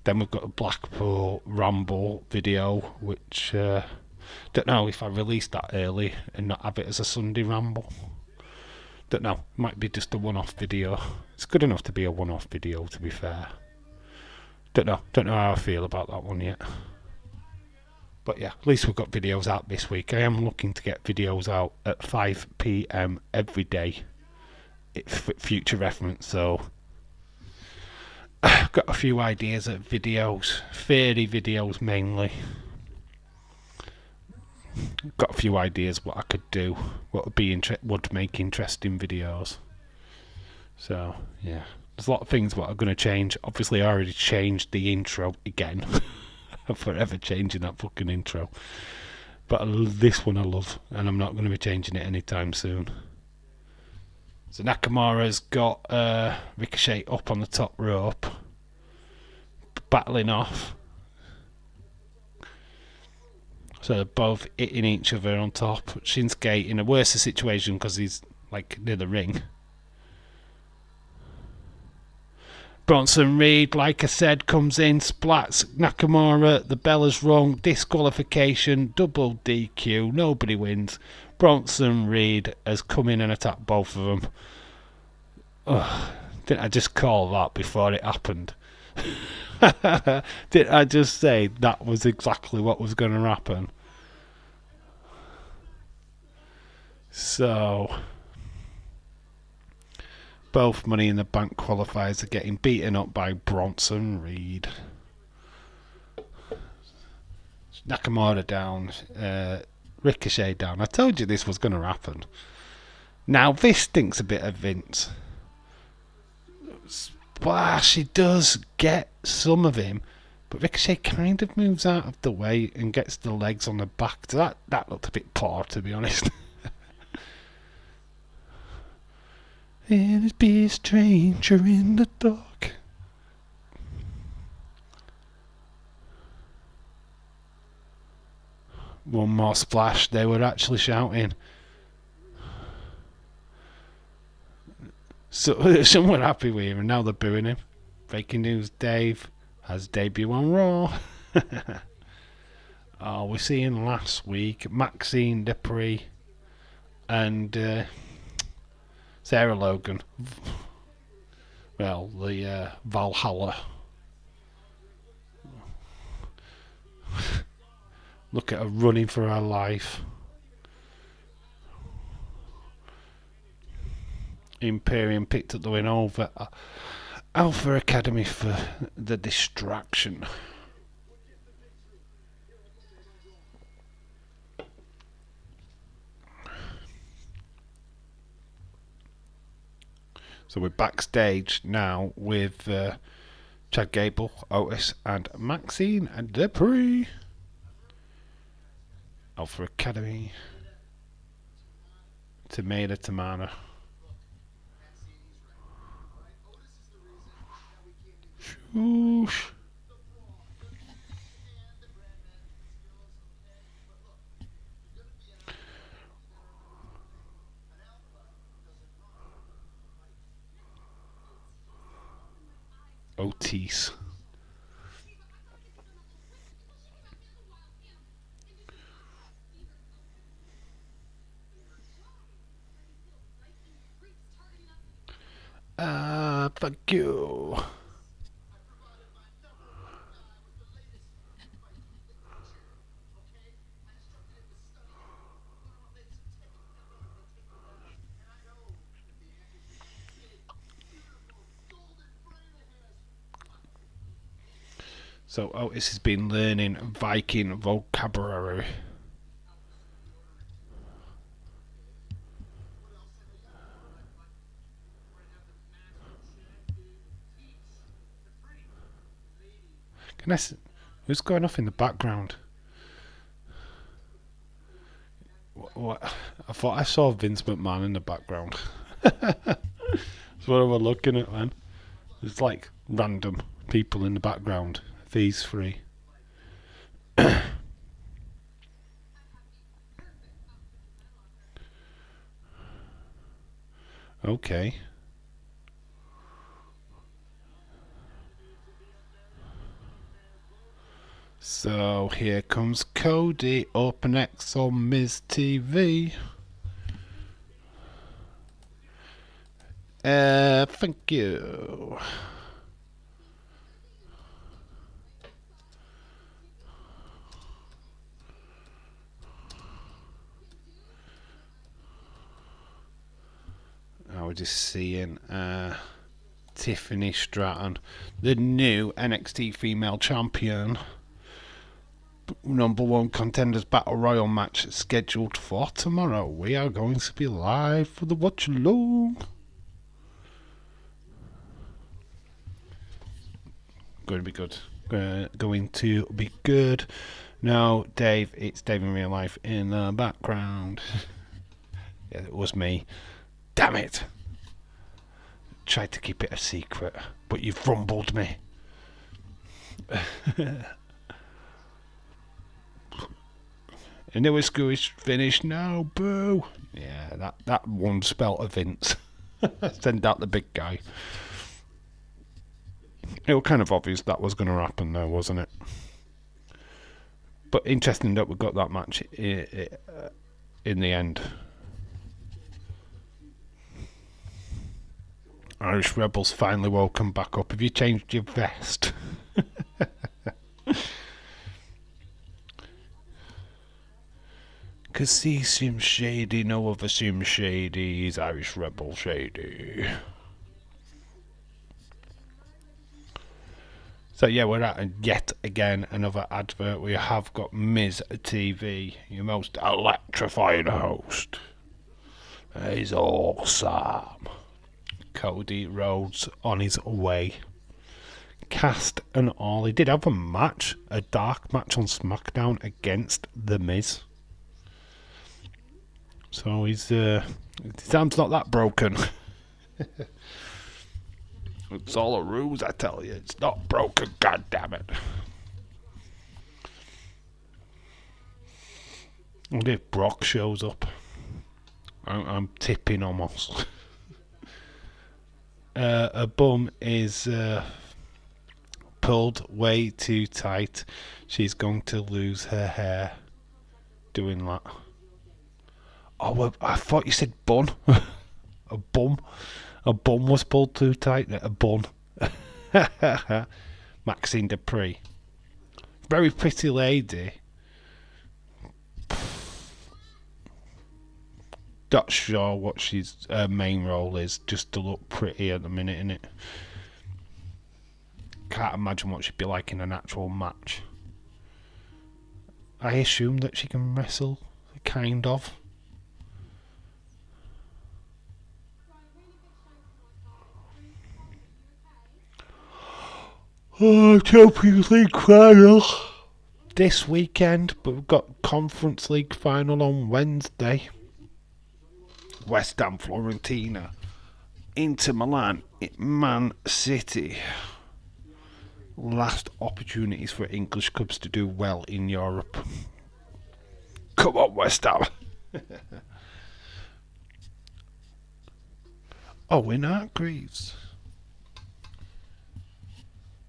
Then we've got a Blackpool Ramble video, which don't know if I release that early and not have it as a Sunday Ramble. Don't know, might be just a one-off video. It's good enough to be a one-off video, to be fair. Don't know how I feel about that one yet. But yeah, at least we've got videos out this week. I am looking to get videos out at 5 PM every day, for future reference. So I've got a few ideas of videos, fairy videos mainly. Got a few ideas what I could do, what would make interesting videos. So yeah, there's a lot of things what are going to change. Obviously, I already changed the intro again. I'm forever changing that fucking intro. But this one I love, and I'm not going to be changing it anytime soon. So Nakamura's got Ricochet up on the top rope, battling off. So they're both hitting each other on top. Shinsuke in a worse situation because he's like near the ring. Bronson Reed, like I said, comes in, splats Nakamura. The bell is rung. Disqualification, double DQ. Nobody wins. Bronson Reed has come in and attacked both of them. Ugh, didn't I just call that before it happened? Did I just say that was exactly what was going to happen? So both Money in the Bank qualifiers are getting beaten up by Bronson Reed. Nakamura down, Ricochet down. I told you this was going to happen. Now this stinks a bit of Vince. Splash, he does get some of him, but Ricochet kind of moves out of the way and gets the legs on the back. So that looked a bit poor, to be honest. Will it be a stranger in the dark? One more splash. They were actually shouting. So some were happy with him, and now they're booing him. Breaking news: Dave has debut on Raw. Oh, we're seeing last week Maxine Dupree and Sarah Logan. Well, the Valhalla. Look at her running for her life. Imperium picked up the win over Alpha Academy for the distraction. So we're backstage now with Chad Gable, Otis, and Maxine and Dupree. Alpha Academy. Tomato, Tamana. Shoosh. Otis. Fuck you. So Otis has been learning Viking vocabulary. Who's going off in the background? What? I thought I saw Vince McMahon in the background. That's what we're looking at, man. There's like random people in the background. These three. Okay. So here comes Cody up next on Miz TV. Thank you. Now we're just seeing Tiffany Stratton, the new NXT female champion. #1 Contenders Battle Royal match scheduled for tomorrow. We are going to be live for the watch along. Going to be good. Going to be good. No, Dave, it's Dave in real life in the background. Yeah, it was me. Damn it! Tried to keep it a secret, but you've rumbled me. And there was Screwish finish. No, boo. Yeah, that one spelt of Vince. Send out the big guy. It was kind of obvious that was going to happen though, wasn't it? But interesting that we got that match in the end. Irish Rebels finally woken back up. Have you changed your vest? Cause he seems shady, no other seems shady, he's Irish Rebel shady. So yeah, we're at yet again another advert. We have got Miz TV, your most electrifying host. He's awesome. Cody Rhodes on his way. Cast and all. He did have a match, a dark match on SmackDown against The Miz. So his arm's not that broken. It's all a ruse, I tell you. It's not broken, god damn it. And if Brock shows up, I'm tipping almost. A bum is pulled way too tight. She's going to lose her hair doing that. Oh, well, I thought you said bun. A bum. A bum was pulled too tight. A bun. Maxine Dupree. Very pretty lady. Not sure what her main role is, just to look pretty at the minute, innit? Can't imagine what she'd be like in an actual match. I assume that she can wrestle, kind of. Oh, Champions League final this weekend, but we've got Conference League final on Wednesday. West Ham, Fiorentina, Inter Milan, Man City. Last opportunities for English clubs to do well in Europe. Come on, West Ham. Owen Hargreaves.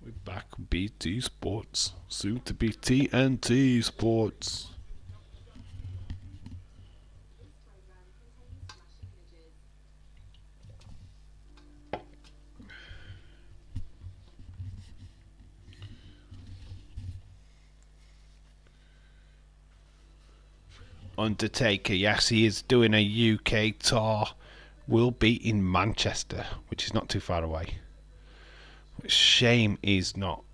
We're back on BT Sports, soon to be TNT Sports. Undertaker, yes, he is doing a UK tour. Will be in Manchester, which is not too far away. Shame he's not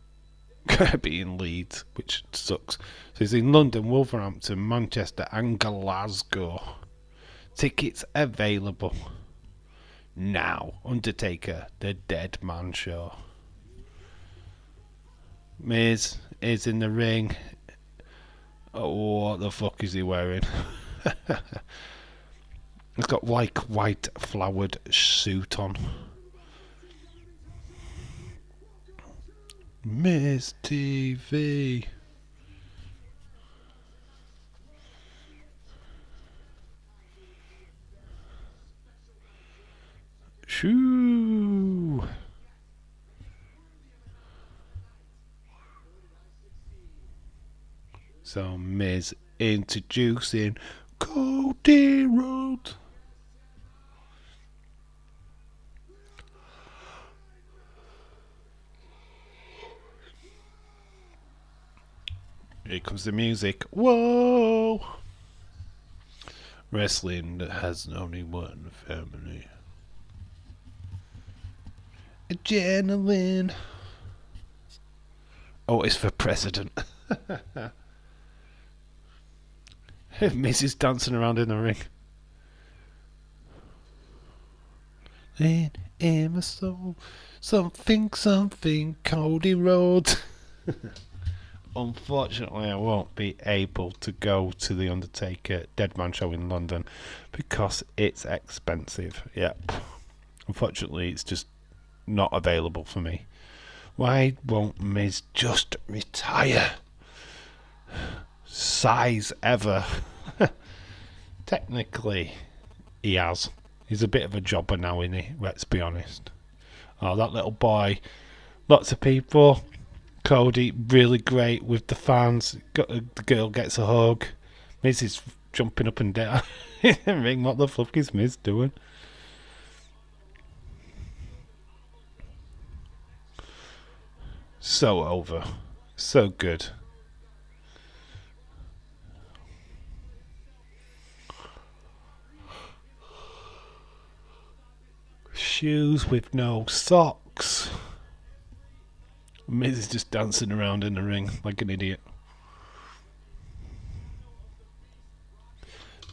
going to be in Leeds, which sucks. So he's in London, Wolverhampton, Manchester and Glasgow. Tickets available now. Undertaker, the Dead Man Show. Miz is in the ring. Oh, what the fuck is he wearing? He's got like white flowered suit on. Miz TV. Shoo. So Miz introducing Cody Rhodes. Here comes the music. Whoa! Wrestling has only one family. Adrenaline. Oh, it's for president. Miz is dancing around in the ring. In my soul, something, Cody Rhodes. Unfortunately, I won't be able to go to the Undertaker Dead Man Show in London because it's expensive. Yep. Unfortunately, it's just not available for me. Why won't Miz just retire? Size ever. Technically, he has. He's a bit of a jobber now, isn't he? Let's be honest. Oh, that little boy. Lots of people. Cody, really great with the fans. The girl gets a hug. Miz is jumping up and down in the ring. What the fuck is Miz doing? So over. So good. Shoes with no socks. Miz is just dancing around in the ring like an idiot.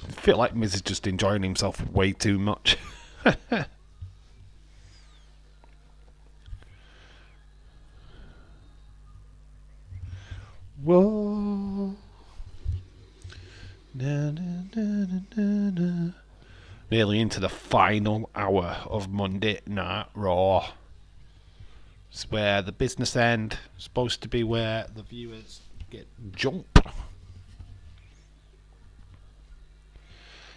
I feel like Miz is just enjoying himself way too much. Whoa. Na, na, na, na, na, na. Nearly into the final hour of Monday Night Raw. It's where the business end is supposed to be where the viewers get jumped.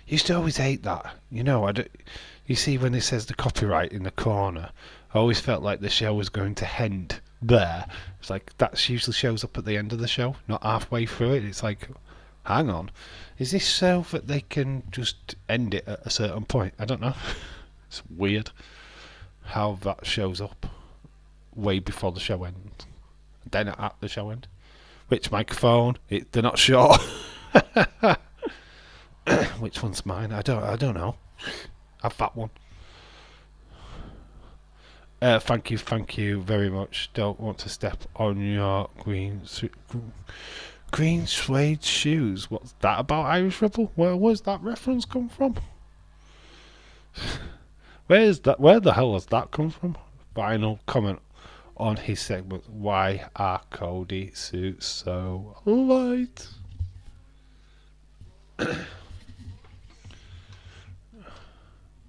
Used to always hate that. You know, you see when it says the copyright in the corner, I always felt like the show was going to end there. It's like that usually shows up at the end of the show, not halfway through it. It's like, hang on, is this so that they can just end it at a certain point? I don't know. It's weird how that shows up way before the show ends, then at the show end. Which microphone? They're not sure. Which one's mine? I don't know. Have that one. Thank you very much. Don't want to step on your green suede shoes. What's that about, Irish Rebel? Where was that reference come from? Where the hell has that come from? Final comment on his segment. Why are Cody suits so light?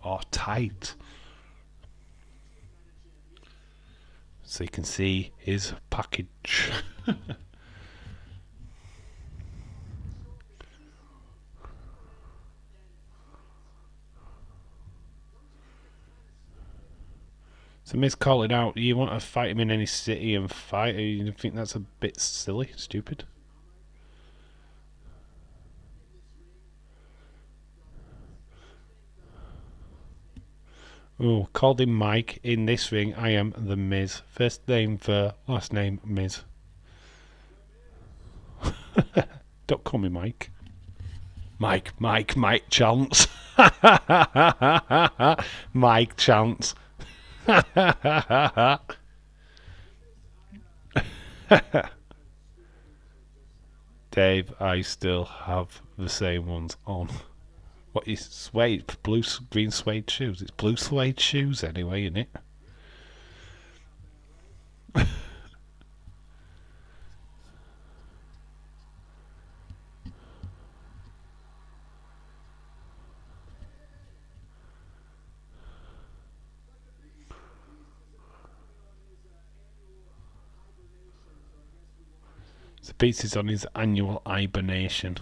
Or tight. So you can see his package. So Miz calling out, you want to fight him in any city and fight? You think that's a bit silly, stupid? Oh, called him Mike. In this ring, I am the Miz. First name Ver, last name Miz. Don't call me Mike. Mike Chance. Mike Chance. Dave, I still have the same ones on. What is suede? Green suede shoes? It's blue suede shoes anyway, isn't it? So Beats is on his annual hibernation.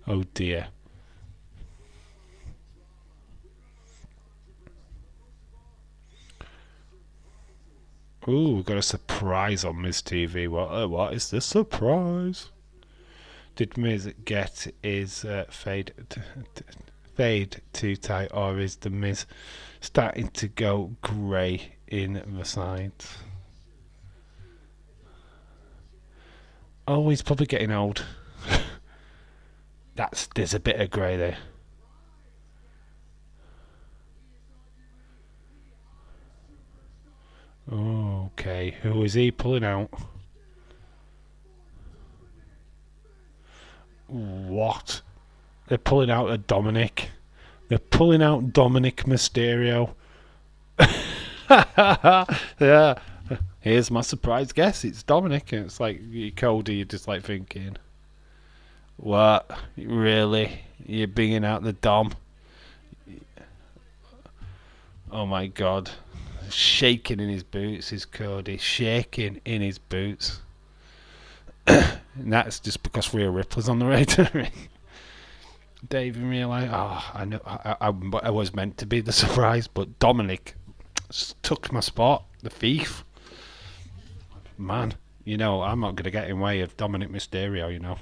Oh dear. Ooh, we've got a surprise on Miz TV. What is the surprise? Did Miz get his fade too tight, or is the Miz starting to go grey in the sides? Oh, he's probably getting old. There's a bit of grey there. Oh, okay, who is he pulling out? What? They're pulling out a Dominic. They're pulling out Dominic Mysterio. Yeah. Here's my surprise guess. It's Dominic. And it's like, Cody, you're just like thinking, what? Really? You're bringing out the Dom? Oh my god. Shaking in his boots is Cody. Shaking in his boots. And that's just because Rhea Ripley's on the way to the ring. Dave and realised, I know I was meant to be the surprise, but Dominic took my spot. The thief. Man, I'm not going to get in the way of Dominic Mysterio, You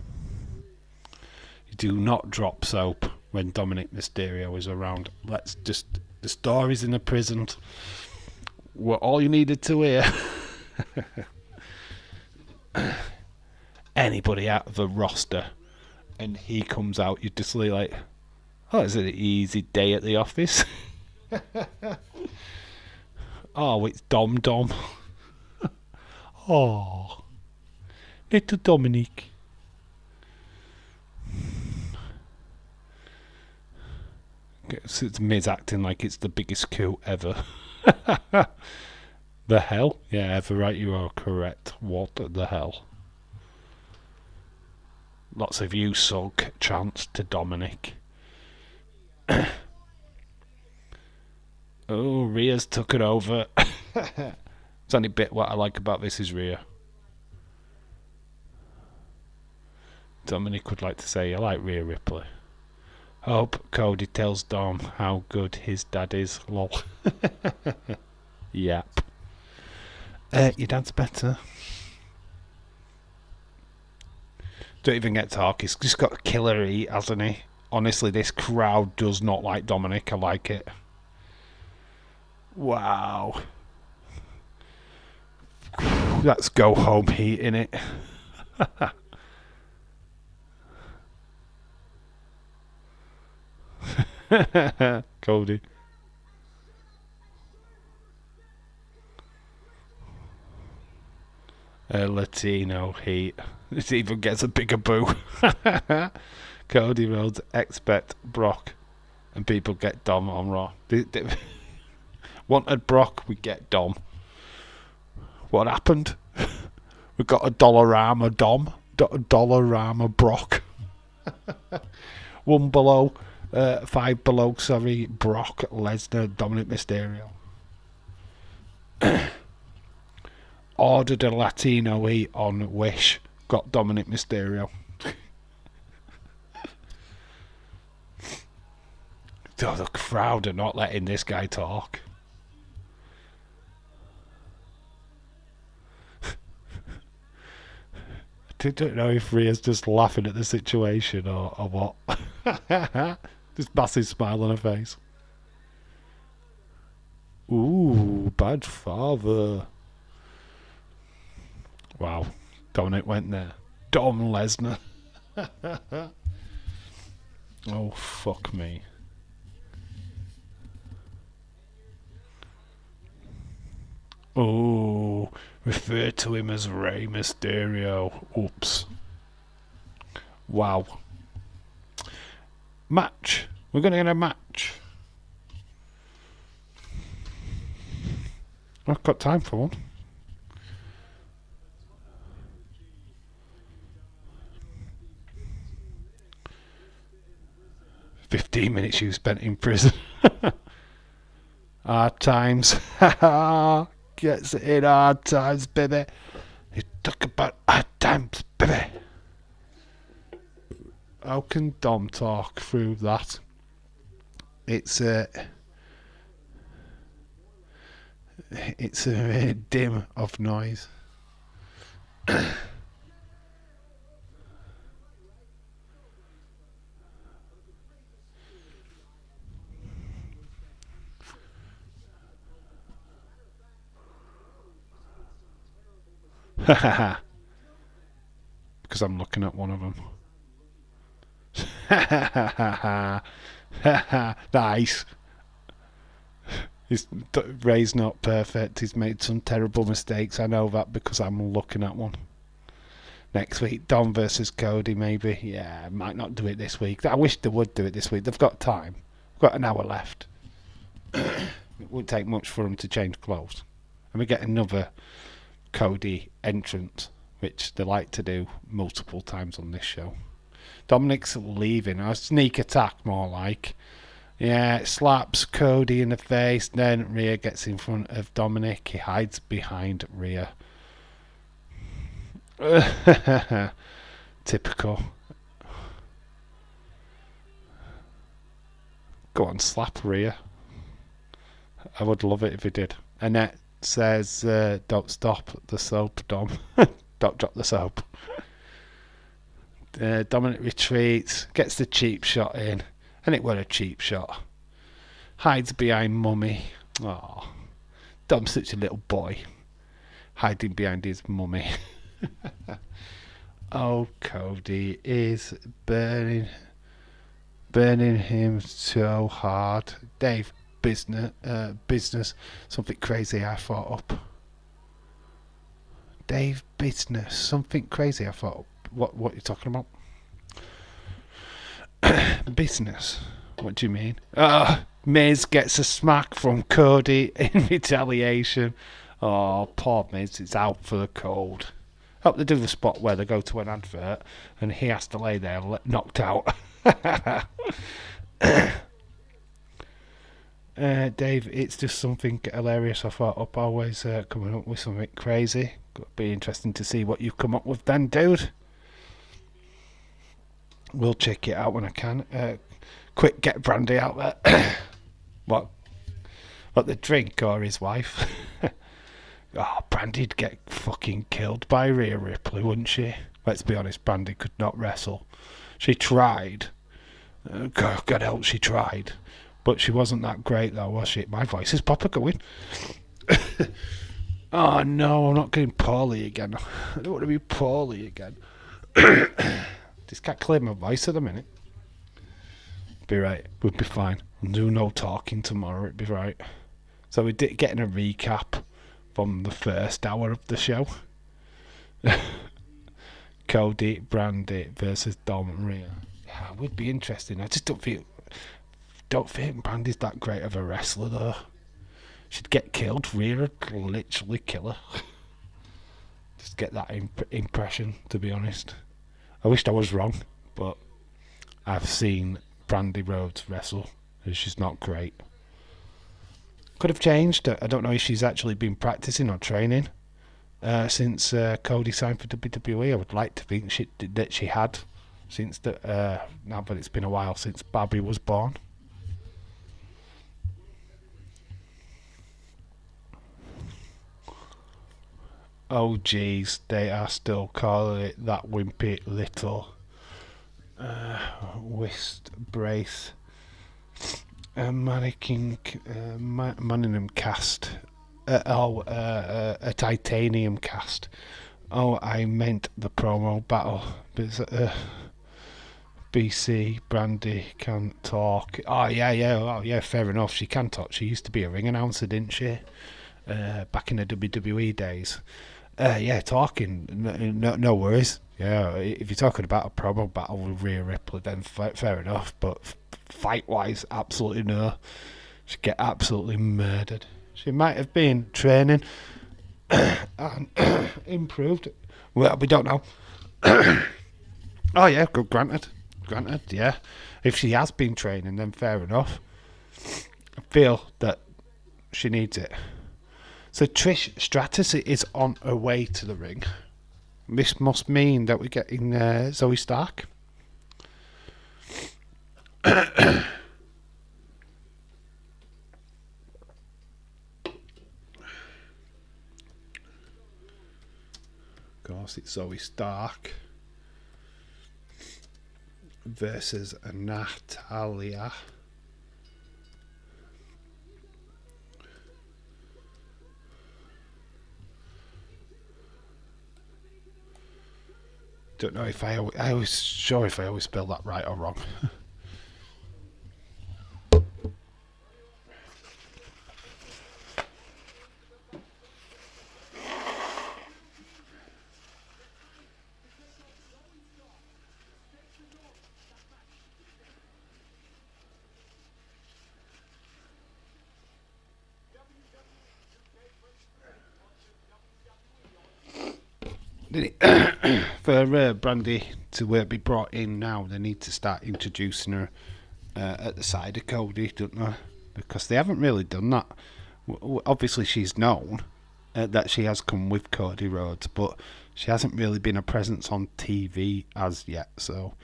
do not drop soap when Dominic Mysterio is around. The stories in the prison were all you needed to hear. Anybody out of the roster and he comes out, you're just like, oh, is it an easy day at the office? Oh, it's Dom. Oh, little Dominic. It's Miz acting like it's the biggest coup ever. The hell? Yeah, ever right, you are correct. What the hell? Lots of you sug chants to Dominic. Oh, Rhea's took it over. It's only bit what I like about this is Rhea. Dominic would like to say, I like Rhea Ripley. Hope Cody tells Dom how good his dad is. Lol. Yep. Your dad's better. Don't even get talk. He's just got a killer heat, hasn't he? Honestly, this crowd does not like Dominic. I like it. Wow. That's go home heat, innit? Cody. Latino heat. This even gets a bigger boo. Cody Rhodes expect Brock, and people get Dom on Raw. Wanted Brock, we get Dom. What happened? We got a Dollarama Dom, Dollarama Brock. One below, five below. Sorry, Brock Lesnar, Dominic Mysterio. Ordered a Latino heat on Wish. Got Dominic Mysterio. Oh, the crowd are not letting this guy talk. I don't know if Rhea's just laughing at the situation or what. This massive smile on her face. Ooh, bad father. Wow. Dominic went there. Dom Lesnar. Oh, fuck me. Oh, refer to him as Rey Mysterio. Oops. Wow. Match. We're going to get a match. I've got time for one. $15 you spent in prison. Hard times. Gets it in hard times, baby. You talk about hard times, baby. How can Dom talk through that? It's a dim of noise. Because I'm looking at one of them. Nice. Ray's not perfect. He's made some terrible mistakes. I know that because I'm looking at one. Next week, Dom versus Cody, maybe. Yeah, might not do it this week. I wish they would do it this week. They've got time. Got an hour left. It wouldn't take much for them to change clothes. And we get another Cody entrance, which they like to do multiple times on this show. Dominic's leaving. A sneak attack, more like. Yeah, it slaps Cody in the face. Then Rhea gets in front of Dominic. He hides behind Rhea. Typical. Go on, slap Rhea. I would love it if he did. Annette says, don't stop the soap, Dom. Don't drop the soap. Dominic retreats, gets the cheap shot in, and it were a cheap shot. Hides behind Mummy. Oh, Dom's such a little boy, hiding behind his mummy. Oh, Cody is burning him so hard. Dave, business, something crazy I thought up. Dave, business, something crazy I thought up. What are you talking about? Business. What do you mean? Miz gets a smack from Cody in retaliation. Oh, poor Miz, it's out for the cold. Hope they do the spot where they go to an advert and he has to lay there knocked out. Dave, it's just something hilarious I thought up. Always coming up with something crazy. It'll be interesting to see what you've come up with then, dude. We'll check it out when I can. Quick, get Brandy out there. What the drink or his wife? Oh, Brandy'd get fucking killed by Rhea Ripley, wouldn't she? Let's be honest, Brandy could not wrestle. She tried. God help, she tried. But she wasn't that great, though, was she? My voice is proper going. Oh, no, I'm not getting poorly again. I don't want to be poorly again. Just can't clear my voice at the minute. Be right. We'll be fine. We'll do no talking tomorrow. It'd be right. So we did getting a recap from the first hour of the show. Cody, Brandy versus Dom and Rhea. Yeah, it would be interesting. I just don't think Brandy's that great of a wrestler though. She'd get killed. Rhea would literally kill her. Just get that impression, to be honest. I wished I was wrong, but I've seen Brandy Rhodes wrestle, and she's not great. Could have changed. I don't know if she's actually been practicing or training since Cody signed for WWE. I would like to think that she had, since now, but it's been a while since Bobby was born. Oh jeez, they are still calling it that wimpy little wrist brace. Manningham cast. A titanium cast. Oh, I meant the promo battle. BC Brandy can't talk. Oh yeah, fair enough. She can talk. She used to be a ring announcer, didn't she? Back in the WWE days. Yeah, talking. No worries. Yeah, if you're talking about a promo battle with Rhea Ripley, then fair enough. But fight-wise, absolutely no. She'd get absolutely murdered. She might have been training and improved. Well, we don't know. Oh yeah, granted, yeah. If she has been training, then fair enough. I feel that she needs it. So Trish Stratus is on her way to the ring. This must mean that we're getting Zoe Stark. Of course, it's Zoe Stark versus Natalia. Don't know if I always sure if I always spell that right or wrong. For Brandy to be brought in now, they need to start introducing her at the side of Cody, don't they? Because they haven't really done that. Obviously, she's known that she has come with Cody Rhodes, but she hasn't really been a presence on TV as yet. So,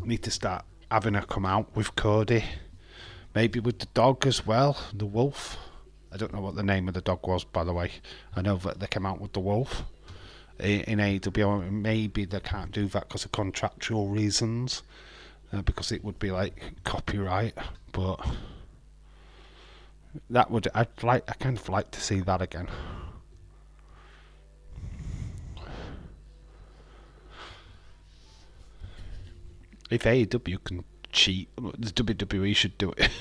need to start having her come out with Cody. Maybe with the dog as well, the wolf. I don't know what the name of the dog was, by the way. I know that they came out with the wolf in AEW. Maybe they can't do that because of contractual reasons, because it would be like copyright. But I kind of like to see that again. If AEW can cheat, the WWE should do it.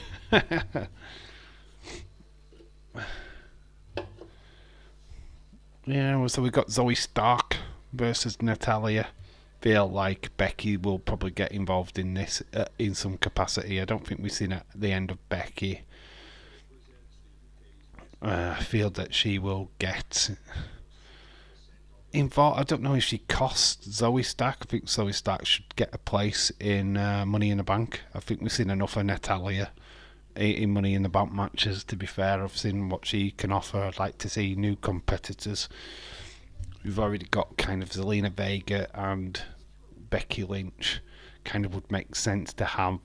Yeah, so we got Zoe Stark versus Natalia. Feel like Becky will probably get involved in this in some capacity. I don't think we've seen at the end of Becky. I feel that she will get involved. I don't know if she costs Zoe Stark. I think Zoe Stark should get a place in Money in the Bank. I think we've seen enough of Natalia in Money in the Bank matches. To be fair, I've seen what she can offer. I'd like to see new competitors. We've already got kind of Zelina Vega and Becky Lynch. Kind of would make sense to have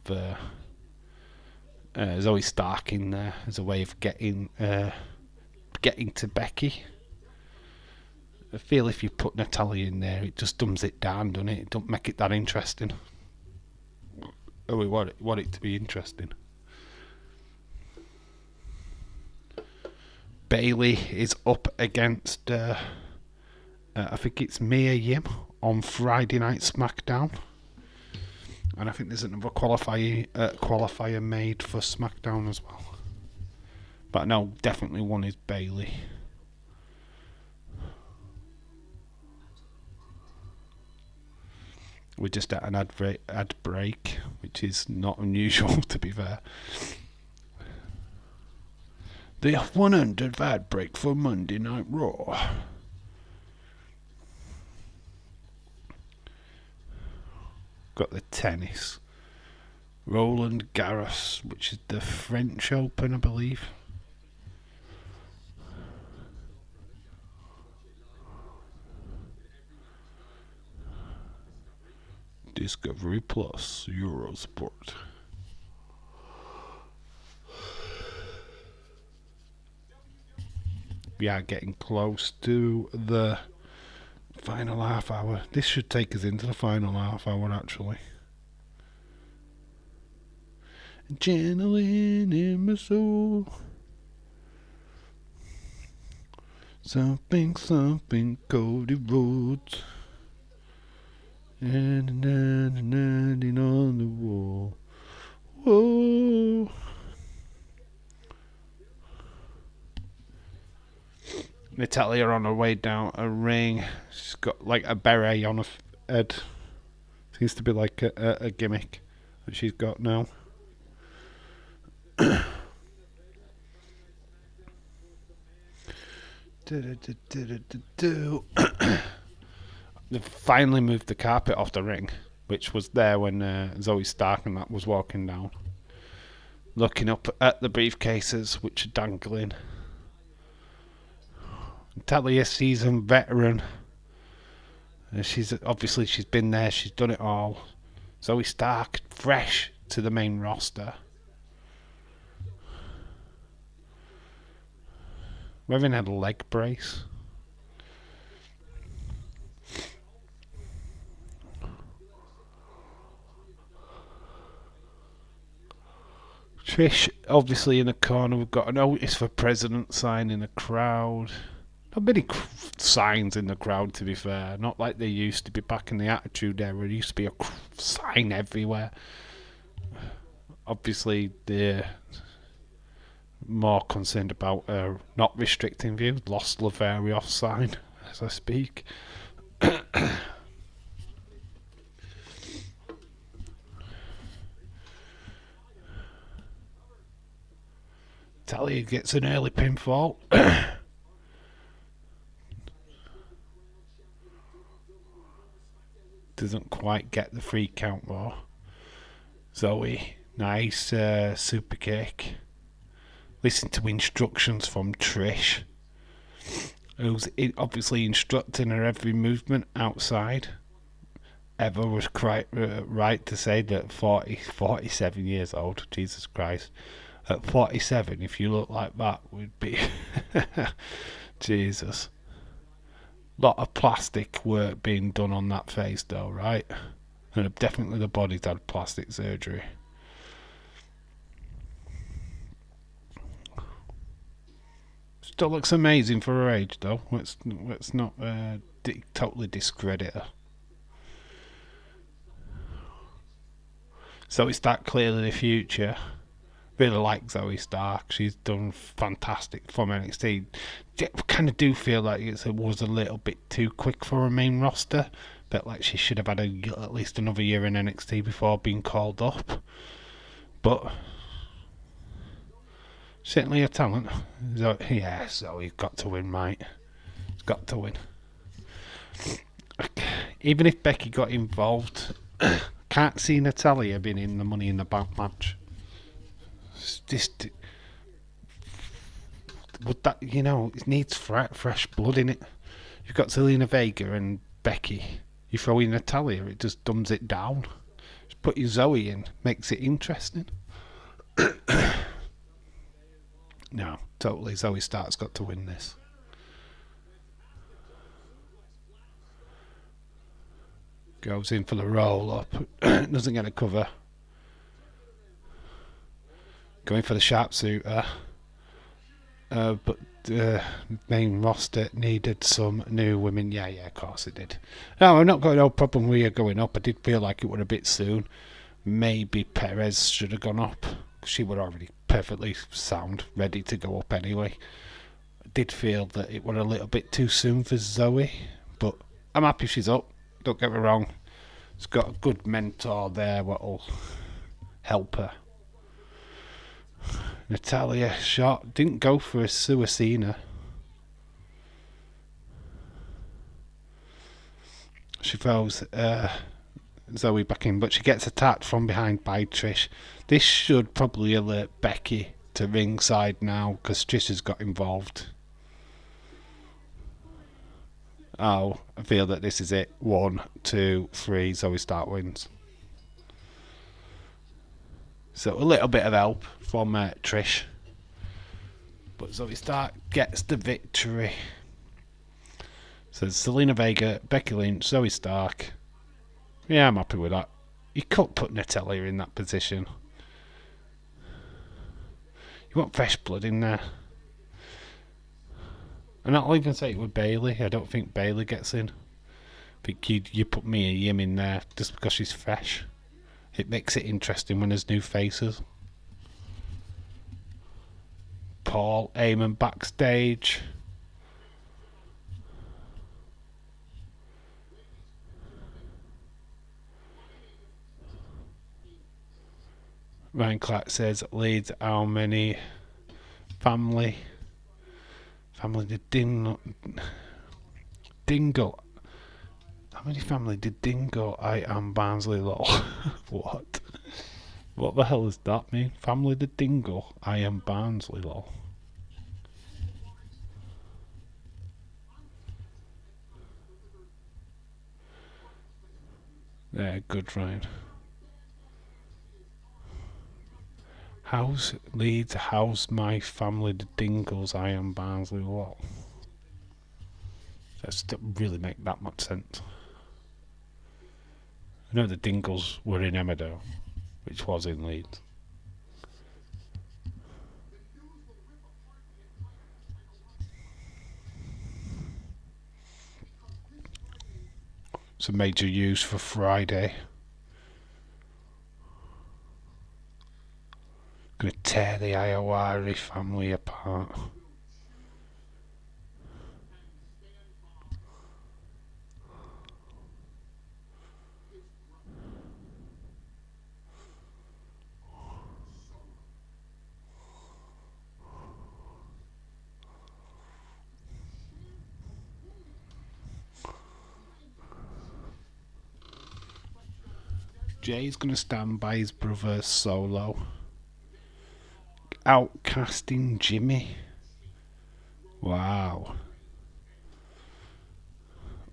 Zoe Stark in there as a way of getting getting to Becky. I feel if you put Natalia in there, it just dumbs it down, doesn't it? It don't make it that interesting. Oh, we want it to be interesting. Bailey is up against, I think it's Mia Yim on Friday Night SmackDown. And I think there's another qualifier made for SmackDown as well. But no, definitely one is Bailey. We're just at an ad break, which is not unusual, to be fair. The 100th ad break for Monday Night Raw. Got the tennis. Roland Garros, which is the French Open, I believe. Discovery Plus, Eurosport. We are getting close to the final half hour. This should take us into the final half hour, actually. Adrenaline in my soul. Something, Cody Rhodes. And on the wall. Whoa. Natalia on her way down a ring. She's got like a beret on her head. Seems to be like a gimmick that she's got now. They've finally moved the carpet off the ring, which was there when Zoe Stark and that was walking down. Looking up at the briefcases, which are dangling. Natalia, seasoned veteran. She's been there, she's done it all. Zoe Stark, fresh to the main roster. Wearing a leg brace. Trish, obviously in the corner. We've got a notice for President sign in the crowd. Not many signs in the crowd, to be fair. Not like they used to be back in the Attitude Era. There used to be a sign everywhere. Obviously, they're more concerned about not restricting views. Lost Laverios sign as I speak. Talia gets an early pinfall. Doesn't quite get the 3 count though. Zoe, nice super kick. Listen to instructions from Trish, who's obviously instructing her every movement outside. Eva was quite right to say that 47 years old, Jesus Christ. At 47, if you look like that, would be Jesus. Lot of plastic work being done on that face though, right? And definitely the body's had plastic surgery. Still looks amazing for her age though. Let's not totally discredit her. So it's that clearly the future. Really like Zoe Stark. She's done fantastic from NXT. Kind of do feel like it was a little bit too quick for her main roster. But like she should have had at least another year in NXT before being called up. But certainly a talent. Zoe's got to win, mate. It's got to win. Even if Becky got involved, can't see Natalia being in the Money in the Bank match. Just would that, it needs fresh blood in it. You've got Zelina Vega and Becky. You throw in Natalia, it just dumbs it down. Just put your Zoe in, makes it interesting. No, totally. Zoe Stark's got to win this. Goes in for the roll up. Doesn't get a cover. Going for the sharpshooter. But main roster needed some new women. Yeah, of course it did. No, I've not got no problem with her going up. I did feel like it was a bit soon. Maybe Perez should have gone up. She was already perfectly sound, ready to go up anyway. I did feel that it was a little bit too soon for Zoe, but I'm happy she's up. Don't get me wrong. She's got a good mentor there what'll help her. Natalia shot, didn't go for a Suicina. She throws Zoe back in, but she gets attacked from behind by Trish. This should probably alert Becky to ringside now because Trish has got involved. Oh, I feel that this is it. 1, 2, 3, Zoe Stark wins. So a little bit of help from Trish. But Zoe Stark gets the victory. So Selena Vega, Becky Lynch, Zoe Stark. Yeah, I'm happy with that. You can't put Natalia in that position. You want fresh blood in there. And I'll even say it with Bailey. I don't think Bailey gets in. I think you put Mia Yim in there just because she's fresh. It makes it interesting when there's new faces. Paul Heyman backstage. Ryan Clark says leads how many family did Dingle. How many family did Dingo? I am Barnsley lol. What? What the hell does that mean? Family did Dingo. I am Barnsley lol. Yeah, good Ryan. How's Leeds? How's my family the Dingles? I am Barnsley lol. That doesn't really make that much sense. I know the Dingles were in Emmerdale, which was in Leeds. Some major use for Friday. Gonna tear the Iowari family apart. Jay's gonna stand by his brother Solo. Outcasting Jimmy. Wow.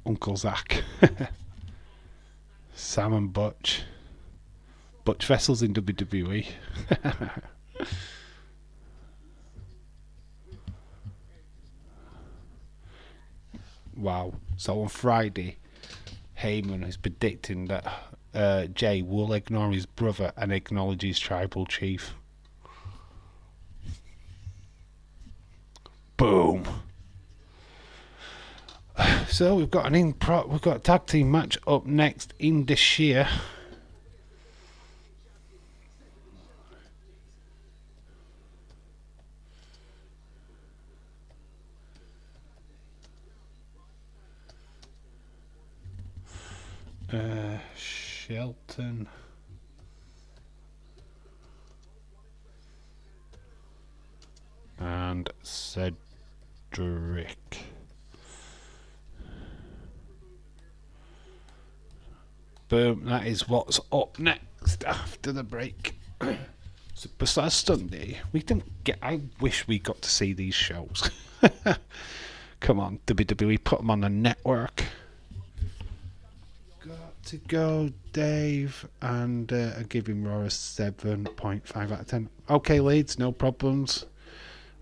Uncle Zach. Sam and Butch. Butch Vessel's in WWE. Wow. So on Friday, Heyman is predicting that Jay will ignore his brother and acknowledge his tribal chief. Boom. So we've got a tag team match up next in the Sheer. Shelton and Cedric. Boom, that is what's up next after the break. Superstar Sunday. I wish we got to see these shows. Come on, WWE, put them on the network. Got to go, Dave, and I give him Raw a 7.5 out of 10. Okay, Leeds, no problems.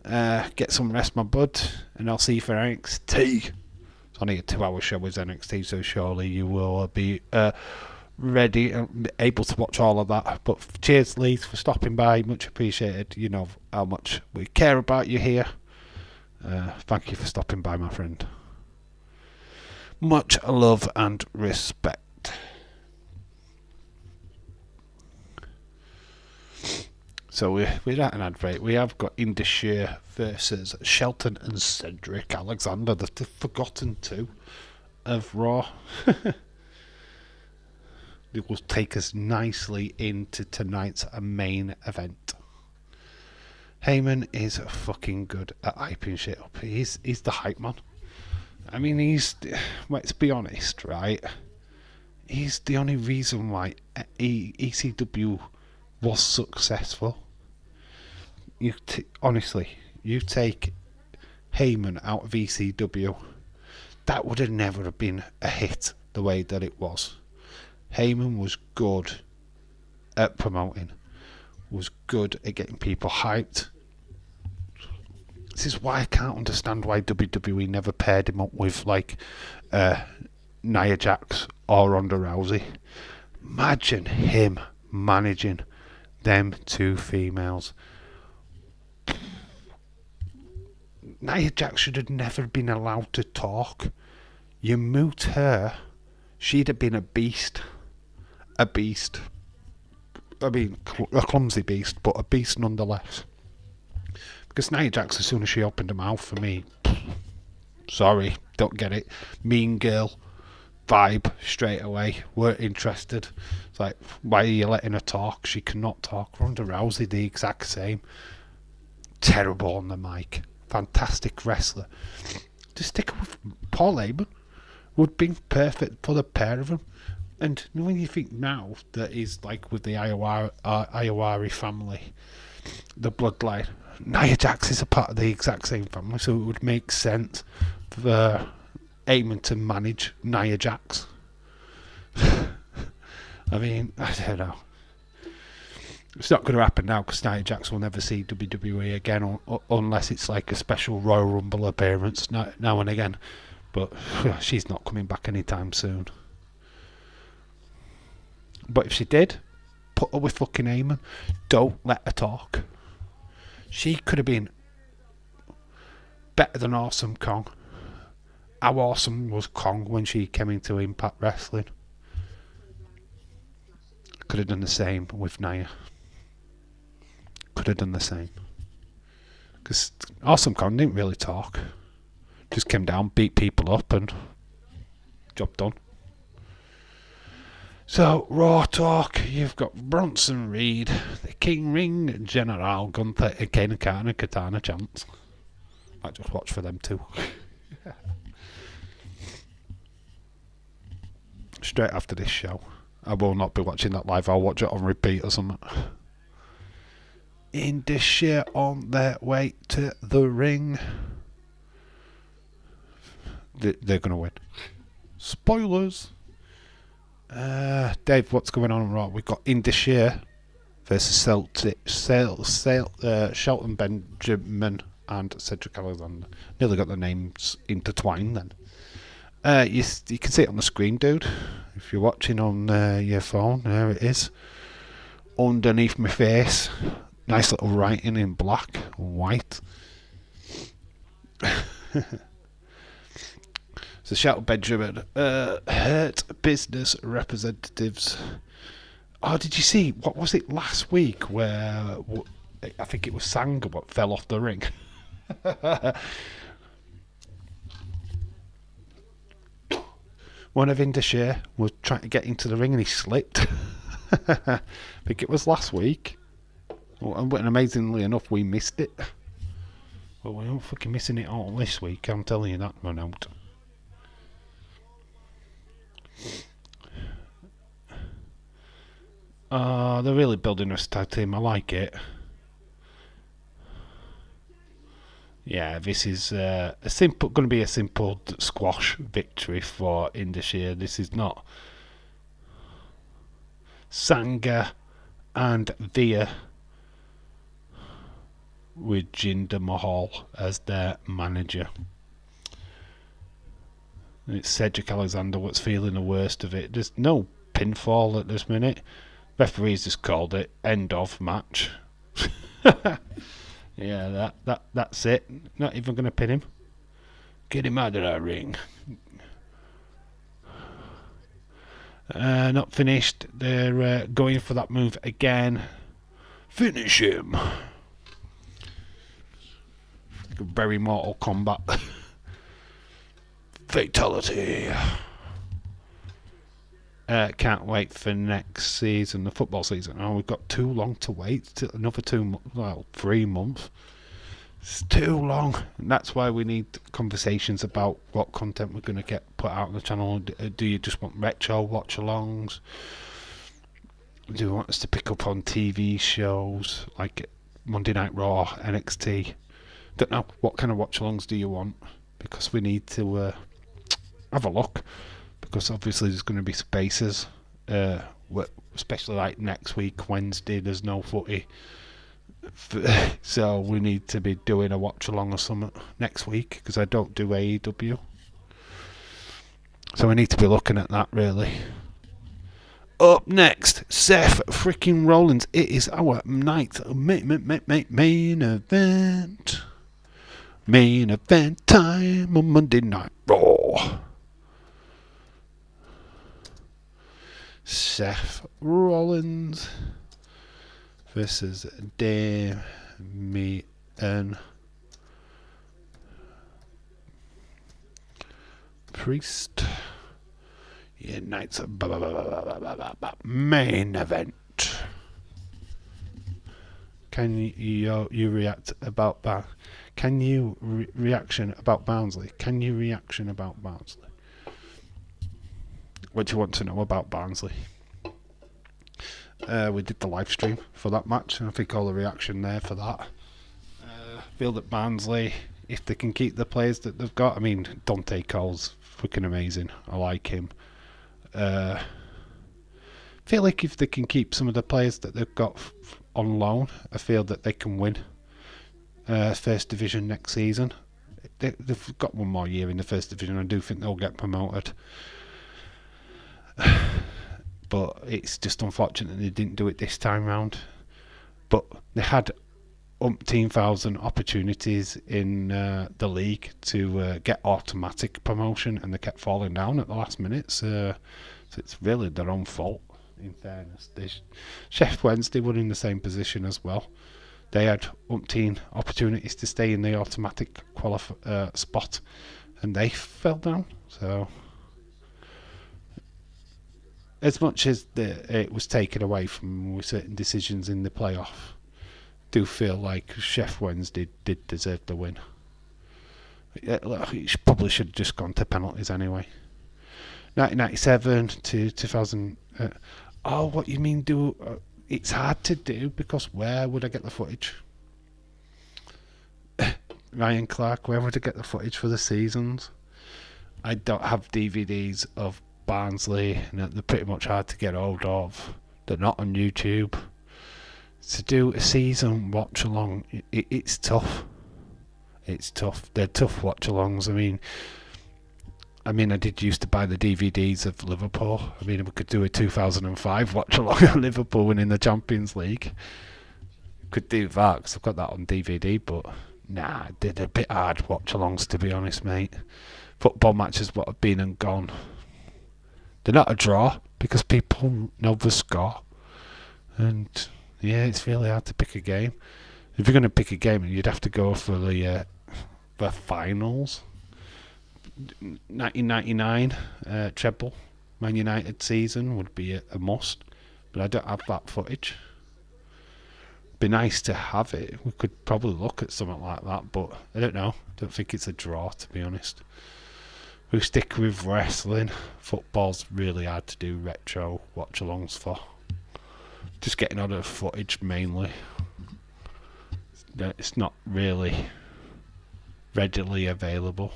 Get some rest, my bud, and I'll see you for NXT. It's only a 2-hour show with NXT, so surely you will be ready and able to watch all of that. But cheers, Lee, for stopping by. Much appreciated. You know how much we care about you here. Thank you for stopping by, my friend. Much love and respect. So we're at an ad break. We have got Indishire versus Shelton and Cedric Alexander, the forgotten two of Raw. It will take us nicely into tonight's main event. Heyman is fucking good at hyping shit up. He's the hype man. I mean, let's be honest, right? He's the only reason why ECW was successful. Honestly, you take Heyman out of ECW, that would have never have been a hit the way that it was. Heyman was good at promoting, was good at getting people hyped. This is why I can't understand why WWE never paired him up with like Nia Jax or Ronda Rousey. Imagine him managing them two females. Nia Jax should have never been allowed to talk. You mute her, she'd have been a beast. A beast. I mean, a clumsy beast, but a beast nonetheless. Because Nia Jax, as soon as she opened her mouth for me, sorry, don't get it. Mean girl vibe straight away. Weren't interested. It's like, why are you letting her talk? She cannot talk. Ronda Rousey, the exact same. Terrible on the mic. Fantastic wrestler. Just stick with Paul Heyman. Would be perfect for the pair of them. And when you think now that he's like with the Iowari family, the bloodline, Nia Jax is a part of the exact same family, so it would make sense for Heyman to manage Nia Jax. I mean, I don't know. It's not going to happen now because Nia Jax will never see WWE again unless it's like a special Royal Rumble appearance now and again. But she's not coming back anytime soon. But if she did, put her with fucking Heyman. Don't let her talk. She could have been better than Awesome Kong. How awesome was Kong when she came into Impact Wrestling? Could have done the same with Nia. Could have done the same. Because Awesome Kong didn't really talk. Just came down, beat people up, and job done. So, Raw talk, you've got Bronson Reed, the King Ring, General Gunther, Kane Carter, and Katana Chance. Might just watch for them too. Straight after this show. I will not be watching that live, I'll watch it on repeat or something. Indishire on their way to the ring. They're going to win. Spoilers! Dave, what's going on? Right, we've got Indishire versus Shelton Benjamin and Cedric Alexander. Nearly got the names intertwined then. You can see it on the screen, dude. If you're watching on your phone, there it is. Underneath my face. Nice little writing in black and white. So Shelton Benjamin, Hurt Business representatives. Oh, did you see, what was it last week where, I think it was Sanga what fell off the ring? One of Indishire was trying to get into the ring and he slipped. I think it was last week. Well, and amazingly enough, we missed it. Well, we're not fucking missing it all this week, I'm telling you that, run out. They're really building us tag team. I like it. Yeah, this is going to be a simple squash victory for Indishire. This is not Sanga and Via with Jinder Mahal as their manager. And it's Cedric Alexander what's feeling the worst of it. There's no pinfall at this minute. Referees just called it end of match. Yeah, that's it. Not even going to pin him. Get him out of that ring. Not finished. They're going for that move again. Finish him. Like a very Mortal Kombat. Fatality. Can't wait for next season, the football season. Oh, we've got too long to wait. Another 3 months. It's too long. And that's why we need conversations about what content we're going to get put out on the channel. Do you just want retro watch-alongs? Do you want us to pick up on TV shows like Monday Night Raw, NXT? Don't know. What kind of watch-alongs do you want? Because we need to have a look. Because obviously there's going to be spaces, especially like next week, Wednesday, there's no footy. So we need to be doing a watch along or something next week, because I don't do AEW. So we need to be looking at that, really. Up next, Seth freaking Rollins. It is our night main event. Main event time on Monday Night Raw. Seth Rollins versus Damian Priest. Yeah, night's main event. Can you react about that? Can you reaction about Barnsley? Can you reaction about Barnsley? What do you want to know about Barnsley? We did the live stream for that match, and I think all the reaction there for that. I feel that Barnsley, if they can keep the players that they've got, I mean, Dante Cole's freaking amazing. I like him. I feel like if they can keep some of the players that they've got on loan, I feel that they can win First Division next season. They've got one more year in the First Division. I do think they'll get promoted. But it's just unfortunate they didn't do it this time round. But they had umpteen thousand opportunities in the league to get automatic promotion, and they kept falling down at the last minute. So it's really their own fault, in fairness. Sheffield Wednesday were in the same position as well. They had umpteen opportunities to stay in the automatic spot, and they fell down. So as much as it was taken away from certain decisions in the playoff, I do feel like Sheffield Wednesday did deserve the win. It probably should have just gone to penalties anyway. 1997 to 2000. What you mean? It's hard to do, because where would I get the footage? Ryan Clark, where would I get the footage for the seasons? I don't have DVDs of Barnsley, and they're pretty much hard to get hold of. They're not on YouTube. To do a season watch along, it's tough. It's tough. They're tough watch alongs. I mean, I did used to buy the DVDs of Liverpool. I mean, we could do a 2005 watch along of Liverpool winning the Champions League. Could do that, because I've got that on DVD, but nah, they're a bit hard watch alongs, to be honest, mate. Football matches what have been and gone. They're not a draw, because people know the score. And yeah, it's really hard to pick a game. If you're going to pick a game, you'd have to go for the finals. 1999 treble Man United season would be a must, but I don't have that footage. Be nice to have it. We could probably look at something like that, but I don't know. I don't think it's a draw, to be honest. We stick with wrestling. Football's really hard to do retro watch-alongs for. Just getting out of footage mainly. It's not really readily available.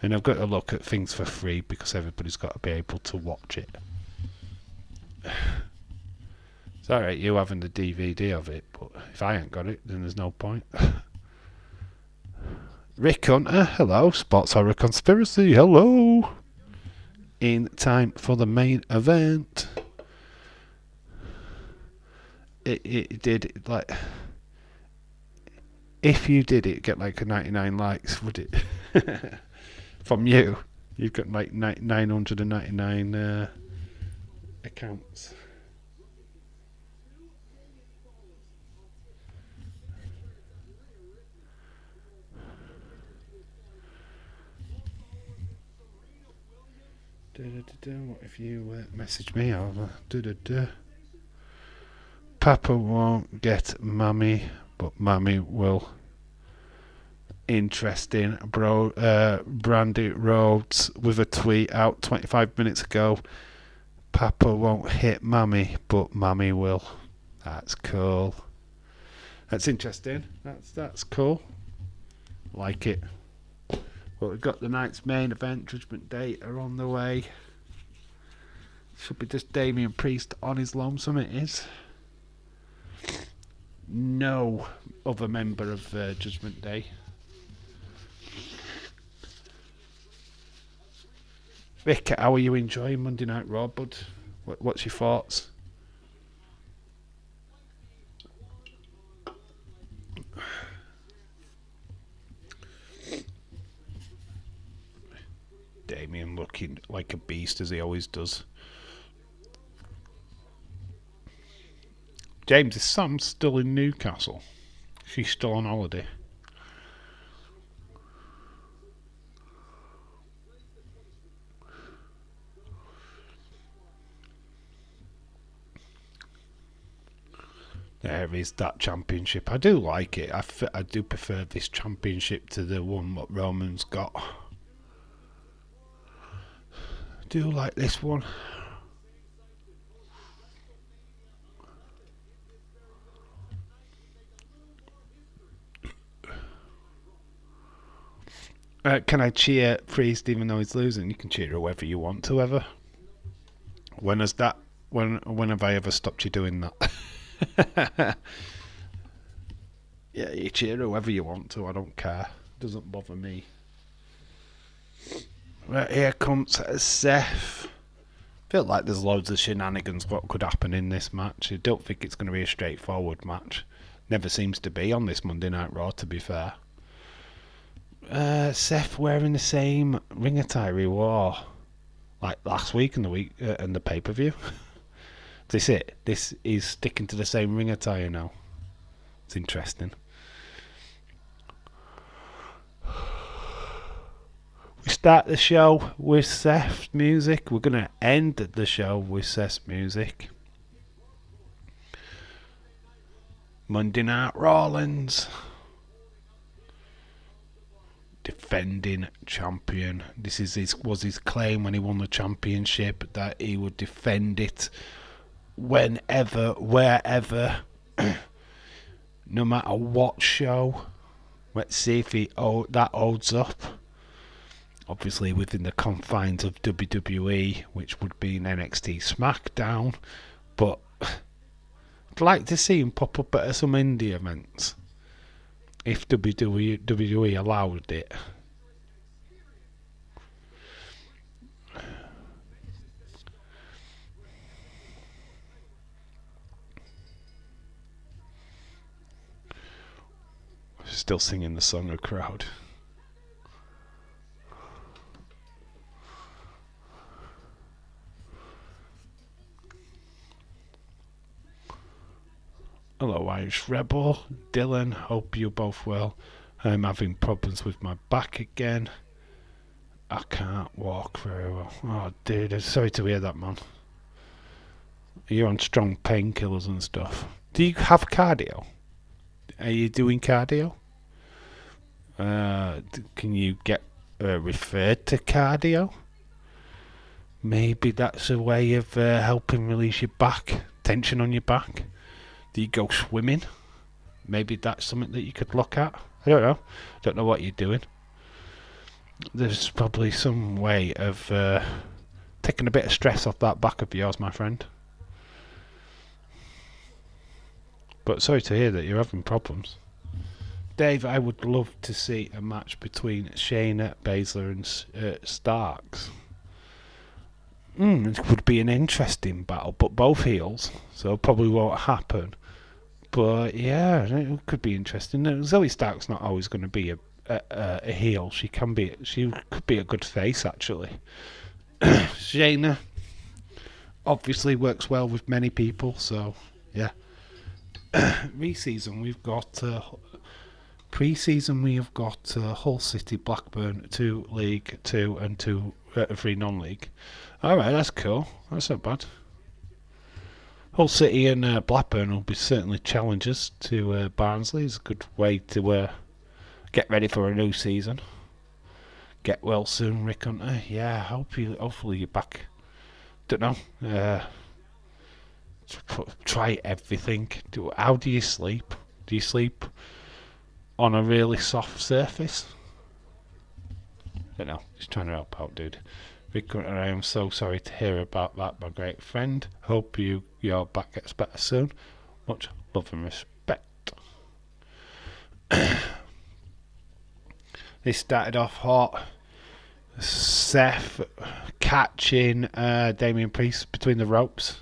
And I've got to look at things for free, because everybody's got to be able to watch it. It's alright you having the DVD of it, but if I ain't got it, then there's no point. Rick Hunter, hello. Sports Horror Conspiracy, hello. In time for the main event. It did, like, if you did it get like a 99 likes, would it? From you, you've got like 999 accounts. What if you message me? I'll Papa won't get Mummy, but Mummy will. Interesting, bro. Brandy Rhodes with a tweet out 25 minutes ago. Papa won't hit Mummy, but Mummy will. That's cool. That's interesting. That's cool. Like it. Well, we've got the night's main event, Judgment Day, are on the way. Should be just Damian Priest on his lonesome, it is. No other member of Judgment Day. Vic, how are you enjoying Monday Night Raw, bud? What's your thoughts? Damien looking like a beast as he always does. James, is Sam still in Newcastle? She's still on holiday. There is that championship. I do like it. I do prefer this championship to the one what Roman's got. I do like this one. Can I cheer Priest even though he's losing? You can cheer whoever you want to ever. When has that? When have I ever stopped you doing that? Yeah, you cheer whoever you want to. I don't care. Doesn't bother me. Right, here comes Seth. Feel like there's loads of shenanigans what could happen in this match. I don't think it's going to be a straightforward match. Never seems to be on this Monday Night Raw, to be fair. Seth wearing the same ring attire he wore like last week and the week and the pay-per-view. This it. This is sticking to the same ring attire now. It's interesting. We start the show with Seth's music. We're gonna end the show with Seth's music. Monday Night Rollins, defending champion. This is was his claim when he won the championship, that he would defend it whenever, wherever, no matter what show. Let's see if that holds up. Obviously within the confines of WWE, which would be in NXT SmackDown, but I'd like to see him pop up at some indie events if WWE allowed it. Still singing the song, a crowd. Hello, Irish Rebel. Dylan, hope you're both well. I'm having problems with my back again. I can't walk very well. Oh, dude, I'm sorry to hear that, man. You're on strong painkillers and stuff. Do you have cardio? Are you doing cardio? Can you get referred to cardio? Maybe that's a way of helping release your back, tension on your back. Do you go swimming? Maybe that's something that you could look at. I don't know. Don't know what you're doing. There's probably some way of taking a bit of stress off that back of yours, my friend. But sorry to hear that you're having problems. Dave, I would love to see a match between Shayna Baszler and Starks. It would be an interesting battle, but both heels, so it probably won't happen. But yeah, it could be interesting. Zoe Stark's not always going to be a heel. She could be a good face actually. Shayna obviously works well with many people, so yeah. Pre-season we've got Hull City, Blackburn, 2 League 2 and 3 non-league. Alright, that's cool. That's not bad. Hull City and Blackburn will be certainly challengers to Barnsley. It's a good way to get ready for a new season. Get well soon, Rick Hunter. Yeah, hopefully you're back. Don't know. Try everything. How do you sleep? Do you sleep on a really soft surface? Don't know. Just trying to help out, dude. Rick Hunter, I am so sorry to hear about that, my great friend. Hope your back gets better soon. Much love and respect. They started off hot. Seth catching Damian Priest between the ropes.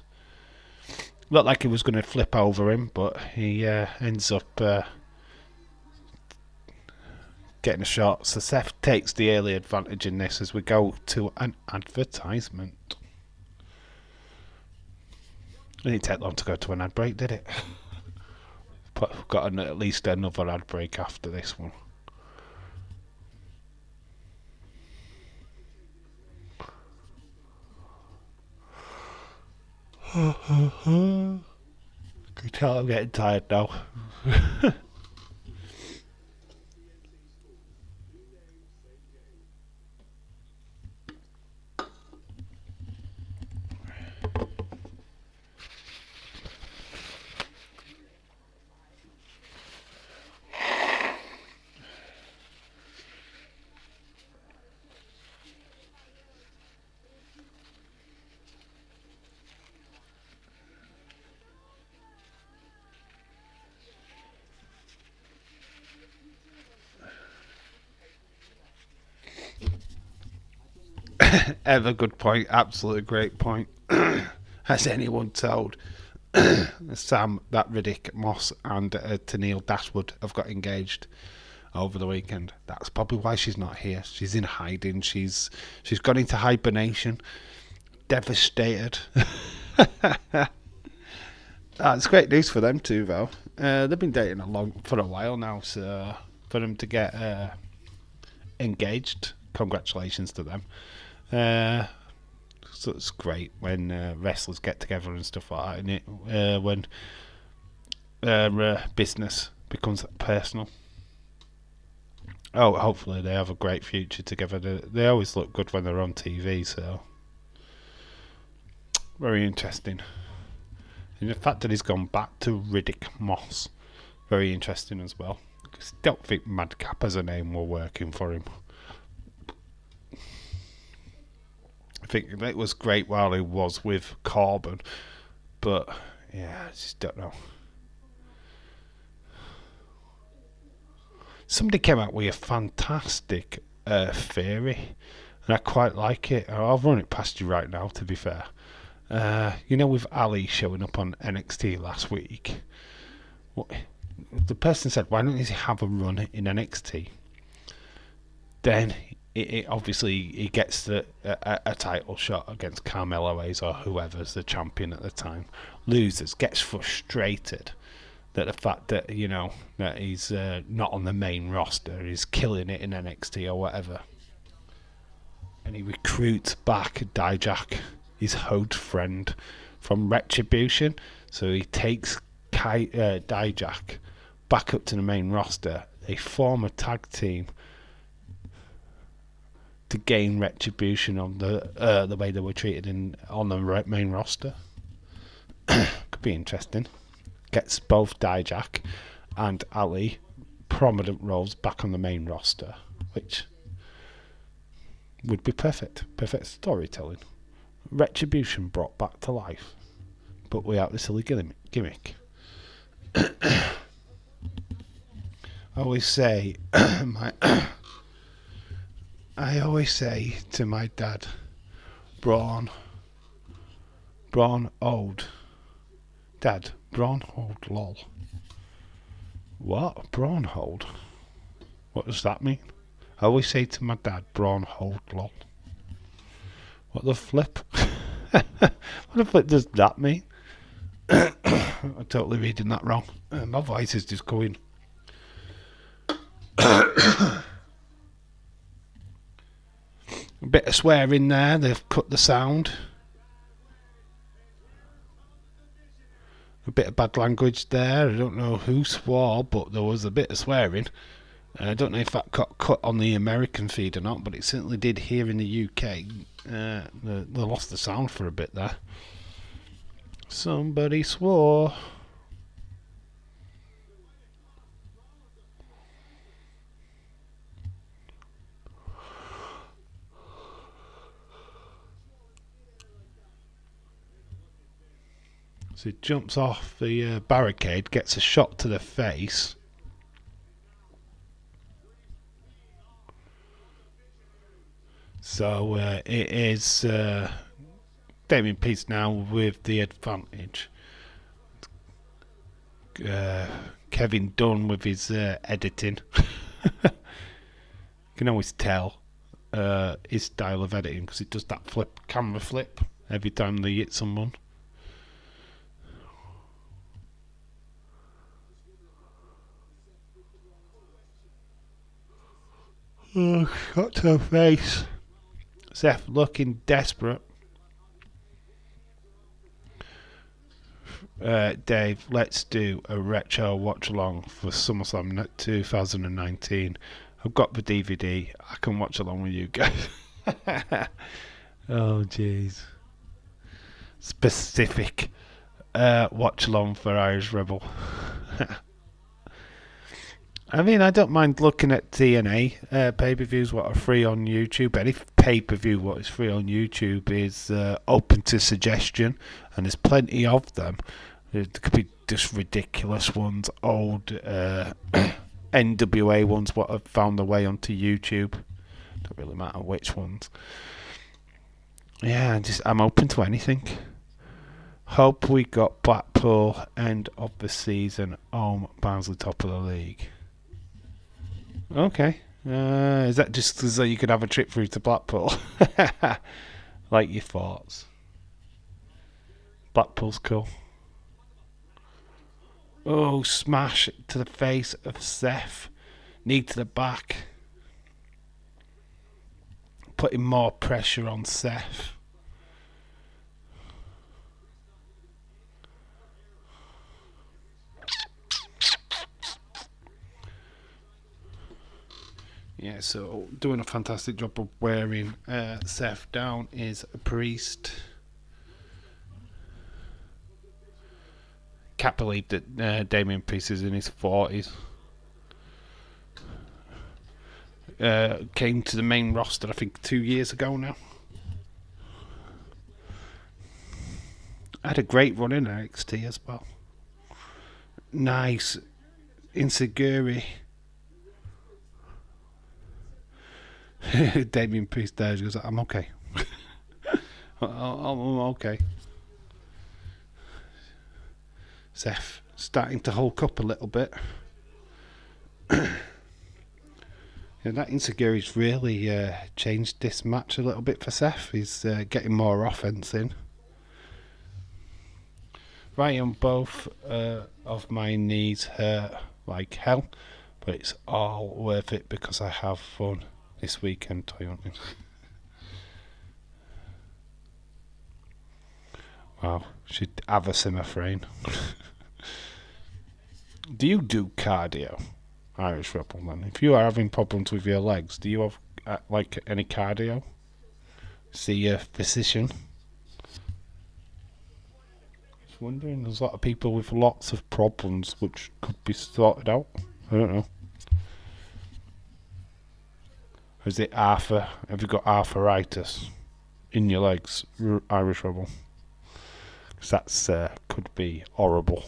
Looked like he was going to flip over him, but he ends up getting a shot. So Seth takes the early advantage in this as we go to an advertisement. It didn't take long to go to an ad break, did it? But we've got at least another ad break after this one. You can tell I'm getting tired now. Ever good point, absolutely great point. Has anyone told Sam that Riddick Moss and Tennille Dashwood have got engaged over the weekend? That's probably why she's not here. She's in hiding. She's gone into hibernation. Devastated. It's great news for them too, though. They've been dating for a while now, so for them to get engaged, congratulations to them. So it's great when wrestlers get together and stuff like that, and when business becomes personal. Oh, hopefully they have a great future together. They always look good when they're on TV, so very interesting. And the fact that he's gone back to Riddick Moss, very interesting as well. Because I don't think Madcap as a name were working for him. I think it was great while he was with Corbin, but yeah, I just don't know. Somebody came out with a fantastic theory, and I quite like it. I'll run it past you right now, to be fair. With Ali showing up on NXT last week, the person said, why don't he have a run in NXT? Then obviously he gets a title shot against Carmelo Hayes or whoever's the champion at the time, loses, gets frustrated that the fact that that he's not on the main roster, he's killing it in NXT or whatever, and he recruits back Dijak, his old friend from Retribution. So he takes Dijak back up to the main roster. They form a tag team to gain retribution on the way they were treated on the main roster. Could be interesting. Gets both Dijak and Ali prominent roles back on the main roster, which would be perfect. Perfect storytelling. Retribution brought back to life, but without the silly gimmick. I always say, I always say to my dad, Braun, Braun old. Dad, Braun hold lol. What? Braun hold? What does that mean? I always say to my dad, Braun hold lol. What the flip? What the flip does that mean? I'm totally reading that wrong. My voice is just going. A bit of swearing there, they've cut the sound. A bit of bad language there. I don't know who swore, but there was a bit of swearing. I don't know if that got cut on the American feed or not, but it certainly did here in the UK. They lost the sound for a bit there. Somebody swore. So he jumps off the barricade, gets a shot to the face. So it is Damien Peace now with the advantage. Kevin Dunn with his editing. You can always tell his style of editing because it does that camera flip every time they hit someone. Oh, shot to the face. Seth looking desperate. Dave, let's do a retro watch along for SummerSlam 2019. I've got the DVD. I can watch along with you guys. Oh, jeez. Specific watch along for Irish Rebel. I mean, I don't mind looking at TNA pay-per-views what are free on YouTube. Any pay-per-view what is free on YouTube is open to suggestion, and there's plenty of them. There could be just ridiculous ones, old NWA ones what have found their way onto YouTube. Don't really matter which ones. Yeah, I'm open to anything. Hope we got Blackpool end of the season home, Barnsley top of the league. Okay. Is that just so you could have a trip through to Blackpool? Like your thoughts? Blackpool's cool. Oh, smash to the face of Seth. Knee to the back. Putting more pressure on Seth. Yeah, so doing a fantastic job of wearing Seth down is a Priest. Can't believe that Damien Priest is in his 40s. Came to the main roster, I think, 2 years ago now. Had a great run in NXT as well. Nice. Insecurity. Damien Priest there goes, I'm okay. I'm okay. Seth starting to hulk up a little bit. Yeah, that insecurity's really changed this match a little bit for Seth. He's getting more offense in. Right on both of my knees hurt like hell, but it's all worth it because I have fun this weekend toy hunting. Wow, should have a simmer frame. Do you do cardio, Irish Rebel man? If you are having problems with your legs, do you have like any cardio? See a physician? Just wondering, there's a lot of people with lots of problems which could be sorted out. I don't know. Or is it arthur? Have you got arthritis in your legs, Irish Rebel? Because that's could be horrible.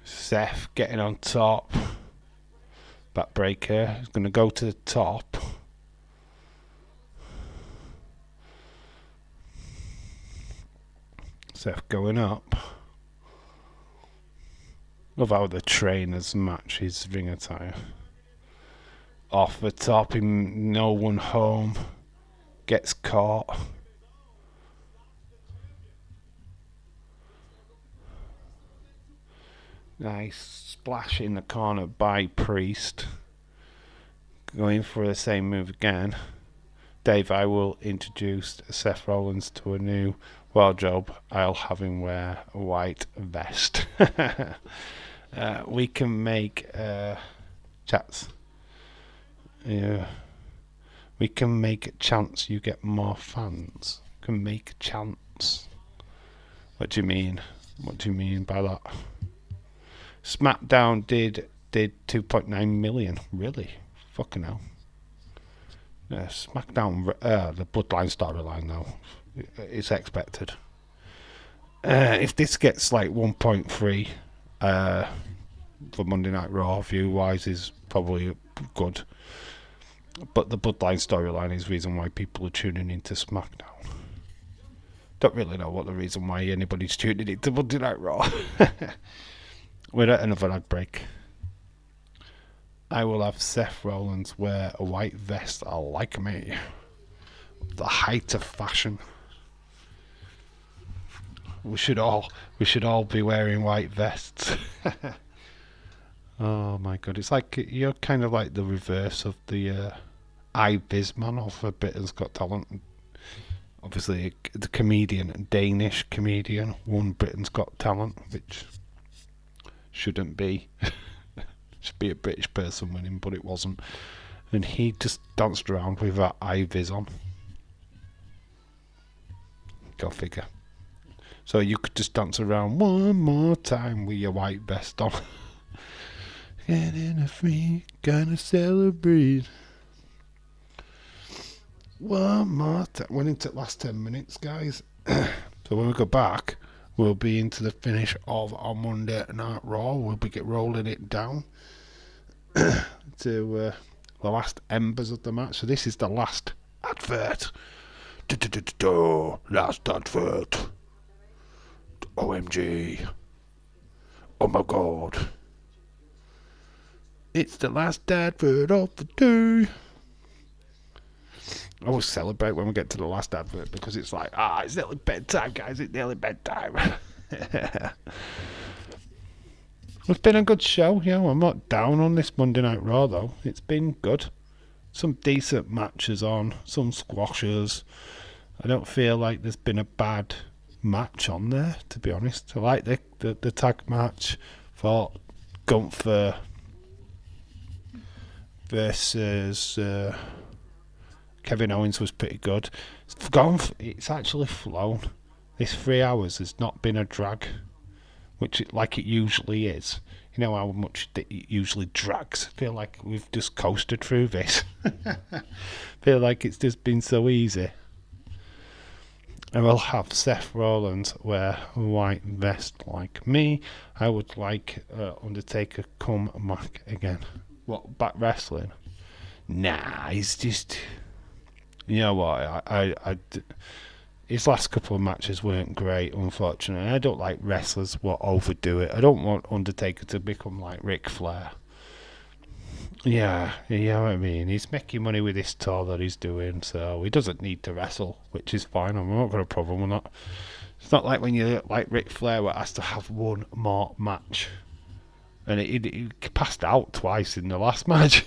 Seth getting on top. Backbreaker. He's going to go to the top. Seth going up. Love how the trainers match his ring attire. Off the top, no one home. Gets caught. Nice splash in the corner by Priest. Going for the same move again. Dave, I will introduce Seth Rollins to a new wardrobe. I'll have him wear a white vest. We can make chats. Yeah. We can make a chance you get more fans. Can make a chance. What do you mean? What do you mean by that? SmackDown did 2.9 million. Really? Fucking hell. SmackDown, the Bloodline storyline though, it's expected. If this gets like 1.3 for Monday Night Raw view wise, is probably good. But the Bloodline storyline is the reason why people are tuning into SmackDown. Don't really know what the reason why anybody's tuning into Monday Night Raw. We're at another ad break. I will have Seth Rollins wear a white vest like me. The height of fashion. We should all be wearing white vests. Oh my god, it's like you're kind of like the reverse of the Ibiz man off of Britain's Got Talent. Obviously, the comedian, Danish comedian, won Britain's Got Talent, which shouldn't be. Should be a British person winning, but it wasn't. And he just danced around with that Ibiz on. Go figure. So you could just dance around one more time with your white vest on. Getting a free, gonna celebrate. One more time. Went into the last 10 minutes, guys. So when we go back, we'll be into the finish of our Monday Night Raw. We'll be rolling it down to the last embers of the match. So this is the last advert. Last advert. OMG. Oh my god. It's the last advert of the day. I always celebrate when we get to the last advert because it's like, it's nearly bedtime, guys. It's nearly bedtime. It's been a good show. I'm not down on this Monday Night Raw, though. It's been good. Some decent matches on, some squashes. I don't feel like there's been a bad match on there, to be honest. I like the tag match for Gunther versus Kevin Owens was pretty good. It's actually flown. This 3 hours has not been a drag, which like it usually is. You know how much it usually drags. I feel like we've just coasted through this. Feel like it's just been so easy. I will have Seth Rollins wear a white vest like me. I would like Undertaker come back again. What, back wrestling? Nah, he's just... You know what, his last couple of matches weren't great, unfortunately. I don't like wrestlers what overdo it. I don't want Undertaker to become like Ric Flair. Yeah, you know what I mean? He's making money with this tour that he's doing, so he doesn't need to wrestle, which is fine. I'm not got a problem with that. It's not like when you're like Ric Flair where it has to have one more match. And he passed out twice in the last match.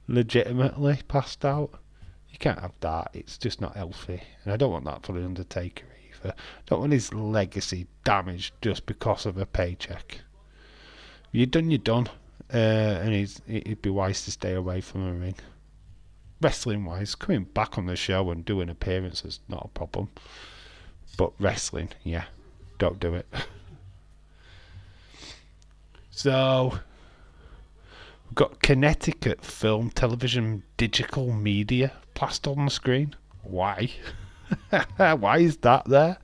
Legitimately passed out. You can't have that. It's just not healthy. And I don't want that for the Undertaker either. I don't want his legacy damaged just because of a paycheck. You're done. And it'd be wise to stay away from the ring. Wrestling wise, coming back on the show and doing appearances, not a problem. But wrestling, yeah, don't do it. So, we've got Connecticut Film, Television, Digital Media plastered on the screen. Why? Why is that there?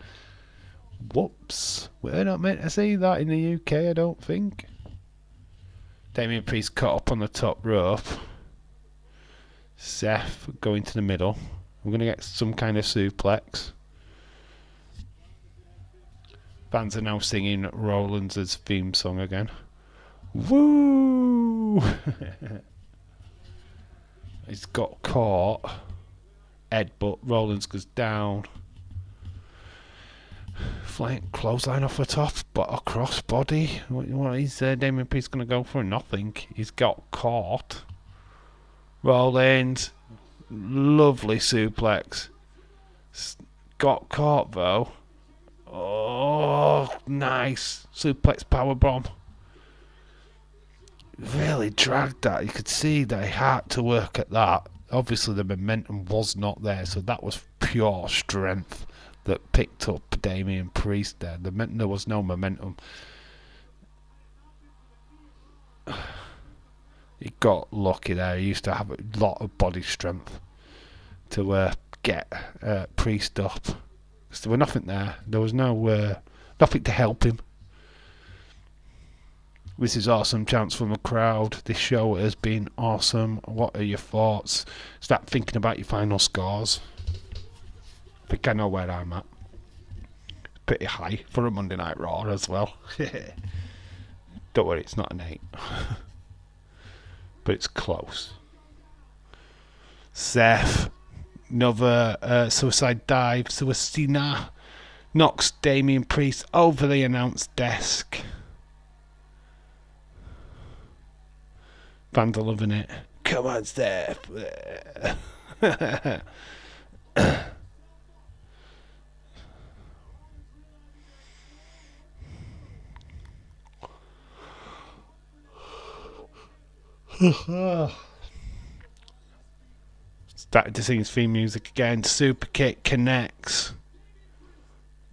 Whoops. We're not meant to see that in the UK, I don't think. Damien Priest caught up on the top rope. Seth going to the middle. We're going to get some kind of suplex. Fans are now singing Rollins' theme song again. Woo! He's got caught. Headbutt. Rollins goes down. Flying clothesline off the top, but a crossbody. What is Damien Priest going to go for? Nothing. He's got caught. Rollins. Lovely suplex. Got caught though. Oh, nice. Suplex powerbomb. Really dragged that. You could see that he had to work at that. Obviously the momentum was not there, so that was pure strength that picked up Damien Priest there. There was no momentum. He got lucky there. He used to have a lot of body strength to get Priest up. There was nothing there. There was nothing to help him. This is awesome. Chants from the crowd. This show has been awesome. What are your thoughts? Start thinking about your final scores. I think I know where I'm at. Pretty high for a Monday Night Raw as well. Don't worry, it's not an 8. But it's close. Seth. Another suicide dive. Suicina knocks Damien Priest over the announce desk. Fans are loving it. Come on, Seth. Started to sing his theme music again. Super kick connects.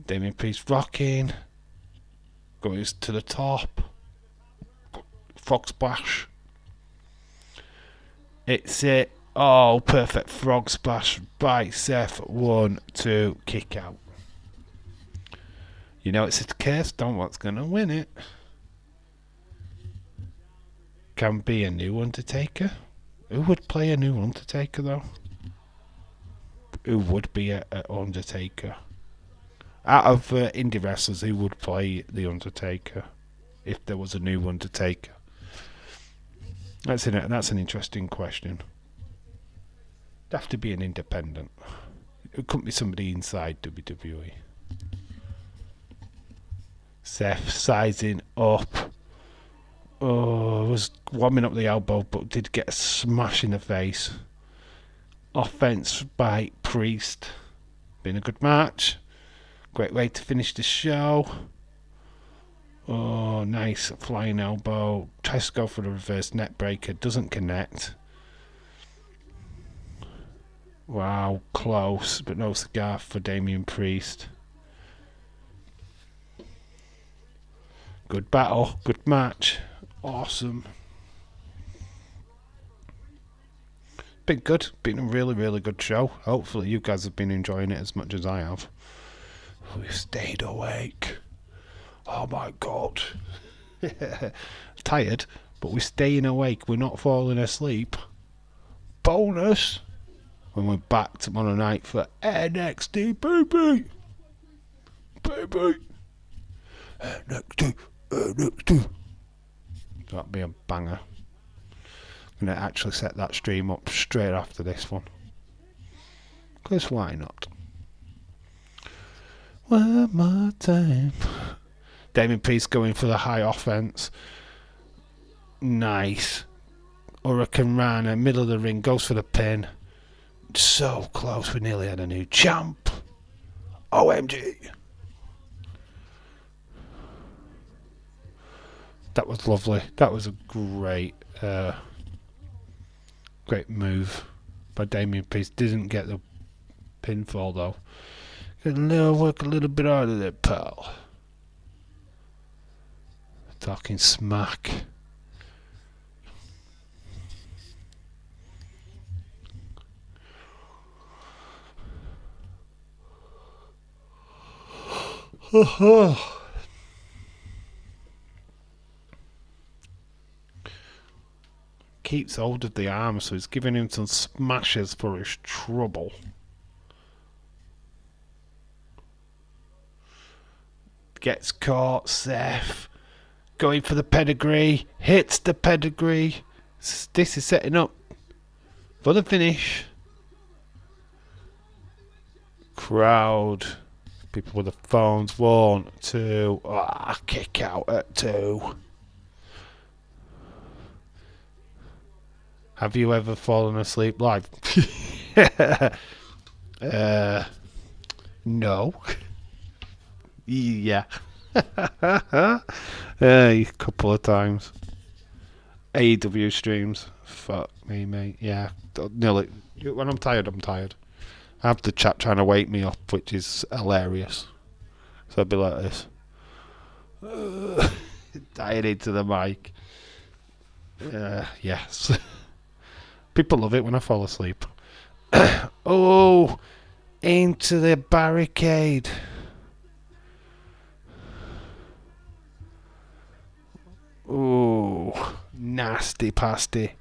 Damien Priest rocking. Goes to the top. Frog splash. It's it. Oh, perfect frog splash by Seth. 1, 2, kick out. You know it's a curse. Don't what's gonna win it. Can be a new Undertaker. Who would play a new Undertaker though? Who would be a Undertaker? Out of indie wrestlers, who would play the Undertaker if there was a new Undertaker? That's an interesting question. It'd have to be an independent. It couldn't be somebody inside WWE. Seth sizing up. Oh, was warming up the elbow, but did get a smash in the face. Offense by Priest. Been a good match. Great way to finish the show. Oh, nice flying elbow. Tries to go for the reverse neck breaker. Doesn't connect. Wow, close, but no cigar for Damien Priest. Good battle. Good match. Awesome. Been good. Been a really, really good show. Hopefully you guys have been enjoying it as much as I have. We've stayed awake. Oh my god. Tired, but we're staying awake. We're not falling asleep. Bonus when we're back tomorrow night for NXT, baby. Baby. NXT. That'll be a banger. I'm going to actually set that stream up straight after this one. Because why not? One more time. Damien Priest going for the high offense. Nice. Hurricane Rana, middle of the ring, goes for the pin. So close, we nearly had a new champ. OMG. That was lovely. That was a great move by Damien Priest. Didn't get the pinfall though. Work a little bit harder there, pal. Talking smack. Keeps hold of the arm, so he's giving him some smashes for his trouble. Gets caught, Seth. Going for the pedigree. Hits the pedigree. This is setting up for the finish. Crowd. People with the phones. 1, 2. Kick out at 2. Have you ever fallen asleep live? No. Yeah. A couple of times. AEW streams. Fuck me, mate. Yeah. Nearly. When I'm tired, I'm tired. I have the chat trying to wake me up, which is hilarious. So I'd be like this. Dying into the mic. Yes. People love it when I fall asleep. Oh, into the barricade. Oh, nasty pasty.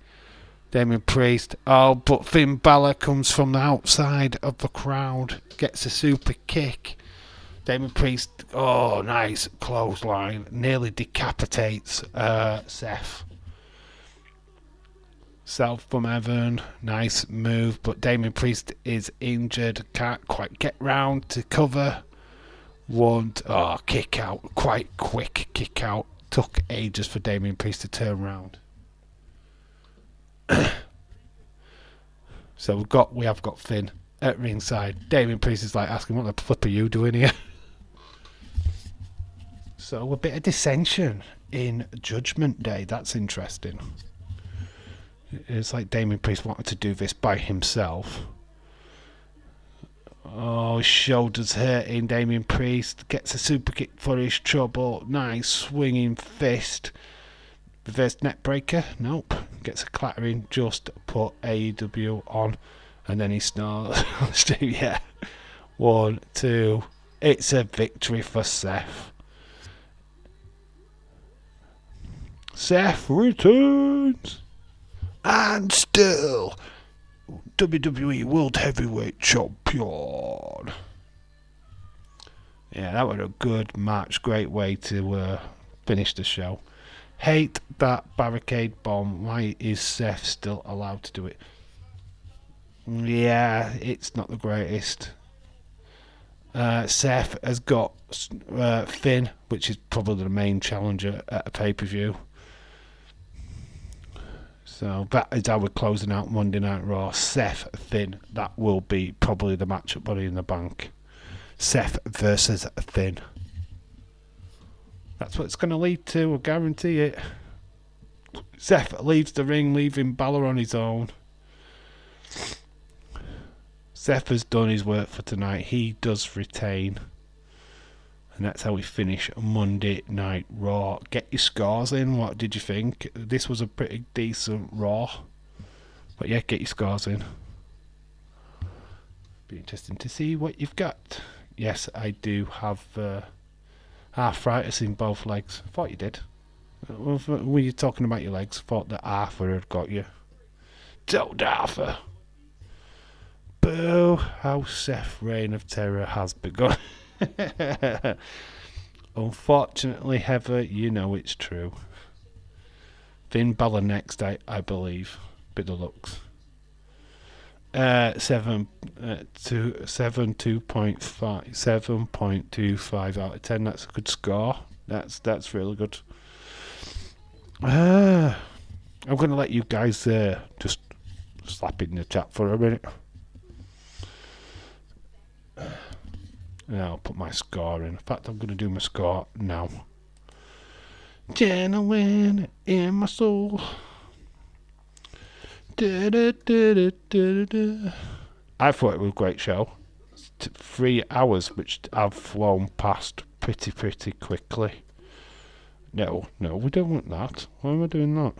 Damien Priest. Oh, but Finn Balor comes from the outside of the crowd. Gets a super kick. Damien Priest. Oh, nice clothesline. Nearly decapitates Seth. South from Evan, nice move, but Damien Priest is injured, can't quite get round to cover. Kick out, quite quick kick out. Took ages for Damien Priest to turn round. So we have got Finn at ringside. Damien Priest is like asking, what the flip are you doing here? So a bit of dissension in Judgment Day, that's interesting. It's like Damien Priest wanted to do this by himself. Oh, his shoulders hurting. Damien Priest gets a super kick for his trouble. Nice swinging fist. Reverse neck breaker. Nope. Gets a clattering. Just put AEW on. And then he snarls. Yeah. 1, 2. It's a victory for Seth. Seth returns. And still WWE World Heavyweight Champion. Yeah, that was a good match. Great way to finish the show. Hate that barricade bomb. Why is Seth still allowed to do it? Yeah, it's not the greatest. Seth has got Finn, which is probably the main challenger at a pay-per-view. So that is how we're closing out Monday Night Raw. Seth, Finn. That will be probably the match at Money in the Bank. Seth versus Finn. That's what it's going to lead to, I guarantee it. Seth leaves the ring, leaving Balor on his own. Seth has done his work for tonight. He does retain. And that's how we finish Monday Night Raw. Get your scores in. What did you think? This was a pretty decent Raw. But yeah, get your scores in. Be interesting to see what you've got. Yes, I do have arthritis in both legs. I thought you did. Were you talking about your legs? I thought that Arthur had got you. Don't Arthur. Boo. How Seth's reign of terror has begun. Unfortunately, Heather, you know it's true. Finn Balor next, I believe. Bit of looks. 7.25 out of 10. That's a good score. That's really good. I'm going to let you guys just slap it in the chat for a minute. And I'll put my score in. In fact, I'm going to do my score now. Genuine in my soul. Da, da, da, da, da, da. I thought it was a great show. 3 hours, which have flown past pretty quickly. No, we don't want that. Why am I doing that?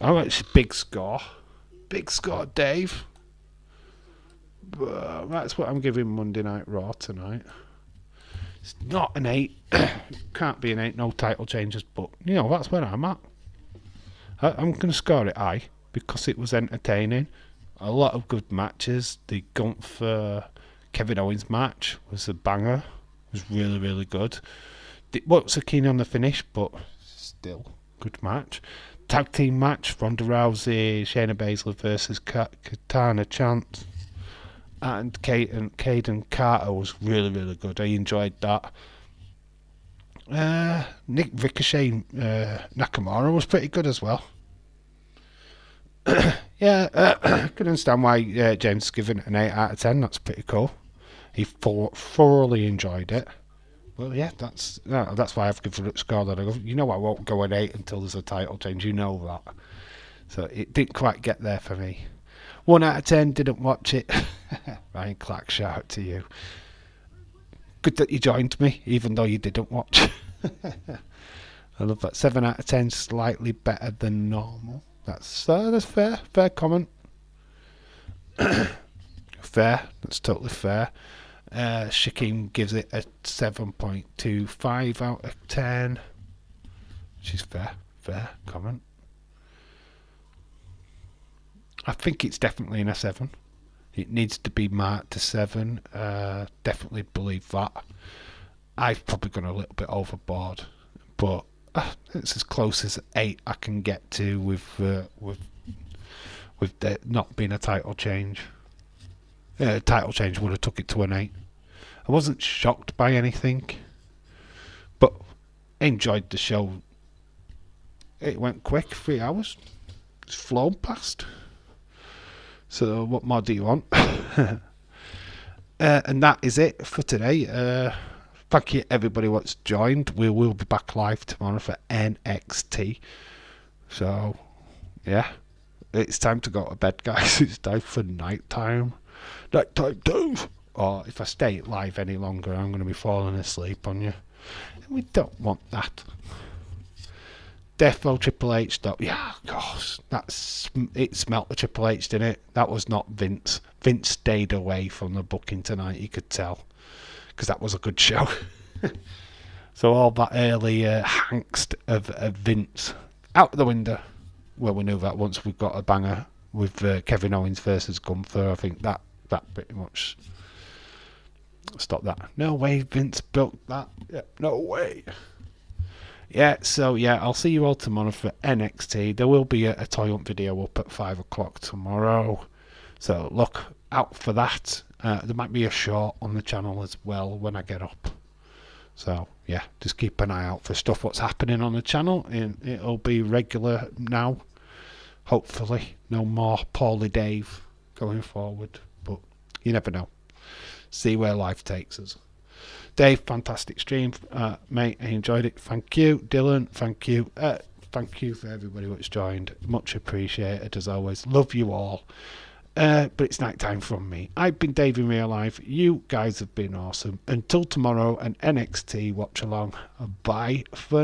Oh, it's a big score. Big score, Dave. That's what I'm giving Monday Night Raw tonight. It's not an 8. Can't be an 8, no title changes, but, you know, that's where I'm at. I'm going to score it high because it was entertaining. A lot of good matches. The Gunther Kevin Owens match was a banger. It was really, really good. Wasn't so keen on the finish, but still good match. Tag team match: Ronda Rousey, Shayna Baszler versus Katana Chance, and Caden Carter was really, really good. I enjoyed that. Nick Ricochet Nakamura was pretty good as well. Yeah, I can understand why James is given an 8 out of 10. That's pretty cool. He thoroughly enjoyed it. Well, yeah, that's why I've given it a score that I go. You know, I won't go an 8 until there's a title change. You know that. So it didn't quite get there for me. 1 out of 10. Didn't watch it. Ryan Clark, shout out to you. Good that you joined me, even though you didn't watch. I love that. 7 out of 10. Slightly better than normal. That's fair. Fair comment. Fair. That's totally fair. Shaquem gives it a 7.25 out of 10, which is fair comment. I think it's definitely in a 7. It needs to be marked a 7. Definitely believe that. I've probably gone a little bit overboard, but it's as close as 8 I can get to with there not being a title change. Title change would have took it to an 8. I wasn't shocked by anything, but enjoyed the show. It went quick, 3 hours. It's flown past. So what more do you want? And that is it for today. Thank you everybody what's joined. We will be back live tomorrow for NXT. So, yeah. It's time to go to bed, guys. It's time for nighttime. Nighttime Dave. Or if I stay live any longer, I'm going to be falling asleep on you. And we don't want that. Defo Triple H, though. Yeah, gosh. It smelt the Triple H, didn't it? That was not Vince. Vince stayed away from the booking tonight, you could tell. Because that was a good show. So all that early angst of Vince out the window. Well, we knew that once we've got a banger with Kevin Owens versus Gunther. I think that pretty much stopped that. No way Vince built that. Yeah, no way. Yeah, so yeah, I'll see you all tomorrow for NXT. There will be a toy hunt video up at 5 o'clock tomorrow. So look out for that. There might be a short on the channel as well when I get up. So yeah, just keep an eye out for stuff what's happening on the channel, and it'll be regular now. Hopefully, no more Paulie Dave going forward, but you never know. See where life takes us. Dave, fantastic stream, mate. I enjoyed it. Thank you, Dylan. Thank you. Thank you for everybody who's joined. Much appreciated as always. Love you all. But it's night time from me. I've been Dave in real life. You guys have been awesome. Until tomorrow, an NXT watch along. Bye for